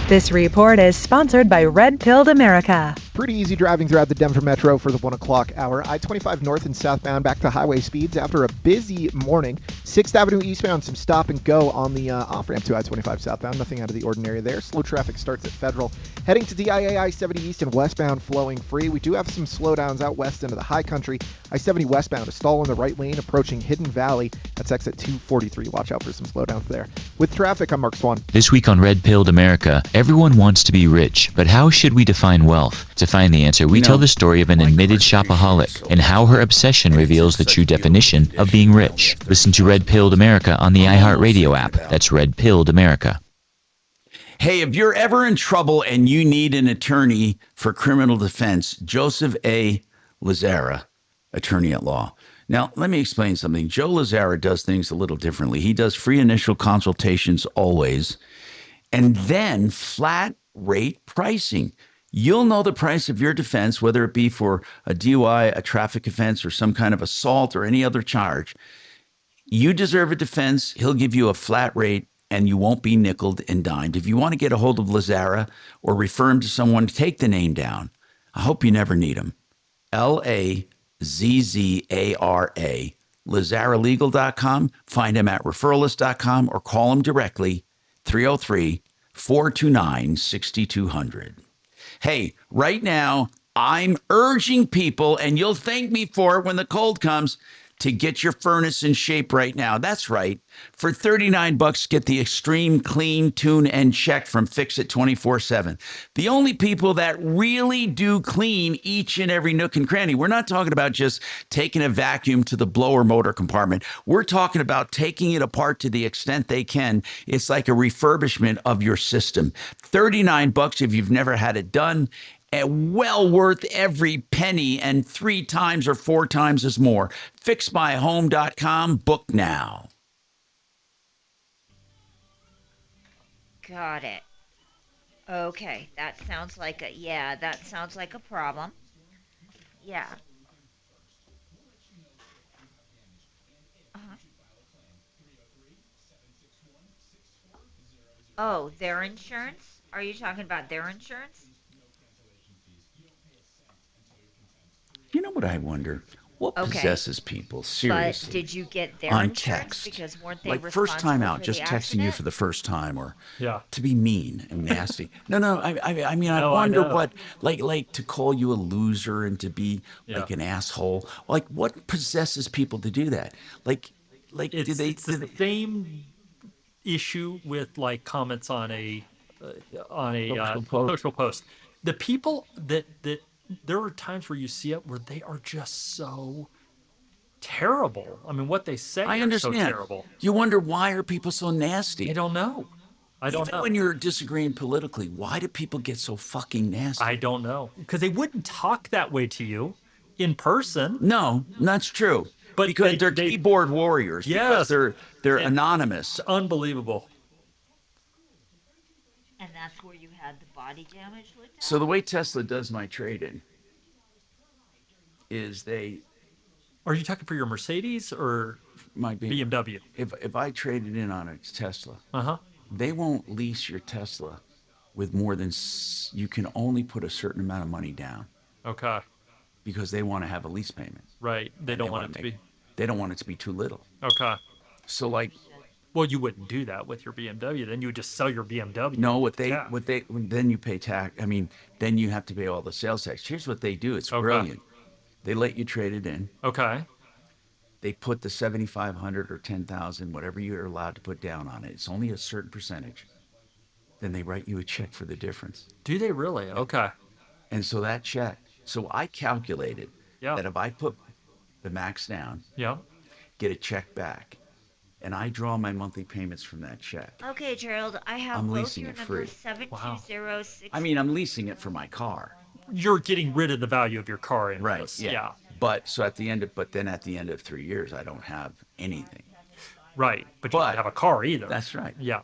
This report is sponsored by Red Pilled America. Pretty easy driving throughout the Denver Metro for the 1 o'clock hour. I-25 north and southbound back to highway speeds after a busy morning. 6th Avenue eastbound, some stop and go on the off-ramp to I-25 southbound. Nothing out of the ordinary there. Slow traffic starts at Federal. Heading to DIA I-70 east and westbound flowing free. We do have some slowdowns out west into the high country. I-70 westbound, a stall in the right lane approaching Hidden Valley. That's exit 243. Watch out for some slowdowns there. With traffic, I'm Mark Swan. This week on Red Pilled America, everyone wants to be rich, but how should we define wealth? To find the answer, we tell the story of an admitted shopaholic and how her obsession reveals the true definition of being rich. Listen to Red Pilled America on the iHeartRadio app. That's Red Pilled America. Hey, if you're ever in trouble and you need an attorney for criminal defense, Joseph A. Lazara, attorney at law. Now, let me explain something. Joe Lazara does things a little differently. He does free initial consultations always, and then flat rate pricing. You'll know the price of your defense, whether it be for a DUI, a traffic offense, or some kind of assault or any other charge. You deserve a defense. He'll give you a flat rate, and you won't be nickeled and dimed. If you want to get a hold of Lazara or refer him to someone, take the name down. I hope you never need him. Lazzara, LazaraLegal.com. Find him at referralist.com or call him directly, 303-429-6200. Hey, right now, I'm urging people, and you'll thank me for it when the cold comes, to get your furnace in shape right now. That's right. For $39, get the Extreme Clean, Tune, and Check from Fix-It 24/7. The only people that really do clean each and every nook and cranny. We're not talking about just taking a vacuum to the blower motor compartment. We're talking about taking it apart to the extent they can. It's like a refurbishment of your system. $39 if you've never had it done. And well worth every penny, and 3 times or 4 times as more. FixMyHome.com. Book now. Got it. Okay, that sounds like a problem. Yeah. Oh, their insurance? Are you talking about their insurance? You know what I wonder? What possesses people, seriously? But did you get their on insurance? text? Because weren't they like first time out, for just the texting accident? you for the first time, or Yeah. to be mean and nasty. No, I mean, I No, I wonder know. what, like to call you a loser and to be like an asshole. Like, what possesses people to do that? Like, It's, do they? it's the same issue with like comments on a social post. The people that there are times where you see it where they are just so terrible. I mean, what they say I is understand. so terrible. You wonder, why are people so nasty? I don't know. Even when you're disagreeing politically, why do people get so fucking nasty? I don't know, because they wouldn't talk that way to you in person. No, that's true. but because they're keyboard warriors. Yes, because they're anonymous. It's unbelievable. And that's where you had the body damage looked at? So the way Tesla does my trade-in is they. Are you talking for your Mercedes or my BMW? If I traded in on a Tesla, uh-huh, they won't lease your Tesla with more than you can only put a certain amount of money down. Okay. Because they want to have a lease payment. Right. They don't want it to be. They don't want it to be too little. Okay. So like. Well, you wouldn't do that with your BMW. Then you would just sell your BMW. No, then you pay tax. I mean, then you have to pay all the sales tax. Here's what they do. It's brilliant. They let you trade it in. Okay. They put the 7,500 or 10,000, whatever you're allowed to put down on it. It's only a certain percentage. Then they write you a check for the difference. Do they really? Okay. And so that check. So I calculated that if I put the max down, get a check back, and I draw my monthly payments from that check. Okay, Gerald, I have I'm both leasing your it numbers, free. 72060. I mean, I'm leasing it for my car. You're getting rid of the value of your car in this. Yeah. But so at the end of 3 years, I don't have anything. Right. But you don't have a car either. That's right. Yeah.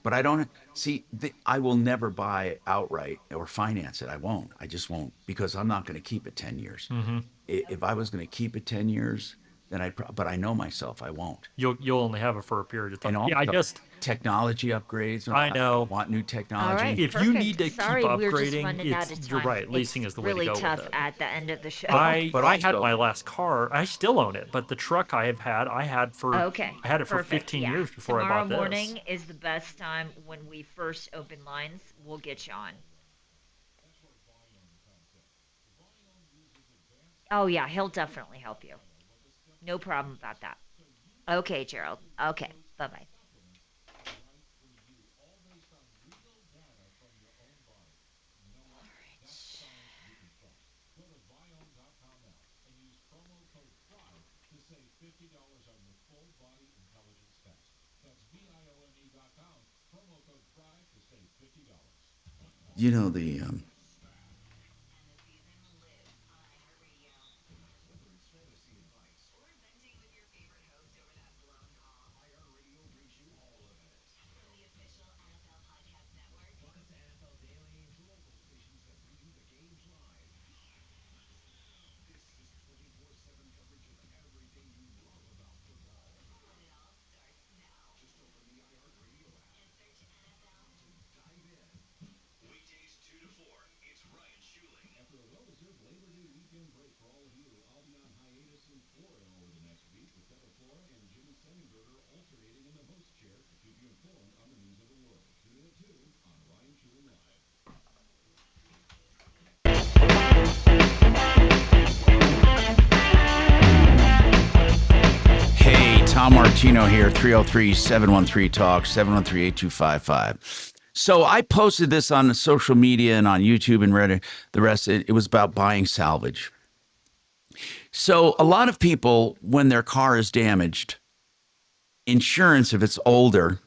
But I don't see. I will never buy outright or finance it. I won't. I just won't because I'm not going to keep it 10 years. Mm-hmm. If I was going to keep it 10 years, then but I know myself. I won't. You'll only have it for a period of time. And I just technology upgrades. I know. I want new technology. All right, if perfect. you need to Sorry, keep we're just upgrading, running out of time. you're right. Leasing is the way to go. Really tough with it. at the end of the show. I had my last car. I still own it, but the truck I had for 15 years before I bought this. Tomorrow morning is the best time when we first open lines. We'll get you on. Oh yeah, he'll definitely help you. No problem about that. Okay, Gerald. Okay, bye-bye. You know the. Tom Martino here, 303-713-TALK, 713-8255. So I posted this on the social media and on YouTube and Reddit. The rest, it was about buying salvage. So a lot of people, when their car is damaged, insurance, if it's older,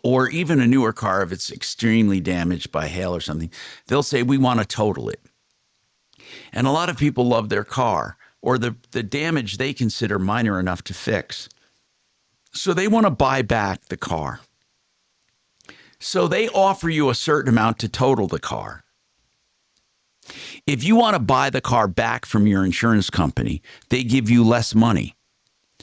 or even a newer car, if it's extremely damaged by hail or something, they'll say, we want to total it. And a lot of people love their car, or the damage they consider minor enough to fix. So they want to buy back the car. So they offer you a certain amount to total the car. If you want to buy the car back from your insurance company, they give you less money.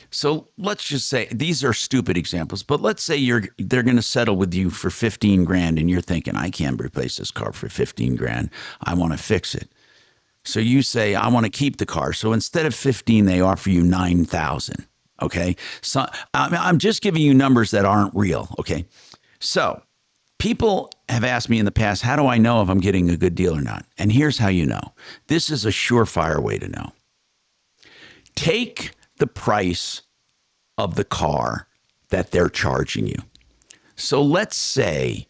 So let's just say, these are stupid examples, but let's say they're going to settle with you for 15 grand and you're thinking, I can't replace this car for 15 grand. I want to fix it. So you say, I want to keep the car. So instead of 15, they offer you 9,000. Okay. So I'm just giving you numbers that aren't real. Okay. So people have asked me in the past, how do I know if I'm getting a good deal or not? And here's how you know. This is a surefire way to know. Take the price of the car that they're charging you. So let's say,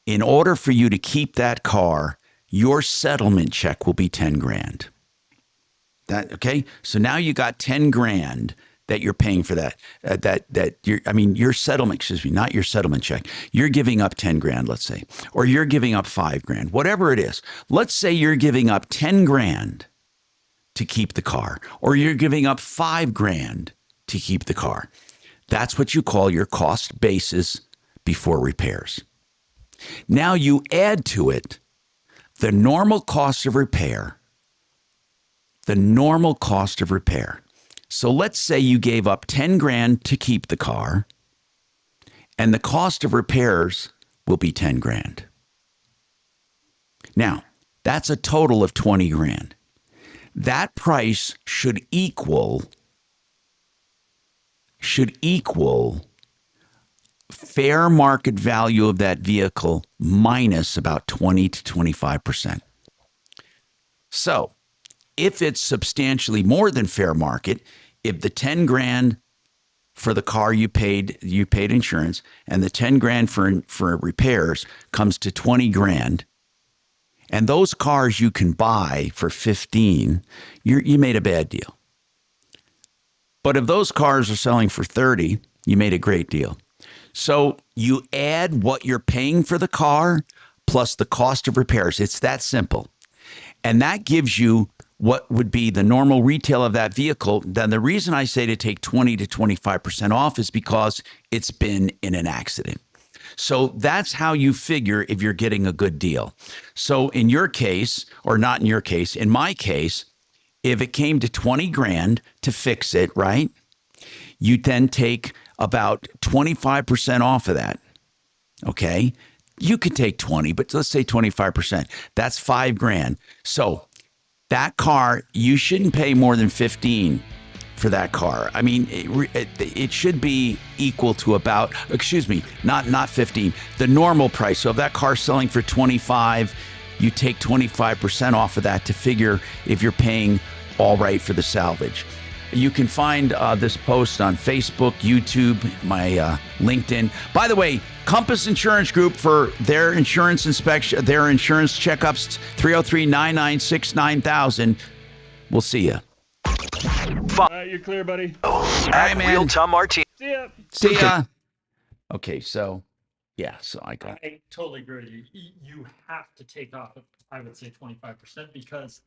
in order for you to keep that car, your settlement check will be 10 grand. Okay? So now you got 10 grand that you're paying for that. Your settlement, not your settlement check. You're giving up 10 grand, let's say, or you're giving up 5 grand, whatever it is. Let's say you're giving up 10 grand to keep the car, or you're giving up $5,000 to keep the car. That's what you call your cost basis before repairs. Now you add to it the normal cost of repair. The normal cost of repair. So let's say you gave up $10,000 to keep the car, and the cost of repairs will be $10,000. Now, that's a total of $20,000. That price should equal fair market value of that vehicle minus about 20 to 25%. So, if it's substantially more than fair market, if the $10,000 for the car you paid insurance, and the $10,000 for repairs comes to $20,000, and those cars you can buy for $15,000, you made a bad deal. But if those cars are selling for $30,000, you made a great deal. So you add what you're paying for the car plus the cost of repairs. It's that simple. And that gives you what would be the normal retail of that vehicle. Then the reason I say to take 20 to 25% off is because it's been in an accident. So that's how you figure if you're getting a good deal. So in your case, or not in your case, in my case, if it came to $20,000 to fix it, right, you then take about 25% off of that. Okay? You could take 20, but let's say 25%. That's $5,000. So that car, you shouldn't pay more than $15,000 for that car. I mean, it should be equal to about, not 15, the normal price. So if that car's selling for 25, you take 25% off of that to figure if you're paying all right for the salvage. You can find this post on Facebook, YouTube, my LinkedIn. By the way, Compass Insurance Group for their insurance inspection, their insurance checkups, 303-996-9000. We'll see you. All right, you're clear, buddy. All right, man. Real Tom Martino. See ya. See ya. Okay, so, yeah, so I got... I totally agree with you. You have to take off, I would say, 25% because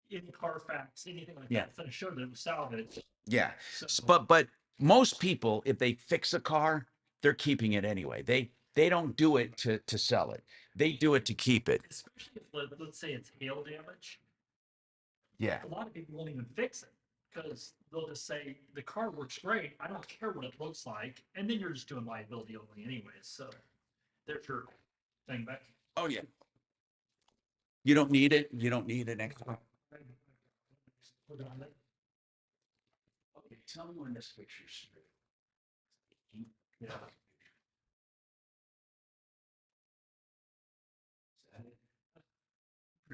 in Carfax, anything like Yeah. that's going to show them salvage. Yeah, So- but most people, if they fix a car, they're keeping it anyway. They don't do it to sell it. They do it to keep it. Especially if, let's say it's hail damage. Yeah. A lot of people won't even fix it because they'll just say the car works great. I don't care what it looks like, and then you're just doing liability only anyways. So there's your thing back. Oh yeah. You don't need it. You don't need an extra. Put on it. Okay, tell me when this picture's straight. Yeah.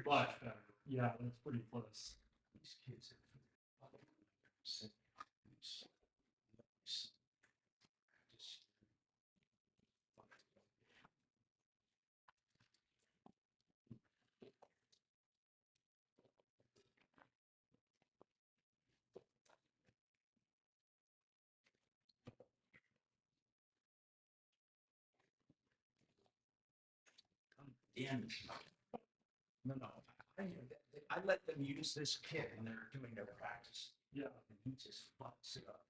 Black better. Yeah, that's pretty close. These kids are and no. I let them use this kit when they're doing their practice. Yeah. And he just fucks it up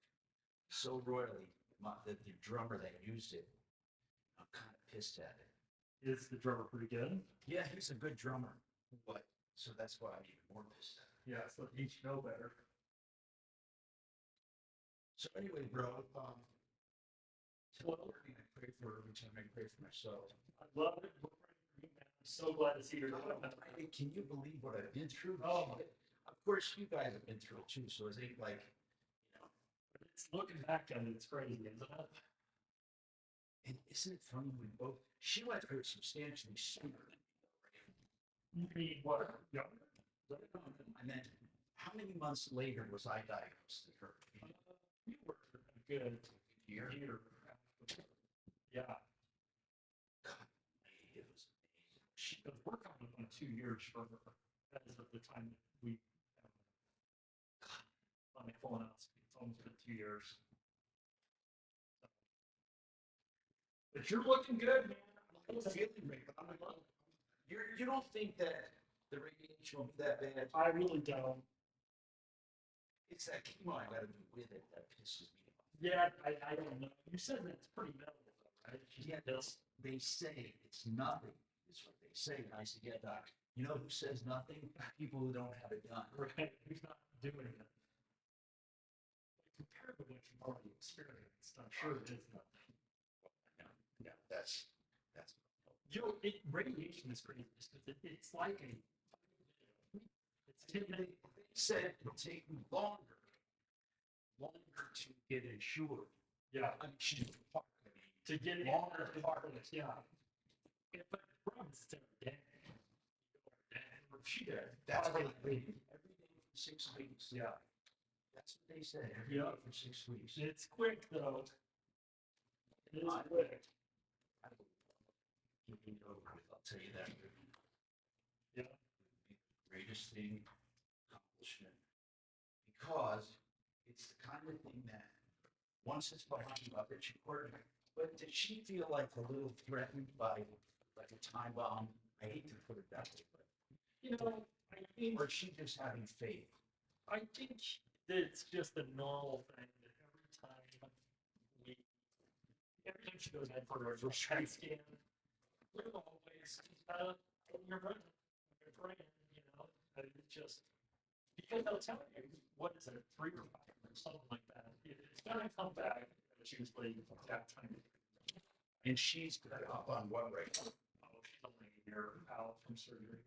so royally. The drummer that used it, I'm kind of pissed at it. Is the drummer pretty good? Yeah, he's a good drummer. But so that's why I'm even more pissed at it. Yeah, so he should know better. So anyway, bro, tell everything I pray for every time I pray for myself. I love it. We're praying for you, man. I'm so glad to see your Can you believe what I've been through? Oh. Of course, you guys have been through it too. So it's like, It's looking back at it, it's crazy, isn't it? and isn't it funny when both she went through it substantially sooner than You mean what? Yeah. and then how many months later was I diagnosed with her? You were a good Year. Yeah. God, it was amazing. She goes, we're coming up on 2 years from her as of the time that we on the colonoscopy. It's almost been 2 years. But you're looking good, man. I'm feeling great, but you don't think that the radiation will be that bad? I really don't. It's that chemo I gotta do with it that pisses me off. Yeah, I don't know. You said that it's pretty minimal, though, right? Yeah, they say it's nothing, is what they say. And I said, yeah, doc, you know who says nothing? People who don't have it done. Right, who's not doing it. Compared to what you've already experienced, I'm sure it is nothing. Yeah, that's. You know, radiation is crazy because it's like They said it'll take me longer to get insured. Yeah. I mean, she's part of me. To get it Longer part of it. Yeah. But the problem is it's every day. She did. That's what every day for 6 weeks. Yeah. That's what they said. Every day for 6 weeks. It's quick though. It is quick. I'll tell you that. Yeah. The greatest thing accomplishment, because it's the kind of thing that once it's behind you, I bet you quarter. But did she feel like a little threatened by like a time bomb? I hate to put it that way, but you know, I think, or is she just having faith? I think that it's just a normal thing that every time she goes in for a restraint scan, we're always you're running, you're praying, you know. And it's just because they'll tell you what is it, 3 or 5 or something like that. It's gonna come back. It's usually that time. And she's up on what right now? Oh, she's only a year out from surgery.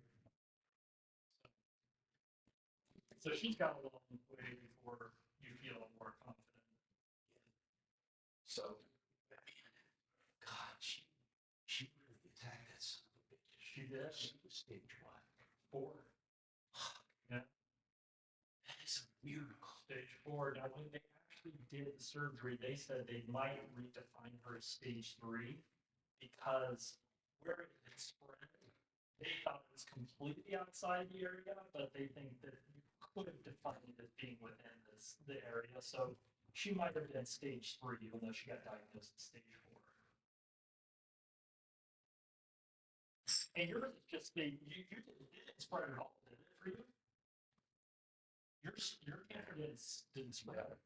So she's got a long way before you feel more confident. So, God, she really attacked that son of a bitch. She did. She was stage 1. 4. Yeah. That is a miracle. Stage 4. Now, when they actually did the surgery, they said they might redefine her as stage 3 because where it had spread, they thought it was completely outside the area, but they think that you could define it as being within the area. So she might have been stage 3, even though she got diagnosed at stage 4. And yours is just you didn't spread at all, did it for you? Your cancer didn't spread.